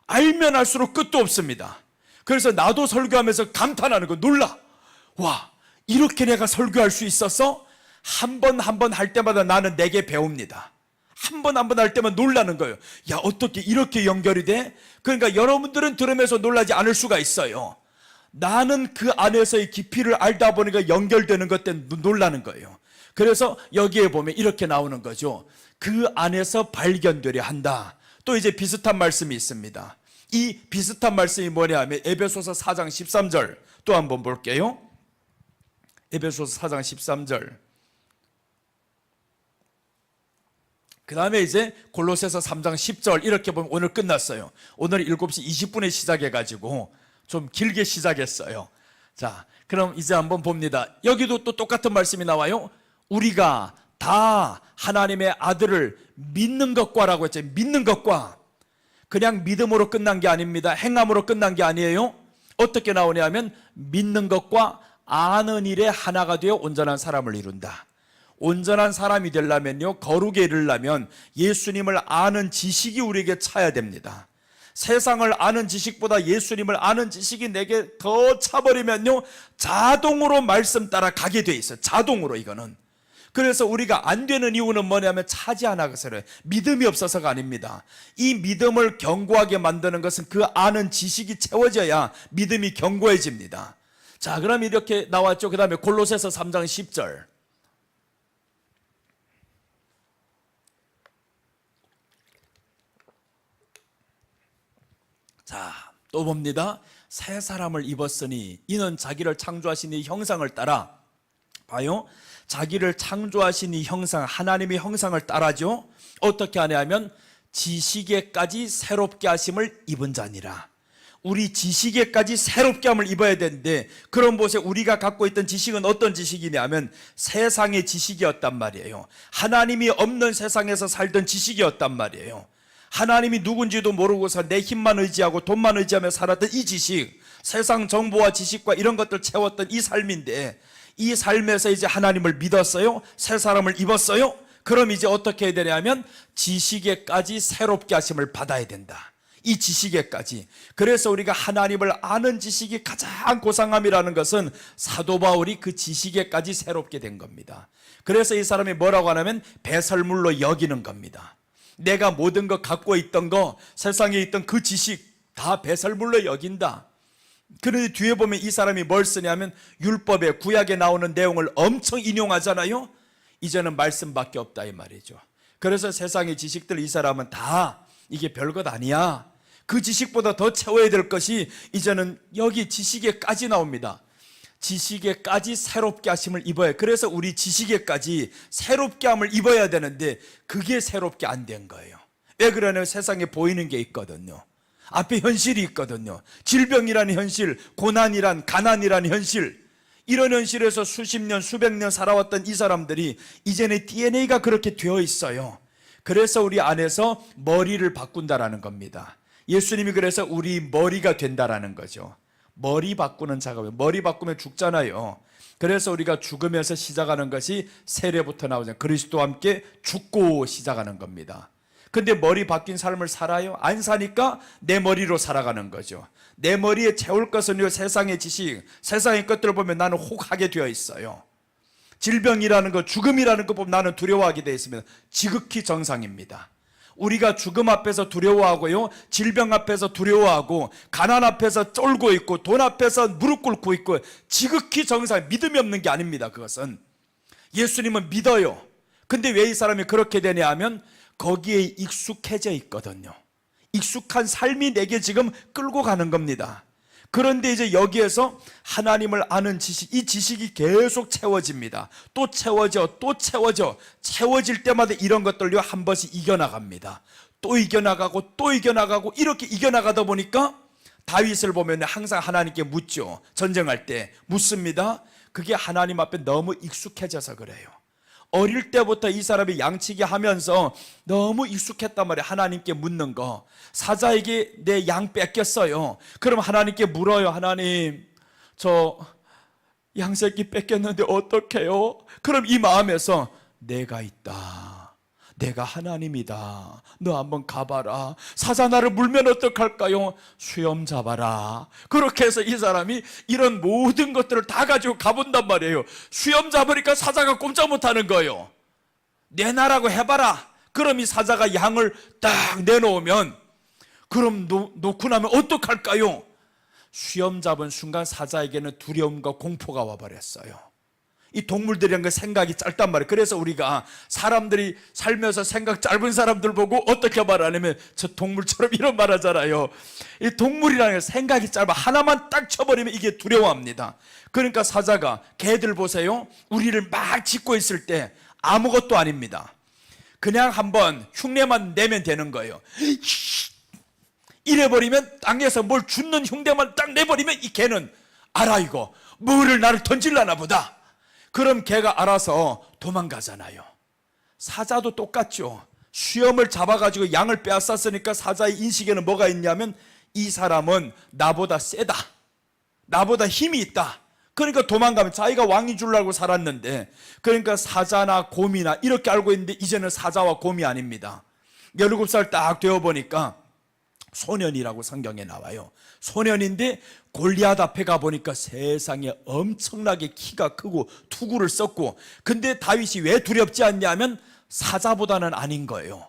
알면 알수록 끝도 없습니다. 그래서 나도 설교하면서 감탄하는 거, 놀라. 와, 이렇게 내가 설교할 수 있었어? 한 번 한 번 할 때마다 나는 내게 배웁니다. 한 번 한 번 할 때만 놀라는 거예요. 야, 어떻게 이렇게 연결이 돼? 그러니까 여러분들은 들으면서 놀라지 않을 수가 있어요. 나는 그 안에서의 깊이를 알다 보니까 연결되는 것 때문에 놀라는 거예요. 그래서 여기에 보면 이렇게 나오는 거죠. 그 안에서 발견되려 한다. 또 이제 비슷한 말씀이 있습니다. 이 비슷한 말씀이 뭐냐 하면 에베소서 4장 13절 또 한번 볼게요. 에베소서 4장 13절. 그 다음에 이제 골로새서 3장 10절 이렇게 보면 오늘 끝났어요. 오늘 7시 20분에 시작해가지고 좀 길게 시작했어요. 자, 그럼 이제 한번 봅니다. 여기도 또 똑같은 말씀이 나와요. 우리가 다 하나님의 아들을 믿는 것과라고 했죠. 믿는 것과. 그냥 믿음으로 끝난 게 아닙니다. 행함으로 끝난 게 아니에요. 어떻게 나오냐면 믿는 것과 아는 일에 하나가 되어 온전한 사람을 이룬다. 온전한 사람이 되려면요, 거룩에 이르려면 예수님을 아는 지식이 우리에게 차야 됩니다. 세상을 아는 지식보다 예수님을 아는 지식이 내게 더 차버리면요, 자동으로 말씀 따라 가게 돼 있어요. 자동으로. 이거는. 그래서 우리가 안 되는 이유는 뭐냐면 차지 않아서요. 믿음이 없어서가 아닙니다. 이 믿음을 견고하게 만드는 것은 그 아는 지식이 채워져야 믿음이 견고해집니다. 자, 그럼 이렇게 나왔죠. 그 다음에 골로새서 3장 10절. 자, 또 봅니다. 새 사람을 입었으니 이는 자기를 창조하신 이 형상을 따라, 봐요, 자기를 창조하신 이 형상, 하나님의 형상을 따라죠. 어떻게 하냐면 지식에까지 새롭게 하심을 입은 자니라. 우리 지식에까지 새롭게 함을 입어야 되는데, 그런 곳에 우리가 갖고 있던 지식은 어떤 지식이냐면 세상의 지식이었단 말이에요. 하나님이 없는 세상에서 살던 지식이었단 말이에요. 하나님이 누군지도 모르고서 내 힘만 의지하고 돈만 의지하며 살았던 이 지식, 세상 정보와 지식과 이런 것들 채웠던 이 삶인데, 이 삶에서 이제 하나님을 믿었어요. 새 사람을 입었어요. 그럼 이제 어떻게 해야 되냐면 지식에까지 새롭게 하심을 받아야 된다. 이 지식에까지. 그래서 우리가 하나님을 아는 지식이 가장 고상함이라는 것은 사도 바울이 그 지식에까지 새롭게 된 겁니다. 그래서 이 사람이 뭐라고 하냐면 배설물로 여기는 겁니다. 내가 모든 것 갖고 있던 거, 세상에 있던 그 지식 다 배설물로 여긴다. 그런데 뒤에 보면 이 사람이 뭘 쓰냐면 율법에, 구약에 나오는 내용을 엄청 인용하잖아요. 이제는 말씀밖에 없다 이 말이죠. 그래서 세상의 지식들 이 사람은 다 이게 별것 아니야. 그 지식보다 더 채워야 될 것이 이제는 여기 지식에까지 나옵니다. 지식에까지 새롭게 하심을 입어야, 그래서 우리 지식에까지 새롭게 함을 입어야 되는데 그게 새롭게 안 된 거예요. 왜 그러냐면 세상에 보이는 게 있거든요. 앞에 현실이 있거든요. 질병이라는 현실, 고난이란, 가난이라는 현실, 이런 현실에서 수십 년, 수백 년 살아왔던 이 사람들이 이제는 DNA가 그렇게 되어 있어요. 그래서 우리 안에서 머리를 바꾼다라는 겁니다. 예수님이 그래서 우리 머리가 된다라는 거죠. 머리 바꾸는 작업이에요. 머리 바꾸면 죽잖아요. 그래서 우리가 죽으면서 시작하는 것이 세례부터 나오잖아요. 그리스도와 함께 죽고 시작하는 겁니다. 근데 머리 바뀐 삶을 살아요? 안 사니까 내 머리로 살아가는 거죠. 내 머리에 채울 것은 세상의 지식, 세상의 것들을 보면 나는 혹하게 되어 있어요. 질병이라는 것, 죽음이라는 것 보면 나는 두려워하게 되어 있습니다. 지극히 정상입니다. 우리가 죽음 앞에서 두려워하고요, 질병 앞에서 두려워하고, 가난 앞에서 쫄고 있고, 돈 앞에서 무릎 꿇고 있고, 지극히 정상, 믿음이 없는 게 아닙니다. 그것은 예수님은 믿어요. 근데 왜 이 사람이 그렇게 되냐 하면 거기에 익숙해져 있거든요. 익숙한 삶이 내게 지금 끌고 가는 겁니다. 그런데 이제 여기에서 하나님을 아는 지식, 이 지식이 계속 채워집니다. 또 채워져, 또 채워져. 채워질 때마다 이런 것들요 한 번씩 이겨나갑니다. 또 이겨나가고 또 이겨나가고, 이렇게 이겨나가다 보니까 다윗을 보면 항상 하나님께 묻죠. 전쟁할 때 묻습니다. 그게 하나님 앞에 너무 익숙해져서 그래요. 어릴 때부터 이 사람이 양치기 하면서 너무 익숙했단 말이에요. 하나님께 묻는 거. 사자에게 내 양 뺏겼어요. 그럼 하나님께 물어요. 하나님, 저 양새끼 뺏겼는데 어떡해요? 그럼 이 마음에서 내가 있다. 내가 하나님이다. 너 한번 가봐라. 사자 나를 물면 어떡할까요? 수염 잡아라. 그렇게 해서 이 사람이 이런 모든 것들을 다 가지고 가본단 말이에요. 수염 잡으니까 사자가 꼼짝 못하는 거예요. 내놔라고 해봐라. 그럼 이 사자가 양을 딱 내놓으면, 그럼 놓고 나면 어떡할까요? 수염 잡은 순간 사자에게는 두려움과 공포가 와버렸어요. 이 동물들이란 게 생각이 짧단 말이에요. 그래서 우리가 사람들이 살면서 생각 짧은 사람들 보고 어떻게 말하냐면 저 동물처럼 이런 말 하잖아요. 이 동물이라는 게 생각이 짧아. 하나만 딱 쳐버리면 이게 두려워합니다. 그러니까 사자가 개들 보세요. 우리를 막 짖고 있을 때 아무것도 아닙니다. 그냥 한번 흉내만 내면 되는 거예요. 이래버리면 땅에서 뭘 줍는 흉내만 딱 내버리면 이 개는 알아, 이거 뭐를 나를 던질라나 보다. 그럼 개가 알아서 도망가잖아요. 사자도 똑같죠. 수염을 잡아가지고 양을 빼앗았으니까 사자의 인식에는 뭐가 있냐면 이 사람은 나보다 세다, 나보다 힘이 있다. 그러니까 도망가면 자기가 왕인 줄 알고 살았는데, 그러니까 사자나 곰이나 이렇게 알고 있는데 이제는 사자와 곰이 아닙니다. 17살 딱 되어보니까 소년이라고 성경에 나와요. 소년인데 골리앗 앞에 가보니까 세상에 엄청나게 키가 크고 투구를 썼고, 근데 다윗이 왜 두렵지 않냐면 사자보다는 아닌 거예요.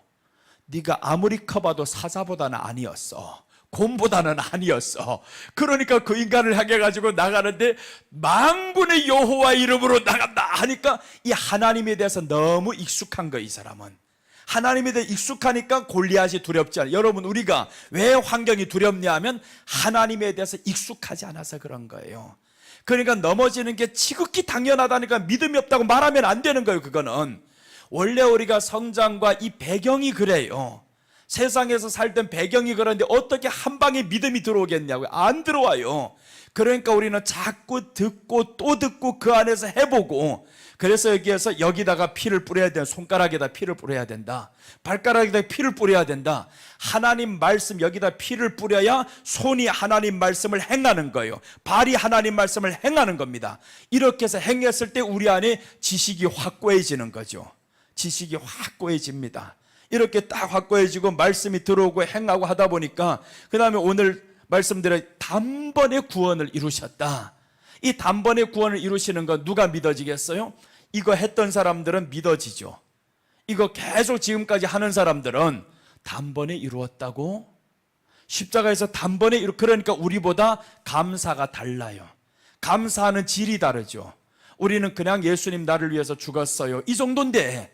네가 아무리 커봐도 사자보다는 아니었어, 곰보다는 아니었어. 그러니까 그 인간을 향해 가지고 나가는데 만군의 여호와 이름으로 나간다 하니까 이 하나님에 대해서 너무 익숙한 거예요. 이 사람은 하나님에 대해 익숙하니까 골리앗이 두렵지 않아요. 여러분, 우리가 왜 환경이 두렵냐 하면 하나님에 대해서 익숙하지 않아서 그런 거예요. 그러니까 넘어지는 게 지극히 당연하다니까 믿음이 없다고 말하면 안 되는 거예요. 그거는 원래 우리가 성장과 이 배경이 그래요. 세상에서 살던 배경이 그런데 어떻게 한 방에 믿음이 들어오겠냐고요. 안 들어와요. 그러니까 우리는 자꾸 듣고 또 듣고 그 안에서 해보고, 그래서 여기다가 피를 뿌려야 된다. 손가락에다 피를 뿌려야 된다. 발가락에다 피를 뿌려야 된다. 하나님 말씀 여기다 피를 뿌려야 손이 하나님 말씀을 행하는 거예요. 발이 하나님 말씀을 행하는 겁니다. 이렇게 해서 행했을 때 우리 안에 지식이 확고해지는 거죠. 지식이 확고해집니다. 이렇게 딱 확고해지고 말씀이 들어오고 행하고 하다 보니까, 그 다음에 오늘 말씀대로 단번에 구원을 이루셨다. 이 단번에 구원을 이루시는 건 누가 믿어지겠어요? 이거 했던 사람들은 믿어지죠. 이거 계속 지금까지 하는 사람들은 단번에 이루었다고? 십자가에서 단번에 그러니까 우리보다 감사가 달라요. 감사하는 질이 다르죠. 우리는 그냥 예수님 나를 위해서 죽었어요, 이 정도인데,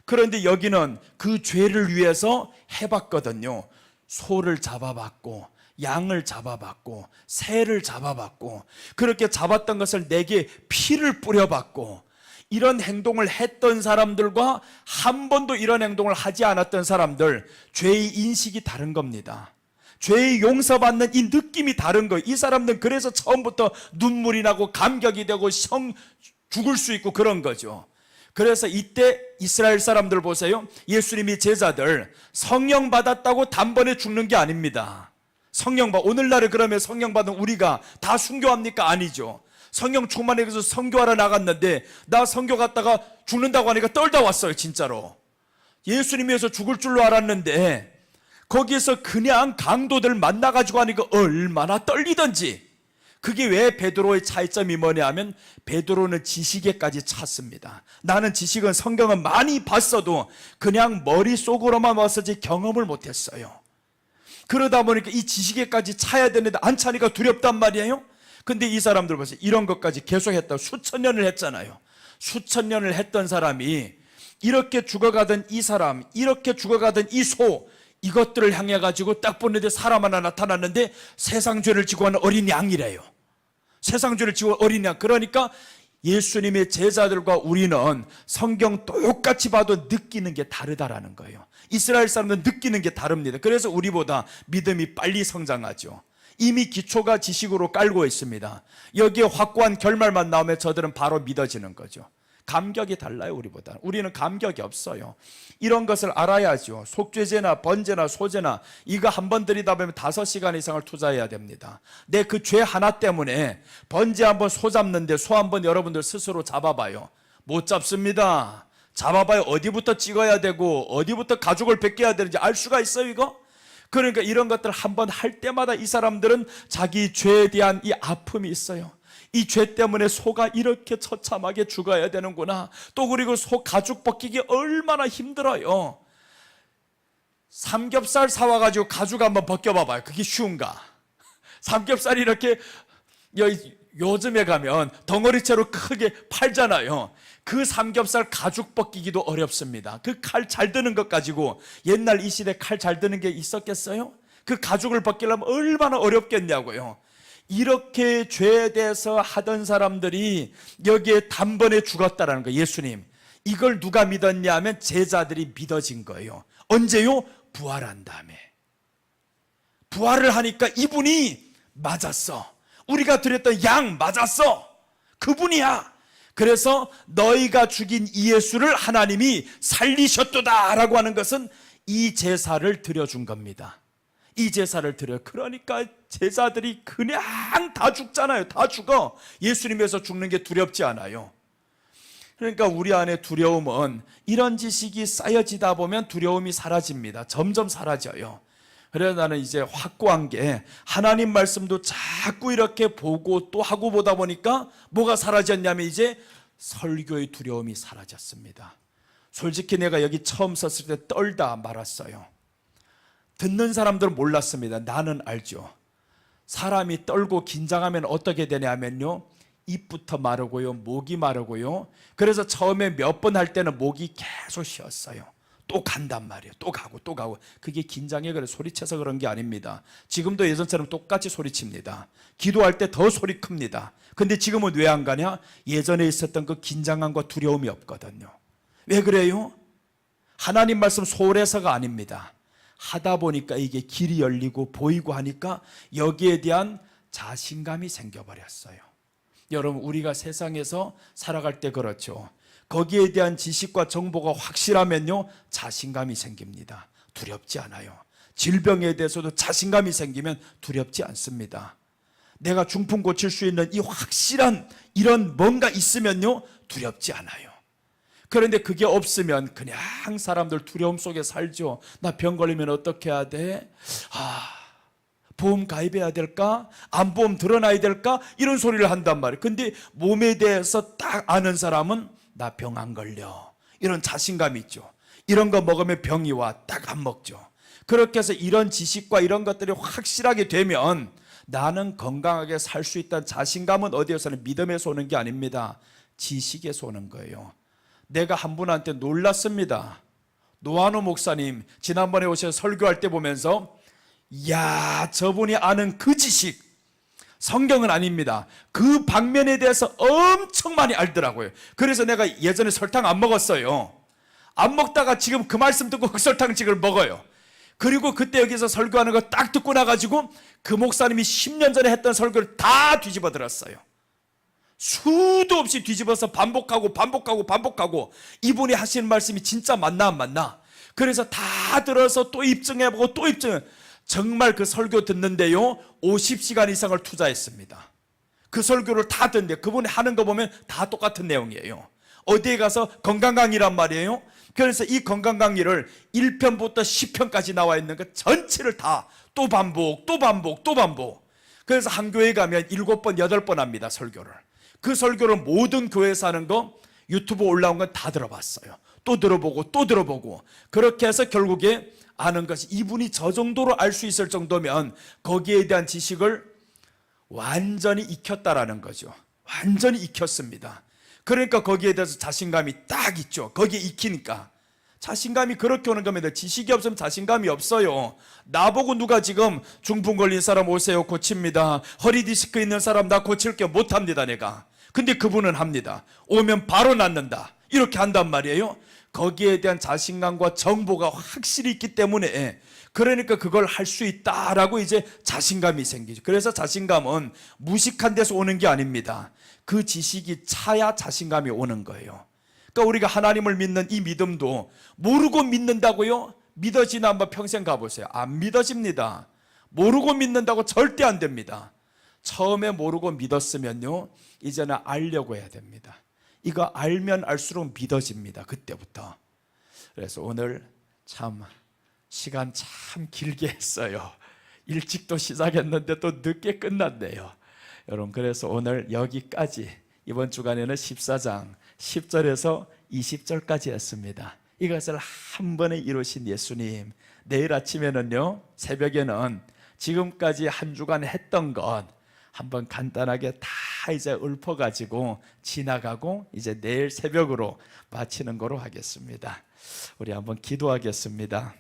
그런데 여기는 그 죄를 위해서 해봤거든요. 소를 잡아봤고 양을 잡아봤고 새를 잡아봤고, 그렇게 잡았던 것을 내게 피를 뿌려봤고, 이런 행동을 했던 사람들과 한 번도 이런 행동을 하지 않았던 사람들, 죄의 인식이 다른 겁니다. 죄의 용서받는 이 느낌이 다른 거예요. 이 사람들은 그래서 처음부터 눈물이 나고 감격이 되고 죽을 수 있고 그런 거죠. 그래서 이때 이스라엘 사람들 보세요. 예수님이 제자들 성령 받았다고 단번에 죽는 게 아닙니다. 오늘날에 그러면 성령 받은 우리가 다 순교합니까? 아니죠. 성령 충만해서 선교하러 나갔는데 나 선교 갔다가 죽는다고 하니까 떨다 왔어요. 진짜로 예수님에서 죽을 줄로 알았는데 거기에서 그냥 강도들 만나가지고 하니까 얼마나 떨리던지. 그게 왜 베드로의 차이점이 뭐냐 하면 베드로는 지식에까지 찼습니다. 나는 지식은 성경은 많이 봤어도 그냥 머릿속으로만 왔었지 경험을 못했어요. 그러다 보니까 이 지식에까지 차야 되는데 안 차니까 두렵단 말이에요. 근데 이 사람들 보세요. 이런 것까지 계속했다고 수천 년을 했잖아요. 수천 년을 했던 사람이 이렇게 죽어가던 이 사람, 이렇게 죽어가던 이 소, 이것들을 향해 가지고 딱 보는데 사람 하나 나타났는데 세상 죄를 지고 하는 어린 양이래요. 세상 죄를 지고 어린 양. 그러니까 예수님의 제자들과 우리는 성경 똑같이 봐도 느끼는 게 다르다라는 거예요. 이스라엘 사람들은 느끼는 게 다릅니다. 그래서 우리보다 믿음이 빨리 성장하죠. 이미 기초가 지식으로 깔고 있습니다. 여기에 확고한 결말만 나오면 저들은 바로 믿어지는 거죠. 감격이 달라요. 우리보다. 우리는 감격이 없어요. 이런 것을 알아야죠. 속죄제나 번제나 소제나 이거 한 번 들이다 보면 5시간 이상을 투자해야 됩니다. 내 그 죄 하나 때문에 번제 한번 소 잡는데 소 한번 여러분들 스스로 잡아봐요. 못 잡습니다. 잡아봐요. 어디부터 찍어야 되고 어디부터 가죽을 벗겨야 되는지 알 수가 있어요, 이거? 그러니까 이런 것들 한번 할 때마다 이 사람들은 자기 죄에 대한 이 아픔이 있어요. 이 죄 때문에 소가 이렇게 처참하게 죽어야 되는구나. 또 그리고 소 가죽 벗기기 얼마나 힘들어요. 삼겹살 사와가지고 가죽 한번 벗겨봐봐요. 그게 쉬운가? 삼겹살이 이렇게 요즘에 가면 덩어리째로 크게 팔잖아요. 그 삼겹살 가죽 벗기기도 어렵습니다. 그 칼 잘 드는 것 가지고 옛날 이 시대 칼 잘 드는 게 있었겠어요? 그 가죽을 벗기려면 얼마나 어렵겠냐고요. 이렇게 죄에 대해서 하던 사람들이 여기에 단번에 죽었다라는 거예요. 예수님, 이걸 누가 믿었냐 하면 제자들이 믿어진 거예요. 언제요? 부활한 다음에. 부활을 하니까 이분이 맞았어. 우리가 드렸던 양 맞았어. 그분이야. 그래서 너희가 죽인 이 예수를 하나님이 살리셨도다 라고 하는 것은 이 제사를 드려준 겁니다. 이 제사를 드려. 그러니까 제자들이 그냥 다 죽잖아요. 다 죽어. 예수님에서 죽는 게 두렵지 않아요. 그러니까 우리 안에 두려움은 이런 지식이 쌓여지다 보면 두려움이 사라집니다. 점점 사라져요. 그래서 나는 이제 확고한 게 하나님 말씀도 자꾸 이렇게 보고 또 하고 보다 보니까 뭐가 사라졌냐면 이제 설교의 두려움이 사라졌습니다. 솔직히 내가 여기 처음 섰을 때 떨다 말았어요. 듣는 사람들은 몰랐습니다. 나는 알죠. 사람이 떨고 긴장하면 어떻게 되냐면요, 입부터 마르고요, 목이 마르고요. 그래서 처음에 몇 번 할 때는 목이 계속 쉬었어요. 또 간단 말이에요. 또 가고 또 가고. 그게 긴장해 그래 소리쳐서 그런 게 아닙니다. 지금도 예전처럼 똑같이 소리칩니다. 기도할 때 더 소리 큽니다. 근데 지금은 왜 안 가냐? 예전에 있었던 그 긴장감과 두려움이 없거든요. 왜 그래요? 하나님 말씀 소홀해서가 아닙니다. 하다 보니까 이게 길이 열리고 보이고 하니까 여기에 대한 자신감이 생겨버렸어요. 여러분, 우리가 세상에서 살아갈 때 그렇죠. 거기에 대한 지식과 정보가 확실하면요, 자신감이 생깁니다. 두렵지 않아요. 질병에 대해서도 자신감이 생기면 두렵지 않습니다. 내가 중풍 고칠 수 있는 이 확실한 이런 뭔가 있으면요, 두렵지 않아요. 그런데 그게 없으면 그냥 사람들 두려움 속에 살죠. 나 병 걸리면 어떻게 해야 돼? 보험 가입해야 될까? 암보험 들어놔야 될까? 이런 소리를 한단 말이에요. 근데 몸에 대해서 딱 아는 사람은 나 병 안 걸려. 이런 자신감이 있죠. 이런 거 먹으면 병이 와. 딱 안 먹죠. 그렇게 해서 이런 지식과 이런 것들이 확실하게 되면 나는 건강하게 살 수 있다는 자신감은 어디에서는 믿음에서 오는 게 아닙니다. 지식에서 오는 거예요. 내가 한 분한테 놀랐습니다. 노한우 목사님 지난번에 오셔서 설교할 때 보면서 야, 저분이 아는 그 지식, 성경은 아닙니다. 그 방면에 대해서 엄청 많이 알더라고요. 그래서 내가 예전에 설탕 안 먹었어요. 안 먹다가 지금 그 말씀 듣고 흑설탕식을 먹어요. 그리고 그때 여기서 설교하는 거 딱 듣고 나가지고 그 목사님이 10년 전에 했던 설교를 다 뒤집어 들었어요. 수도 없이 뒤집어서 반복하고 이분이 하시는 말씀이 진짜 맞나 안 맞나. 그래서 다 들어서 또 입증해보고 또 입증해. 정말 그 설교 듣는데요 50시간 이상을 투자했습니다. 그 설교를 다 듣는데 그분이 하는 거 보면 다 똑같은 내용이에요. 어디에 가서 건강 강의란 말이에요. 그래서 이 건강 강의를 1편부터 10편까지 나와 있는 거 전체를 다 또 반복. 그래서 한 교회 가면 7번 8번 합니다. 설교를. 그 설교를 모든 교회에서 하는 거 유튜브 올라온 건 다 들어봤어요. 또 들어보고 그렇게 해서 결국에 아는 것이, 이분이 저 정도로 알 수 있을 정도면 거기에 대한 지식을 완전히 익혔다라는 거죠. 완전히 익혔습니다. 그러니까 거기에 대해서 자신감이 딱 있죠. 거기에 익히니까 자신감이 그렇게 오는 겁니다. 지식이 없으면 자신감이 없어요. 나보고 누가 지금 중풍 걸린 사람 오세요 고칩니다, 허리 디스크 있는 사람 나 고칠게 못합니다 내가. 근데 그분은 합니다. 오면 바로 낫는다 이렇게 한단 말이에요. 거기에 대한 자신감과 정보가 확실히 있기 때문에, 그러니까 그걸 할 수 있다라고 이제 자신감이 생기죠. 그래서 자신감은 무식한 데서 오는 게 아닙니다. 그 지식이 차야 자신감이 오는 거예요. 그러니까 우리가 하나님을 믿는 이 믿음도 모르고 믿는다고요? 믿어지나 한번 평생 가보세요. 안 믿어집니다. 모르고 믿는다고 절대 안 됩니다. 처음에 모르고 믿었으면요 이제는 알려고 해야 됩니다. 이거 알면 알수록 믿어집니다. 그때부터. 그래서 오늘 참 시간 참 길게 했어요. 일찍도 시작했는데 또 늦게 끝났네요. 여러분, 그래서 오늘 여기까지, 이번 주간에는 14장 10절에서 20절까지 했습니다. 이것을 한 번에 이루신 예수님, 내일 아침에는요 새벽에는 지금까지 한 주간 했던 것 한번 간단하게 다 다 이제 읊어가지고 지나가고 이제 내일 새벽으로 마치는 거로 하겠습니다. 우리 한번 기도하겠습니다.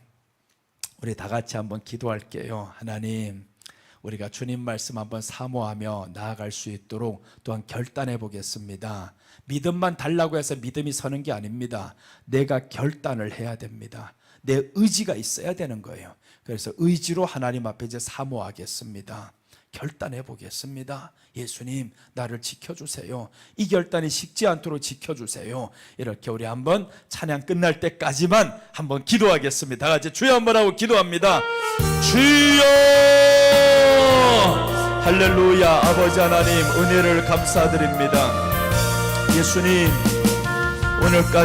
우리 다 같이 한번 기도할게요. 하나님, 우리가 주님 말씀 한번 사모하며 나아갈 수 있도록 또한 결단해 보겠습니다. 믿음만 달라고 해서 믿음이 서는 게 아닙니다. 내가 결단을 해야 됩니다. 내 의지가 있어야 되는 거예요. 그래서 의지로 하나님 앞에 이제 사모하겠습니다. 결단해 보겠습니다. 예수님, 나를 지켜주세요. 이 결단이 식지 않도록 지켜주세요. 이렇게 우리 한번 찬양 끝날 때까지만 한번 기도하겠습니다. 다 같이 주여 한번 하고 기도합니다. 주여, 할렐루야. 아버지 하나님, 은혜를 감사드립니다. 예수님, 오늘까지